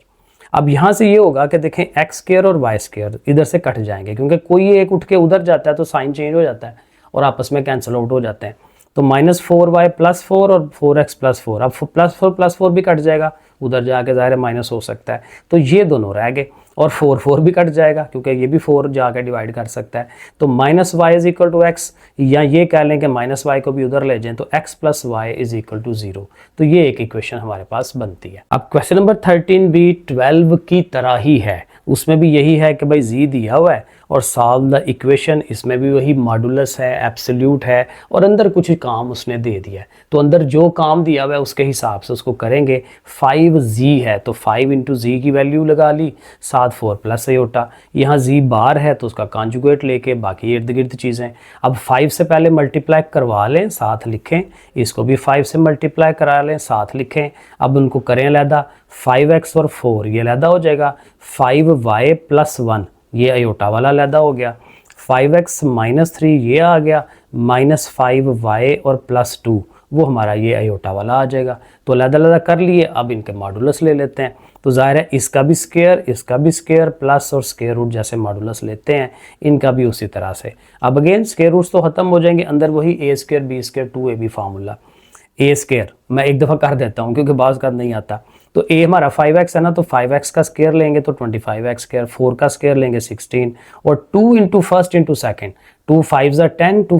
अब यहाँ से ये होगा कि देखें एक्स स्क्वायर और वाई स्क्वायर इधर से कट जाएंगे, क्योंकि कोई एक उठ के उधर जाता है तो साइन चेंज हो जाता है और आपस में कैंसिल आउट हो जाते हैं। तो माइनस 4y प्लस 4 और 4x प्लस 4, अब प्लस 4 भी कट जाएगा, उधर जाके ज़ाहिर है माइनस हो सकता है, तो ये दोनों रह गए, और 4 भी कट जाएगा क्योंकि ये भी 4 जाके डिवाइड कर सकता है। तो minus y is equal to x, या ये कह लें कि माइनस वाई को भी उधर ले जाएं तो x plus y is equal to 0। तो ये एक इक्वेशन हमारे पास बनती है। अब क्वेश्चन नंबर 13 भी 12 की तरह ही है, उसमें भी यही है कि भाई z दिया हुआ है और सॉल्व द इक्वेशन, इसमें भी वही मॉडुलस है, एब्सोल्यूट है, और अंदर कुछ काम उसने दे दिया है, तो अंदर जो काम दिया हुआ है उसके हिसाब से उसको करेंगे। 5z है तो 5 इंटू जी की वैल्यू लगा ली, साथ 4 प्लस आयोटा, यहाँ z बार है तो उसका कॉन्जुगेट लेके बाकी इर्द गिर्द चीज़ें। अब 5 से पहले मल्टीप्लाई करवा लें, साथ लिखें, इसको भी 5 से मल्टीप्लाई करा लें, साथ लिखें। अब उनको करें अलहदा, 5x और 4 ये अलहदा हो जाएगा, 5y प्लस 1 ये आयोटा वाला अलहदा हो गया, 5x माइनस 3 ये आ गया, माइनस 5y और प्लस 2 वो हमारा ये आयोटा वाला आ जाएगा। तो अलग-अलग कर लिए, अब इनके मॉडुलस ले लेते हैं। तो ज़ाहिर है इसका भी स्क्वायर प्लस और स्क्वायर रूट जैसे मॉडुलस लेते हैं, इनका भी उसी तरह से। अब अगेन स्क्वायर रूट्स तो ख़त्म हो जाएंगे, अंदर वही A square B square 2ab formula. A square मैं एक दफ़ा कर देता हूँ क्योंकि बाज़ का नहीं आता। तो ए हमारा 5x है ना, तो 5x का स्क्वायर लेंगे तो 25x स्क्वायर, 4 का स्क्वायर लेंगे 16, और 2 into first into second, 2 5s are 10, 2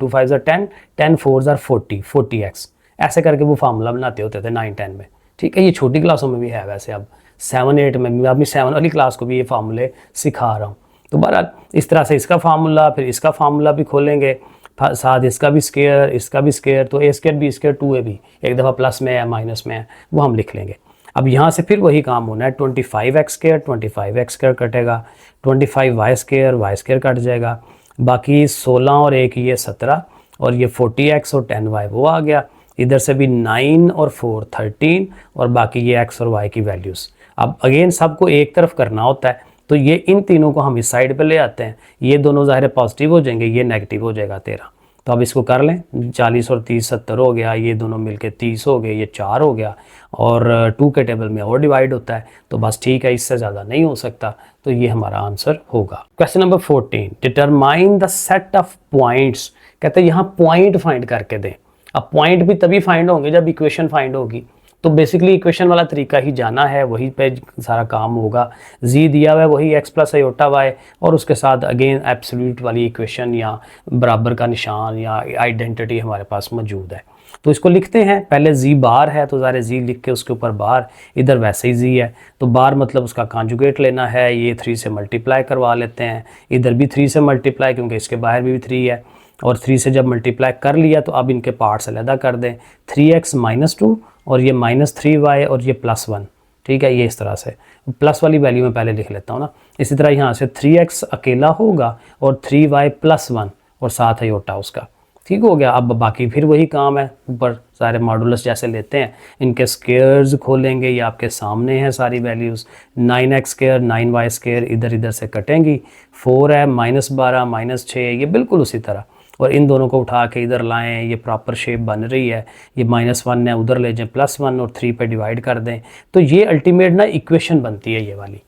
5s are 10, 10 4s are 40x, ऐसे करके वो फार्मूला बनाते होते थे 9-10 में, ठीक है। ये छोटी क्लासों में भी है वैसे, अब 7-8 में मैं अपनी 7 वाली क्लास को भी ये फार्मूले सिखा रहा हूँ। तो बहरहाल इस तरह से इसका फार्मूला, फिर इसका फार्मूला भी खोलेंगे, साथ इसका भी स्क्वायर, तो ए स्क्वायर बी स्क्वायर 2ab, एक दफ़ा प्लस में है माइनस में है वो हम लिख लेंगे। अब यहाँ से फिर वही काम होना है, 25x स्क्वायर कटेगा, 25y स्क्वायर कट जाएगा, बाकी 16 और 1 ये 17, और ये 40x और 10y वो आ गया, इधर से भी 9 और 4 13, और बाकी ये x और y की वैल्यूज़। अब अगेन सबको एक तरफ करना होता है, तो ये इन तीनों को हम इस साइड पे ले आते हैं, ये दोनों ज़ाहिर पॉजिटिव हो जाएंगे, ये नेगेटिव हो जाएगा 13। तो अब इसको कर लें, 40 और 30 70 हो गया, ये दोनों मिलके 30 हो गए, ये 4 हो गया, और 2 के टेबल में और डिवाइड होता है, तो बस ठीक है, इससे ज़्यादा नहीं हो सकता, तो ये हमारा आंसर होगा। Question number 14, determine the set of points, कहते हैं यहाँ पॉइंट फाइंड करके दें। अब पॉइंट भी तभी फाइंड होंगे जब इक्वेशन फाइंड होगी, तो बेसिकली इक्वेशन वाला तरीका ही जाना है, वही पे सारा काम होगा। जी दिया हुआ है वही x प्लस आयोटा वाई, और उसके साथ अगेन एब्सोल्यूट वाली इक्वेशन या बराबर का निशान या आइडेंटिटी हमारे पास मौजूद है। तो इसको लिखते हैं, पहले जी बार है तो ज़ाहिर जी लिख के उसके ऊपर बार, इधर वैसे ही जी है तो बार मतलब उसका कॉन्जुगेट लेना है, ये 3 से मल्टीप्लाई करवा लेते हैं, इधर भी 3 से मल्टीप्लाई क्योंकि इसके बाहर भी 3 है, और 3 से जब मल्टीप्लाई कर लिया तो अब इनके पार्ट्स अलहदा कर दें, 3x माइनस 2 और ये माइनस 3y और ये प्लस 1, ठीक है। ये इस तरह से प्लस वाली वैल्यू में पहले लिख लेता हूँ ना। इसी तरह यहाँ से 3x अकेला होगा और 3y प्लस 1 और साथ आयोटा उसका, ठीक हो गया। अब बाकी फिर वही काम है, ऊपर सारे मॉडुलस जैसे लेते हैं, इनके स्क्वायर्स खोलेंगे, ये आपके सामने हैं सारी values, 9x square 9y square इधर से कटेंगी, 4 है माइनस 12 माइनस 6, ये बिल्कुल उसी तरह, और इन दोनों को उठा के इधर लाएं, ये प्रॉपर शेप बन रही है, ये -1 है उधर ले जाएं, +1 और 3 पे डिवाइड कर दें, तो ये अल्टीमेट ना इक्वेशन बनती है ये वाली।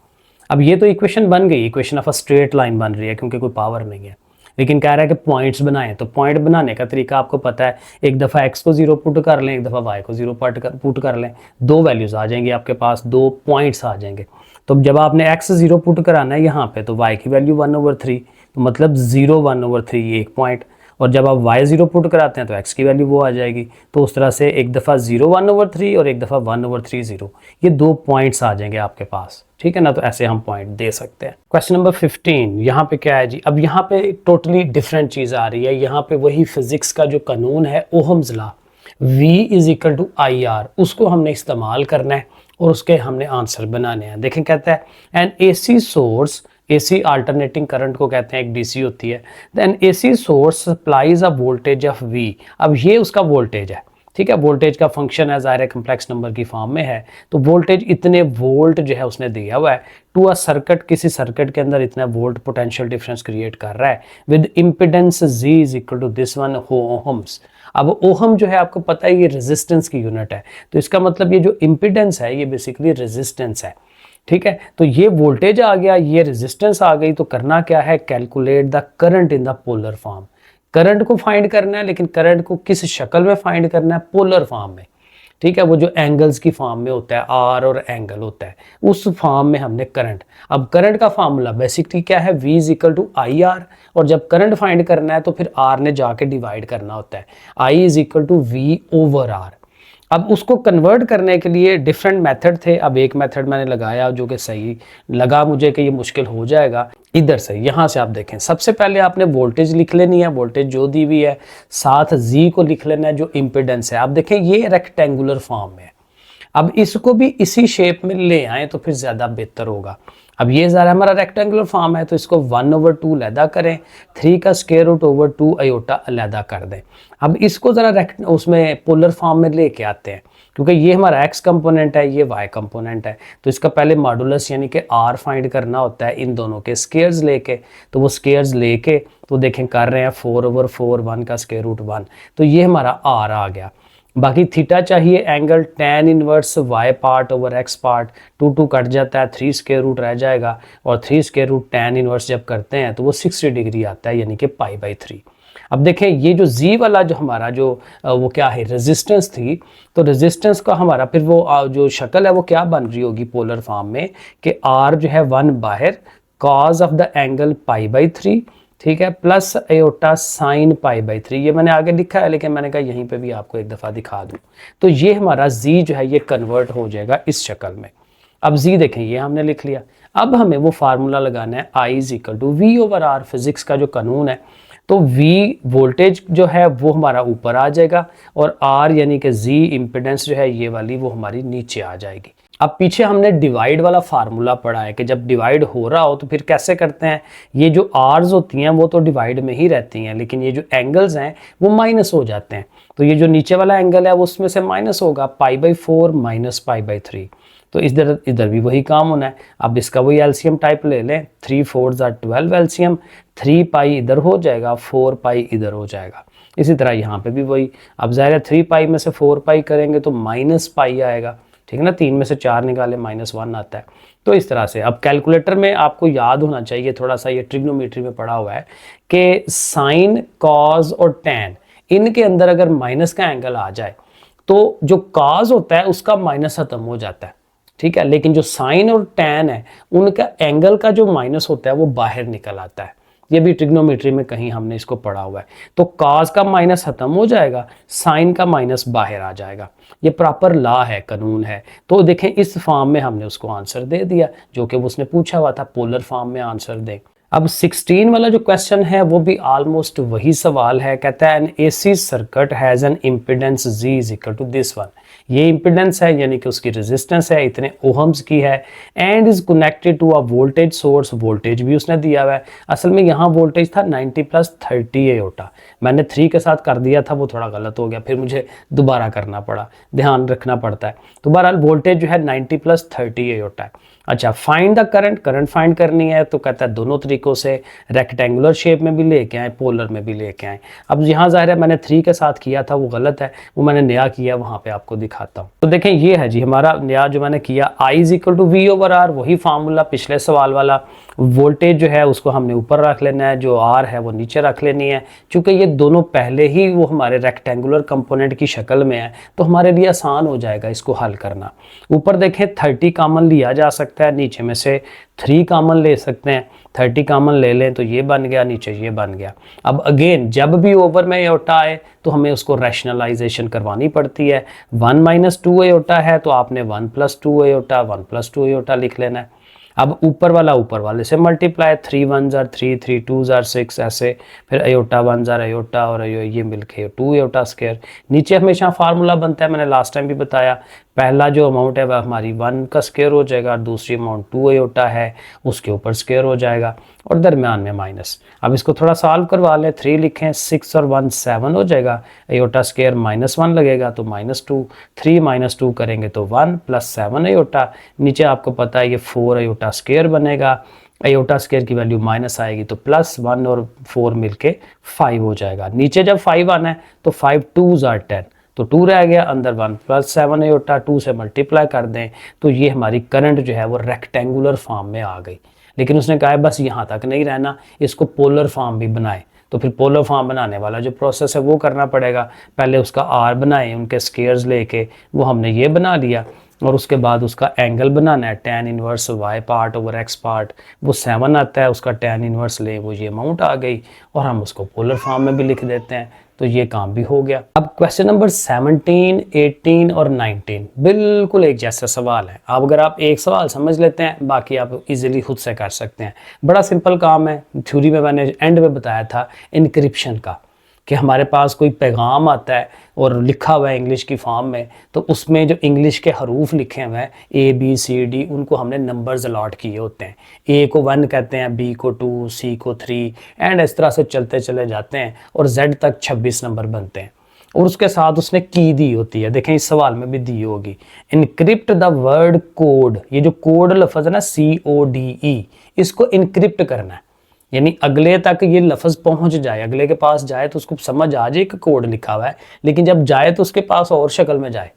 अब ये तो इक्वेशन बन गई, equation of a straight line बन रही है क्योंकि कोई पावर नहीं है, लेकिन कह रहा है कि पॉइंट्स बनाएं। तो पॉइंट बनाने का तरीका आपको पता है, एक दफ़ा x को 0 पुट कर लें, एक दफ़ा y को 0 पुट कर लें, 2 वैल्यूज़ आ जाएंगी आपके पास, 2 पॉइंट्स आ जाएंगे। तो जब आपने x 0 पुट कराना है यहाँ पे, तो y की वैल्यू 1/3, तो मतलब 0 1/3 1 पॉइंट, और जब आप y0 पुट कराते हैं तो x की वैल्यू वो आ जाएगी। तो उस तरह से एक दफ़ा 0 1/3 और एक दफ़ा 1/3 0, ये 2 पॉइंट्स आ जाएंगे आपके पास, ठीक है ना। तो ऐसे हम पॉइंट दे सकते हैं। क्वेश्चन नंबर 15 यहाँ पे क्या है जी, अब यहाँ पे टोटली डिफरेंट चीज़ आ रही है। यहाँ पे वही फिजिक्स का जो कानून है ओहम्स लॉ, V = IR, उसको हमने इस्तेमाल करना है और उसके हमने आंसर बनाने हैं। देखें कहता है an AC source, AC alternating current को कहते हैं, एक DC होती है। Then AC source supplies a voltage of V, अब ये उसका वोल्टेज है, ठीक है। वोल्टेज का फंक्शन है, ज़ाहिर है कम्प्लेक्स नंबर की फॉर्म में है, तो वोल्टेज इतने वोल्ट जो है उसने दिया हुआ है टू अ सर्किट, किसी सर्किट के अंदर इतना वोल्ट पोटेंशियल डिफरेंस क्रिएट कर रहा है with impedance Z = this one ohms. अब ओहम जो है आपको पता है ये रेजिस्टेंस की यूनिट है, तो इसका मतलब ये जो इम्पिडेंस है ये बेसिकली रेजिस्टेंस है, ठीक है। तो ये वोल्टेज आ गया, ये रेजिस्टेंस आ गई, तो करना क्या है, calculate the current in the polar form. Current को फाइंड करना है, लेकिन करंट को किस शक्ल में फाइंड करना है, पोलर फॉर्म में, ठीक है। वो जो एंगल्स की फॉर्म में होता है, आर और एंगल होता है, उस फॉर्म में हमने करंट। अब करंट का फार्मूला बेसिकली क्या है, V = IR, और जब करंट फाइंड करना है तो फिर R ने जाके डिवाइड करना होता है, I = V/R। अब उसको कन्वर्ट करने के लिए डिफरेंट मेथड थे। अब एक मेथड मैंने लगाया जो कि सही लगा मुझे कि ये मुश्किल हो जाएगा। इधर से यहाँ से आप देखें, सबसे पहले आपने वोल्टेज लिख लेनी है, वोल्टेज जो दी हुई है, साथ Z को लिख लेना है जो इम्पिडेंस है। आप देखें ये रेक्टेंगुलर फॉर्म में है, अब इसको भी इसी शेप में ले आए तो फिर ज़्यादा बेहतर होगा। अब ये ज़रा हमारा रेक्टेंगुलर फॉर्म है, तो इसको 1/2 अलहदा करें, 3 का स्क्वायर रूट ओवर 2 आयोटा अलहदा कर दें। अब इसको ज़रा उसमें पोलर फॉर्म में लेके आते हैं, क्योंकि ये हमारा x कंपोनेंट है, ये y कंपोनेंट है, तो इसका पहले मॉडुलस यानी कि r फाइंड करना होता है इन दोनों के स्क्वायर्स लेके। तो वो स्क्वायर्स लेके तो देखें कर रहे हैं 4/4, 1 का स्क्वायर रूट 1, तो ये हमारा r आ गया। बाकी थीटा चाहिए angle, tan inverse y part over x part, 2 cut जाता है, 3 स्क्वायर रूट रह जाएगा, और 3 स्क्वायर रूट tan इनवर्स जब करते हैं तो वो 60 डिग्री आता है, यानी कि π/3। अब देखें ये जो Z वाला जो हमारा जो वो क्या है, रेजिस्टेंस थी, तो रेजिस्टेंस का हमारा फिर वो जो शक्ल है वो क्या बन रही होगी पोलर फॉर्म में, कि R जो है 1 बाहर, cos ऑफ द एंगल π/3, ठीक है, प्लस आयोटा साइन π/3। ये मैंने आगे लिखा है, लेकिन मैंने कहा यहीं पे भी आपको एक दफ़ा दिखा दूं। तो ये हमारा Z जो है ये कन्वर्ट हो जाएगा इस शक्ल में। अब Z देखें ये हमने लिख लिया। अब हमें वो फार्मूला लगाना है I = V/R, फिजिक्स का जो कानून है। तो V वोल्टेज जो है वो हमारा ऊपर आ जाएगा, और R यानी कि Z इम्पिडेंस जो है ये वाली वो हमारी नीचे आ जाएगी। अब पीछे हमने डिवाइड वाला फार्मूला पढ़ा है कि जब डिवाइड हो रहा हो तो फिर कैसे करते हैं, ये जो आर्स होती हैं वो तो डिवाइड में ही रहती हैं, लेकिन ये जो एंगल्स हैं वो माइनस हो जाते हैं। तो ये जो नीचे वाला एंगल है वो उसमें से माइनस होगा, π/4 - π/3। तो इधर भी वही काम होना है। अब इसका वही एलसीएम टाइप ले लें, 3 4 12 एलसीएम, 3π इधर हो जाएगा, 4π इधर हो जाएगा। इसी तरह यहाँ पे भी वही। अब ज़ाहिर है 3π में से 4π करेंगे तो -π आएगा, ठीक है ना। 3 में से 4 निकाले -1 आता है। तो इस तरह से अब कैलकुलेटर में आपको याद होना चाहिए, थोड़ा सा ये ट्रिग्नोमेट्री में पढ़ा हुआ है कि साइन, कॉज और टैन, इनके अंदर अगर माइनस का एंगल आ जाए तो जो कॉज होता है उसका माइनस खत्म हो जाता है, ठीक है। लेकिन जो साइन और टैन है उनका एंगल का जो माइनस होता है वो बाहर निकल आता है। ये भी ट्रिग्नोमेट्री में कहीं हमने इसको पढ़ा हुआ है। तो कॉस का माइनस खत्म हो जाएगा, साइन का माइनस बाहर आ जाएगा। ये प्रॉपर लॉ है, कानून है। तो देखें इस फॉर्म में हमने उसको आंसर दे दिया जो कि उसने पूछा हुआ था, पोलर फॉर्म में आंसर दें। अब 16 वाला जो क्वेश्चन है वो भी ऑलमोस्ट वही सवाल है। कहता है N AC circuit has an impedance Z = this one. ये इम्पिडेंस है यानी कि उसकी रेजिस्टेंस है, इतने ओहम्स की है, and is connected to a voltage source. Voltage भी उसने दिया हुआ है। असल में यहाँ वोल्टेज था 90 + 30 आयोटा, मैंने 3 के साथ कर दिया था, वो थोड़ा गलत हो गया, फिर मुझे दोबारा करना पड़ा, ध्यान रखना पड़ता है। तो बहरहाल वोल्टेज जो है 90 + 30 आयोटा है। अच्छा, find the current, current find करनी है। तो कहता है दोनों तरीकों से, रेक्टेंगुलर शेप में भी लेके आए, पोलर में भी लेके आए। अब यहाँ ज़ाहिर है मैंने 3 के साथ किया था वो गलत है, वो मैंने नया किया, वहाँ पे आपको दिखाता हूँ। तो देखें ये है जी हमारा नया जो मैंने किया, I = V/R, वही फार्मूला पिछले सवाल वाला। वोल्टेज जो है उसको हमने ऊपर रख लेना है, जो R है वो नीचे रख लेनी है। चूँकि ये दोनों पहले ही वो हमारे रेक्टेंगुलर कंपोनेंट की शक्ल में है तो हमारे लिए आसान हो जाएगा इसको हल करना। ऊपर देखें 30 कॉमन लिया जा सकता है, नीचे में से 3 कॉमन ले सकते हैं, 30 कॉमन ले लें तो ये बन गया, नीचे ये बन गया। अब अगेन जब भी ओवर में एयोटा आए तो हमें उसको रैशनलाइजेशन करवानी पड़ती है। 1 - 2 एयोटा है तो आपने 1 + 2 एयोटा, 1 + 2 एयोटा लिख लेना है। अब ऊपर वाला ऊपर वाले से multiply, 3 1s are 3, 3 2s are 6 ऐसे, फिर अयोटा 1s are अयोटा और ये मिलके 2 एयोटा स्क्वायर। नीचे हमेशा फार्मूला बनता है, मैंने लास्ट टाइम भी बताया, पहला जो अमाउंट है वह हमारी 1 का स्क्वायर हो जाएगा, दूसरी अमाउंट 2 एयोटा है उसके ऊपर स्क्वायर हो जाएगा और दरमियान में माइनस। अब इसको थोड़ा सॉल्व करवा लें, 3 लिखें, 6 और 1 7 हो जाएगा, एयोटा स्क्वायर -1 लगेगा तो -2, 3 - 2 करेंगे तो 1 + 7 एयोटा, नीचे आपको पता है ये 4 एयोटा स्क्वायर बनेगा, एयोटा स्क्वायर की वैल्यू माइनस आएगी तो +1 और 4 मिलके 5 हो जाएगा। नीचे जब 5 आना है तो 5 2s are 10, तो 2 रह गया, अंदर 1 + 7 एयोटा 2 से मल्टीप्लाई कर दें तो ये हमारी करंट जो है वो रेक्टेंगुलर फॉर्म में आ गई। लेकिन उसने कहा है बस यहाँ तक नहीं रहना, इसको पोलर फॉर्म भी बनाए। तो फिर पोलर फॉर्म बनाने वाला जो प्रोसेस है वो करना पड़ेगा। पहले उसका आर बनाए, उनके स्क्वायर्स लेके, वो हमने ये बना लिया और उसके बाद उसका एंगल बनाना है, tan inverse y part over x part, वो 7 आता है, उसका tan इनवर्स ले, वो ये अमाउंट आ गई और हम उसको पोलर फॉर्म में भी लिख देते हैं, तो ये काम भी हो गया। अब क्वेश्चन नंबर 17, 18 और 19 बिल्कुल एक जैसा सवाल है। अब अगर आप एक सवाल समझ लेते हैं बाकी आप इजीली खुद से कर सकते हैं, बड़ा सिंपल काम है। थ्योरी में मैंने एंड में बताया था इनक्रिप्शन का, कि हमारे पास कोई पैगाम आता है और लिखा हुआ है इंग्लिश की फॉर्म में, तो उसमें जो इंग्लिश के हरूफ लिखे हुए हैं ABCD, उनको हमने नंबर्स अलॉट किए होते हैं। A को 1 कहते हैं, B को 2, C को 3 एंड इस तरह से चलते चले जाते हैं और Z तक 26 नंबर बनते हैं। और उसके साथ उसने की दी होती है, देखें इस सवाल में भी दी होगी, इनक्रिप्ट द वर्ड कोड। ये जो कोड लफ्ज़ है ना CODE, इसको इनक्रिप्ट करना है, यानी अगले तक ये लफ्ज़ पहुंच जाए, अगले के पास जाए तो उसको समझ आ जाए कि कोड लिखा हुआ है, लेकिन जब जाए तो उसके पास और शक्ल में जाए।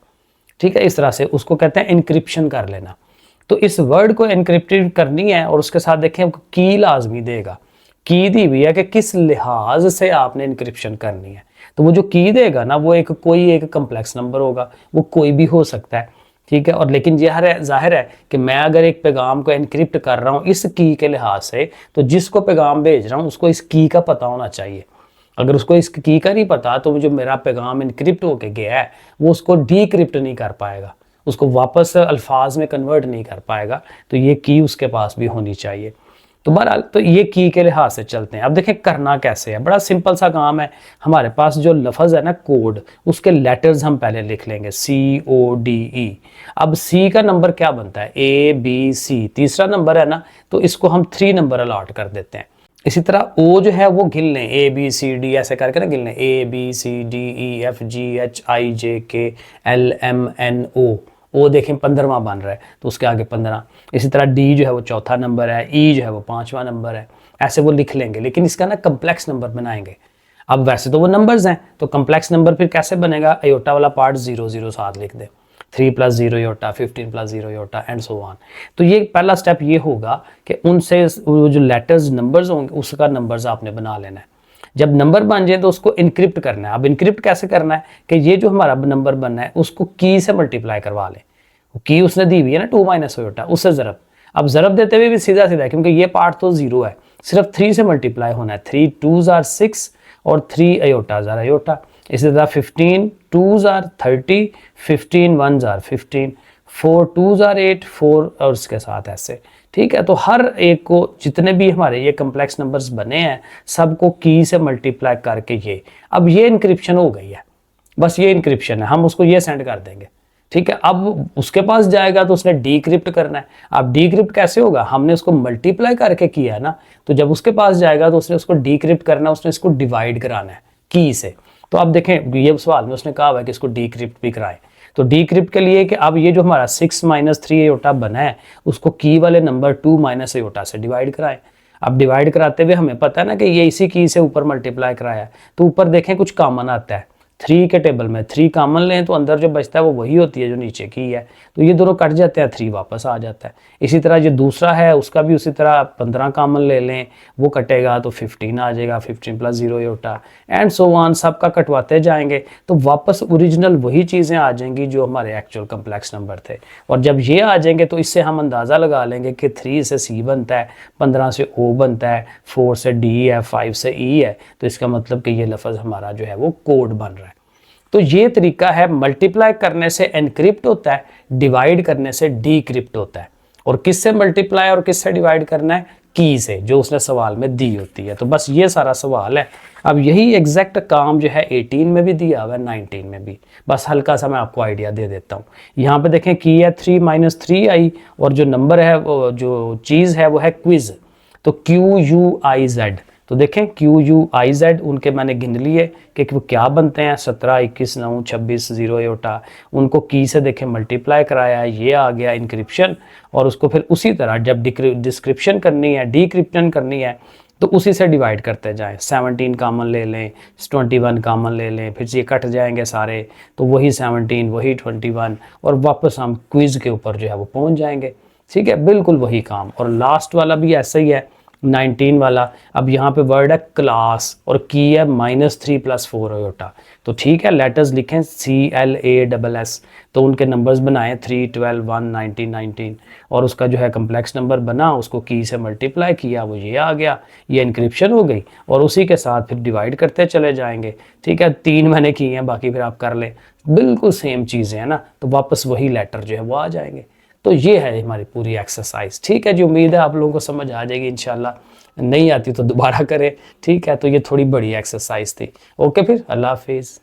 ठीक है, इस तरह से उसको कहते हैं इनक्रिप्शन कर लेना। तो इस वर्ड को इनक्रिप्टेड करनी है और उसके साथ देखें की लाजमी देगा, की दी हुई है कि किस लिहाज से आपने इनक्रिप्शन करनी है। तो वो जो की देगा ना वो कोई एक कम्प्लेक्स नंबर होगा, वो कोई भी हो सकता है। ठीक है, और लेकिन जाहिर है कि मैं अगर एक पैगाम को एनक्रिप्ट कर रहा हूँ इस की के लिहाज से, तो जिसको पैगाम भेज रहा हूँ उसको इस की का पता होना चाहिए। अगर उसको इस की का नहीं पता तो जो मेरा पैगाम इनक्रिप्ट होके गया है वो उसको डीक्रिप्ट नहीं कर पाएगा, उसको वापस अल्फाज में कन्वर्ट नहीं कर पाएगा। तो ये की उसके पास भी होनी चाहिए। तो बहरहाल तो ये की के लिहाज से चलते हैं। अब देखें करना कैसे है, बड़ा सिंपल सा काम है। हमारे पास जो लफ्ज़ है ना कोड, उसके लेटर्स हम पहले लिख लेंगे CODE। अब C का नंबर क्या बनता है ABC, तीसरा नंबर है ना, तो इसको हम 3 नंबर अलॉट कर देते हैं। इसी तरह O जो है वो गिन लें, ABCD ऐसे करके ना गिन लें, ABCDEFGHIJKLMNO, वो देखें 15वां बन रहा है तो उसके आगे 15। इसी तरह D जो है वो चौथा नंबर है, E जो है वो 5वां नंबर है, ऐसे वो लिख लेंगे। लेकिन इसका ना कम्प्लेक्स नंबर बनाएंगे। अब वैसे तो वो नंबर्स हैं, तो कम्प्लेक्स नंबर फिर कैसे बनेगा, अयोटा वाला पार्ट 0 0 साथ लिख दे, 3 + 0 iota, 15 + 0 iota and so on. तो ये पहला स्टेप ये होगा कि उनसे वो जो लेटर्स नंबर्स होंगे उसका नंबर्स आपने बना लेना है। जब नंबर बन जाए तो उसको इनक्रिप्ट करना है। अब इनक्रिप्ट कैसे करना है कि ये जो हमारा नंबर बनना है उसको की से मल्टीप्लाई करवा लें। की उसने दी हुई है ना 2 - योटा, उससे ज़रब। अब ज़रब देते हुए भी सीधा सीधा, क्योंकि ये पार्ट तो 0 है, सिर्फ 3 से मल्टीप्लाई होना है। 3 2s are 6 और 3 अयोटाज आर अयोटा। इसी तरह 15 2s are 30, 15 1s are 15, 4 2s are 8, 4 और उसके साथ ऐसे। ठीक है, तो हर एक को जितने भी हमारे ये कम्प्लेक्स नंबर्स बने हैं सबको की से मल्टीप्लाई करके ये, अब ये इनक्रिप्शन हो गई है, बस ये इनक्रिप्शन है, हम उसको ये सेंड कर देंगे। ठीक है, अब उसके पास जाएगा तो उसने डीक्रिप्ट करना है। अब डीक्रिप्ट कैसे होगा, हमने उसको मल्टीप्लाई करके किया है ना, तो जब उसके पास जाएगा तो उसने उसको डीक्रिप्ट करना है, उसने इसको डिवाइड कराना है की से। तो अब देखें ये सवाल में उसने कहा हुआ है कि इसको डीक्रिप्ट भी कराएं। तो डीक्रिप्ट के लिए कि अब ये जो हमारा 6 - 3 अयोटा बना है उसको की वाले नंबर 2 - अयोटा से डिवाइड कराएं। अब डिवाइड कराते हुए हमें पता है ना कि ये इसी की से ऊपर मल्टीप्लाई कराया है, तो ऊपर देखें कुछ कॉमन आता है, 3 के टेबल में 3 कॉमन लें तो अंदर जो बचता है वो वही होती है जो नीचे की है, तो ये दोनों कट जाते हैं, 3 वापस आ जाता है। इसी तरह जो दूसरा है उसका भी उसी तरह 15 कॉमन ले लें, वो कटेगा तो 15 आ जाएगा, 15 + 0 ये होता एंड सो ऑन, सबका कटवाते जाएंगे तो वापस ओरिजिनल वही चीज़ें आ जाएंगी जो हमारे एक्चुअल कम्प्लेक्स नंबर थे। और जब ये आ जाएंगे तो इससे हम अंदाज़ा लगा लेंगे कि 3 से C बनता है, 15 से O बनता है, 4 से D है, 5 से E है, तो इसका मतलब कि ये लफ्ज़ हमारा जो है वो कोड बन रहा है। तो ये तरीका है, मल्टीप्लाई करने से एनक्रिप्ट होता है, डिवाइड करने से डीक्रिप्ट होता है। और किससे मल्टीप्लाई और किससे डिवाइड करना है? की से, जो उसने सवाल में दी होती है। तो बस ये सारा सवाल है। अब यही एग्जैक्ट काम जो है 18 में भी दिया हुआ है, 19 में भी। बस हल्का सा मैं आपको आइडिया दे देता हूँ। यहाँ पे देखें की है 3 - 3 आई, और जो नंबर है वो जो चीज़ है वो है क्विज। तो QUIZ, तो देखें QUIZ उनके मैंने गिन लिए कि वो क्या बनते हैं, 17, 21, 9, 26, 0 योटा। उनको की से देखें मल्टीप्लाई कराया है, ये आ गया इंक्रिप्शन। और उसको फिर उसी तरह जब डिस्क्रिप्शन करनी है, डीक्रिप्शन करनी है, तो उसी से डिवाइड करते जाएं। 17 कॉमन ले लें, 21 कॉमन ले लें, फिर ये कट जाएंगे सारे, तो वही 17 वही 21, और वापस हम क्विज के ऊपर जो है वो पहुंच जाएंगे। ठीक है, बिल्कुल वही काम। और लास्ट वाला भी ऐसा ही है, 19 वाला। अब यहाँ पे वर्ड है क्लास और की है -3 + 4 योटा। तो ठीक है, लेटर्स लिखें CLASS, तो उनके नंबर्स बनाएं 3, 12, 1, 19, 19, और उसका जो है कम्प्लेक्स नंबर बना, उसको की से मल्टीप्लाई किया, वो ये आ गया, ये इंक्रिप्शन हो गई। और उसी के साथ फिर डिवाइड करते चले जाएंगे। ठीक है, 3 मैंने किए हैं, बाकी फिर आप कर लें, बिल्कुल सेम चीज़ें हैं ना, तो वापस वही लेटर जो है वो आ जाएंगे। तो ये है हमारी पूरी एक्सरसाइज। ठीक है जी, उम्मीद है आप लोगों को समझ आ जाएगी इंशाल्लाह। नहीं आती तो दोबारा करें। ठीक है, तो ये थोड़ी बड़ी एक्सरसाइज थी। ओके, फिर अल्लाह हाफिज़।